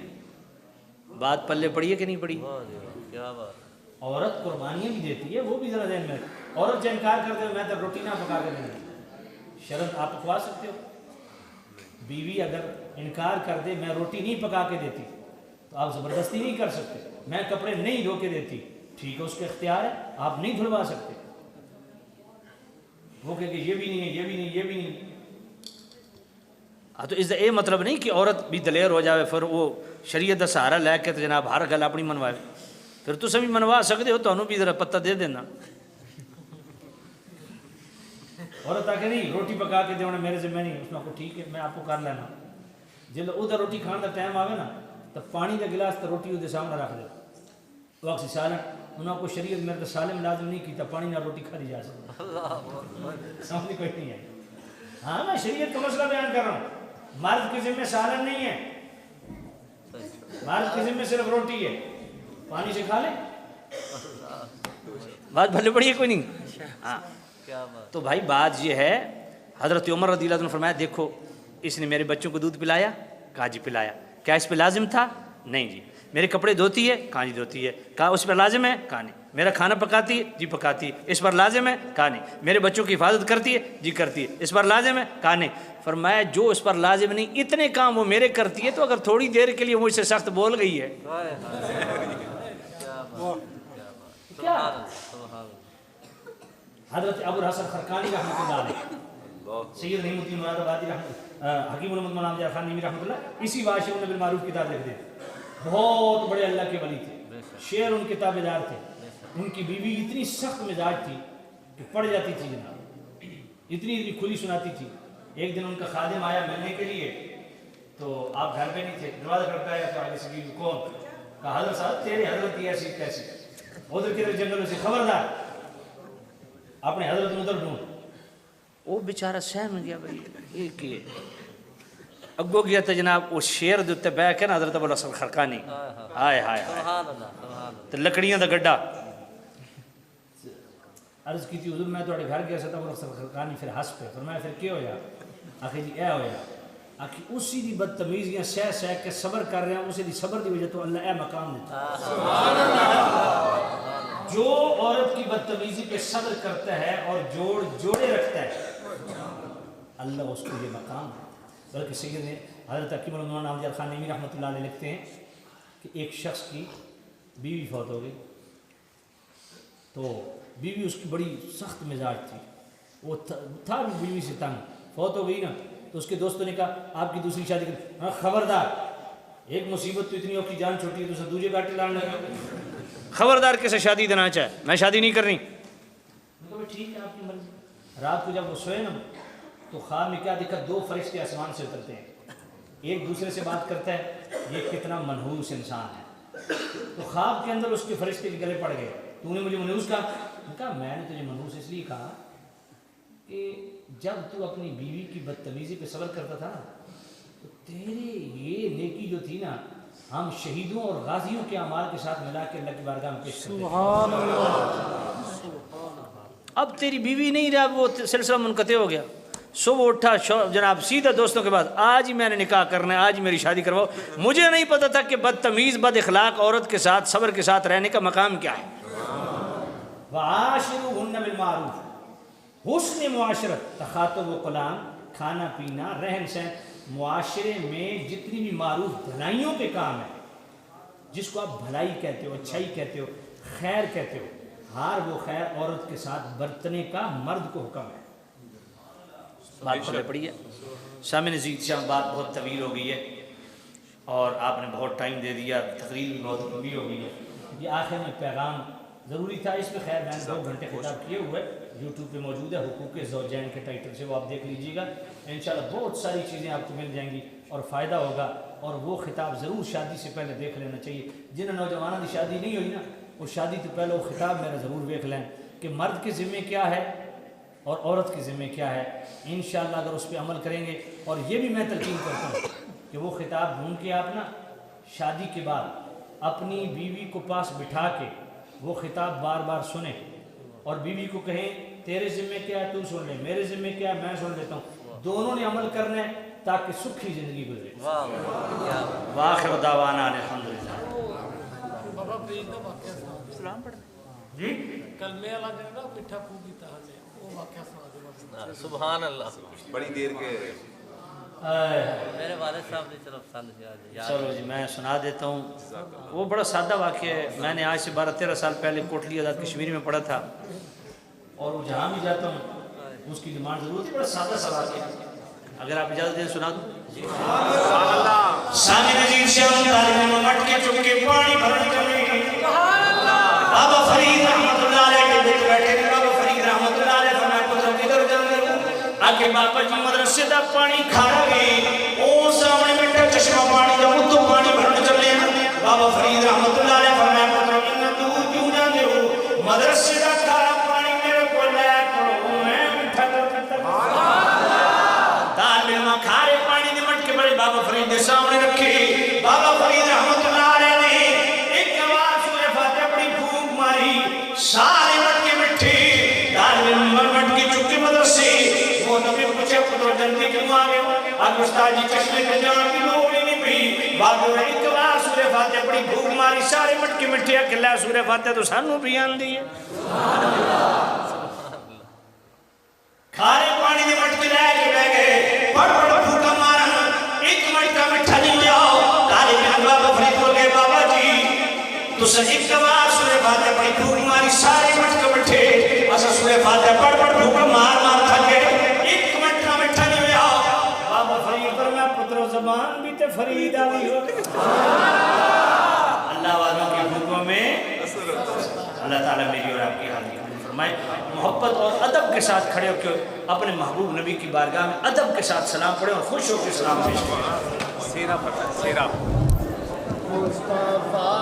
بات پلے پڑی ہے کہ نہیں پڑی؟ کیا بات، عورت قربانیاں بھی دیتی ہے، وہ بھی ذرا ذہن میں رکھیں۔ عورت جو انکار کر دے میں تو روٹی نہ پکا کے دیں گی، شرط آپ پکوا سکتے ہو؟ بیوی اگر انکار کر دے میں روٹی نہیں پکا کے دیتی تو آپ زبردستی نہیں کر سکتے، میں کپڑے نہیں دھو کے دیتی، ٹھیک ہے اس کا اختیار ہے، آپ نہیں دھلوا سکتے، وہ کہ یہ بھی نہیں ہے، یہ بھی نہیں، یہ بھی نہیں۔ ہاں تو اس کا یہ مطلب نہیں کہ عورت بھی دلیر ہو جاوے پھر وہ شریعت کا سہارا لے کے تو جناب ہر گل اپنی منوائے، پھر تو سبھی منوا سکتے ہو، تو انہوں بھی ذرا پتہ دے دینا۔ عورت آ کے نہیں روٹی پکا کے دینا میرے ذمہ نہیں، اس میں کو ٹھیک ہے میں آپ کو کر لینا، جب ادھر روٹی کھانے کا ٹائم آوے نا تو پانی کا گلاس تو روٹی ادھر سامنے رکھ دے، وقت سالن انہوں کو شریعت میرے تو سالم لازم نہیں کیتا، پانی نہ روٹی کھا دی جا سکتی، سامنے کوئی نہیں ہے۔ ہاں میں شریعت کا مسئلہ بیان کر رہا ہوں، مرد کے ذمہ سالن نہیں ہے، مرد کے ذمہ صرف روٹی ہے، پانی سے کھا لے، بات بھلے پڑی ہے کوئی نہیں؟ ہاں تو بھائی بات یہ ہے، حضرت عمر رضی اللہ عنہ نے فرمایا دیکھو اس نے میرے بچوں کو دودھ پلایا، کہا جی پلایا، کیا اس پہ لازم تھا؟ نہیں جی، میرے کپڑے دھوتی ہے؟ کہا جی دھوتی ہے. کہا اس پر لازم ہے؟ کہا نہیں. میرا کھانا پکاتی ہے؟ جی پکاتی ہے. اس پر لازم ہے؟ کہا نہیں. میرے بچوں کی حفاظت کرتی ہے؟ جی کرتی ہے. اس پر لازم ہے؟ کہا نہیں. فرمایا جو اس پر لازم نہیں اتنے کام وہ میرے کرتی ہے تو اگر تھوڑی دیر کے لیے مجھ سے سخت بول گئی ہے کیا؟ حضرت ابو الحسن خرقانی رحمۃ اللہ علیہ، سید نعیم الدین مراد آبادی حکیم محمد مولانا خان نیمی رحمۃ اللہ اسی واشرون بالمعروف کتاب لکھتے ہیں. بہت بڑے اللہ کے ولی تھے، شعر ان کے تابع دار تھے. ان کی بیوی اتنی سخت مزاج تھی کہ پڑ جاتی تھی جناب، اتنی کھلی سناتی تھی. ایک دن ان کا خادم آیا ملنے کے لیے تو آپ گھر پہ نہیں تھے، دروازہ کھٹکایا تو آگے سے کہ کون؟ کہا حضرت صاحب تیرے حضرت کی ایسی کیسی، ادھر کے جنگلوں سے خبردار اپنے حضرت ادھر ڈھونڈ. وہ بیچارہ سہم گیا بھائی یہ کہ اگو گیا تو جناب وہ شیر دے بہ کے نا حضرت ابو الحسن خرقانی ہائے ہائے تو لکڑیاں دا گڈھا عرض کی تھی حضور میں تھوڑے گھر گیا سا ابو الحسن خرقانی پھر ہنس پہ فرمایا پھر کیا ہویا؟ آخر جی اے ہویا آخر اسی دی بدتمیزیاں سہ سہ کے صبر کر رہے ہیں، اسی دی صبر دی وجہ تو اللہ اے مقام دیتا. جو عورت کی بدتمیزی پہ صبر کرتا ہے اور جوڑے رکھتا ہے اللہ اس کو یہ مقام ہے. بلکہ سید نے حضرت حکیم مولانا امجد خان نیمی رحمۃ اللہ علیہ لکھتے ہیں کہ ایک شخص کی بیوی فوت ہو گئی تو بیوی اس کی بڑی سخت مزاج تھی، وہ تھا بھی بیوی سے تنگ، فوت ہو گئی نا تو اس کے دوستوں نے کہا آپ کی دوسری شادی کر. خبردار ایک مصیبت تو اتنی ہوتی جان چھوٹی ہے تو دوسرے گاٹی لانے لگا، خبردار کیسے شادی دینا چاہے میں شادی نہیں کرنی. ٹھیک ہے آپ کی مرضی. رات کو جب وہ سوئے نا تو خواب میں کیا دیکھا؟ دو فرشتے آسمان سے اترتے ہیں، ایک دوسرے سے بات کرتا ہے یہ کتنا منحوس انسان ہے. تو خواب کے اندر اس کے فرشتے کے گلے پڑ گئے تو نے مجھے منحوس کہا. میں نے تجھے منحوس اس لیے کہا کہ جب تو اپنی بیوی کی بدتمیزی پہ صبر کرتا تھا نا تو تیرے یہ نیکی جو تھی نا ہم شہیدوں اور غازیوں کے اعمال کے ساتھ ملا کے اللہ کی بارگاہ میں پیش کرتے ہیں. سبحان اللہ. اب تیری بیوی نہیں رہا، وہ سلسلہ منقطع ہو گیا. صبح اٹھا جناب سیدھا دوستوں کے بعد آج ہی میں نے نکاح کرنا ہے، آج ہی میری شادی کرواؤ. مجھے نہیں پتا تھا کہ بدتمیز بد اخلاق عورت کے ساتھ صبر کے ساتھ رہنے کا مقام کیا ہے. وعاشروہن بالمعروف، حسن معاشرت، تخاطب و کلام، کھانا پینا، رہن سہن، معاشرے میں جتنی بھی معروف بھلائیوں کے کام ہیں جس کو آپ بھلائی کہتے ہو، اچھائی کہتے ہو، خیر کہتے ہو، ہر وہ خیر عورت کے ساتھ برتنے کا مرد کو حکم ہے. بات پتہ پڑی ہے سامنے عزیز سے بات بہت طویل ہو گئی ہے اور آپ نے بہت ٹائم دے دیا، تقریر بھی بہت لمبی ہو گئی ہے. یہ آخر میں پیغام ضروری تھا، اس میں خیر میں نے 2 گھنٹے خطاب کیے ہوئے یوٹیوب پہ موجود ہے، حقوق زوجین کے ٹائٹل سے، وہ آپ دیکھ لیجیے گا. انشاءاللہ بہت ساری چیزیں آپ کو مل جائیں گی اور فائدہ ہوگا. اور وہ خطاب ضرور شادی سے پہلے دیکھ لینا چاہیے. جن نوجوانوں کی شادی نہیں ہوئی نا وہ شادی تو پہلے وہ خطاب میرا ضرور دیکھ لیں کہ مرد کے ذمے کیا ہے اور عورت کے ذمے کیا ہے. انشاءاللہ اگر اس پہ عمل کریں گے، اور یہ بھی میں تلقین کرتا ہوں کہ وہ خطاب ڈھونڈ کے آپ نا شادی کے بعد اپنی بیوی کو پاس بٹھا کے وہ خطاب بار بار سنیں اور بیوی کو کہیں تیرے ذمے کیا ہے تو سن لے، میرے ذمے کیا ہے میں سن لیتا ہوں. دونوں نے عمل کرنا ہے تاکہ سکھی زندگی گزرے. واخر دعوانا الحمدللہ. جی کلمے والا جڑا پٹھا پھوکیتا ہے وہ واقعہ سنا دے. سبحان اللہ. بڑی دیر کے میرے والد صاحب نے چلو پسند کیا. چلو جی میں سنا دیتا ہوں. وہ بڑا سادہ واقعہ ہے، میں نے آج سے 12-13 سال پہلے کوٹلی آزاد کشمیر میں پڑھا تھا اور وہ جہاں بھی جاتا ہوں اس کی ڈیمانڈ ضرور تھی. بڑا سادہ سا واقعہ ہے، اگر آپ اجازت دیں سنا دوں. سامنے نظیر شاہ طالب مٹ کے چک کے پانی بھرنے چلے بابا فرید رحمت اللہ علیہ کے بیٹھ بیٹھے تھے. بابا فرید رحمت اللہ علیہ فرمایا پتر کدھر جاؤ؟ آگے بابا جی مدرسے دا پانی کھا گئے، او سامنے بیٹھا چشمہ پانی دا مدو پانی بھرنے چلے. بابا فرید رحمت اللہ علیہ فرمایا پتر انہاں تو کیوں جاندے ہو؟ مدرسے دا کھارا پانی میرے کو لے پڑو میں میٹھا کر پیتا. طالب کھارے پانی دے مٹ کے بڑے بابا فرید دے سامنے رکھے. بابا فرید رحمت اللہ علیہ نے ایک آواز سورہ فاتحہ بڑی پھونک ماری، سارے مٹ کے مٹھے طالب مٹ کے چکے مدرسے. وہ نبی پوچھے پتر جلدی کیوں آ گئے؟ اب استاد جی چشمے پہ جان کی لوڑ ہی نہیں پئی. بابا نے ایک آواز سورہ فاتحہ پڑھی بھوک ماری سارے مٹکی مٹھے کھلا سورہ فاتحہ تو سانو بھی آندی ہے کھارے پانی دے مٹکی لے کے بہ گئے پڑھ بھوکا مارن ایک مٹکا مٹھا نہیں لے آؤ کالے میں بابا فرید بول گئے بابا جی تو ایک بار سورہ فاتحہ پڑھی بھوک ماری سارے مٹکا مٹھے اسا سورہ فاتحہ پڑھ بھوکا مار تھک گئے ایک مٹکا مٹھا نہیں لے آؤ بابا فرید پر میں پتر و زبان بھی تے فرید آئی ہو اللہ والوں کے بھوکوں میں اللہ تعالیٰ میری اور آپ کی حاضری قبول فرمائے محبت اور ادب کے ساتھ کھڑے ہو کے اپنے محبوب نبی کی بارگاہ میں ادب کے ساتھ سلام پڑھیں اور خوش ہو کے سلام پیش کریں سیرا پڑھنا ہے سیرا مصطفیٰ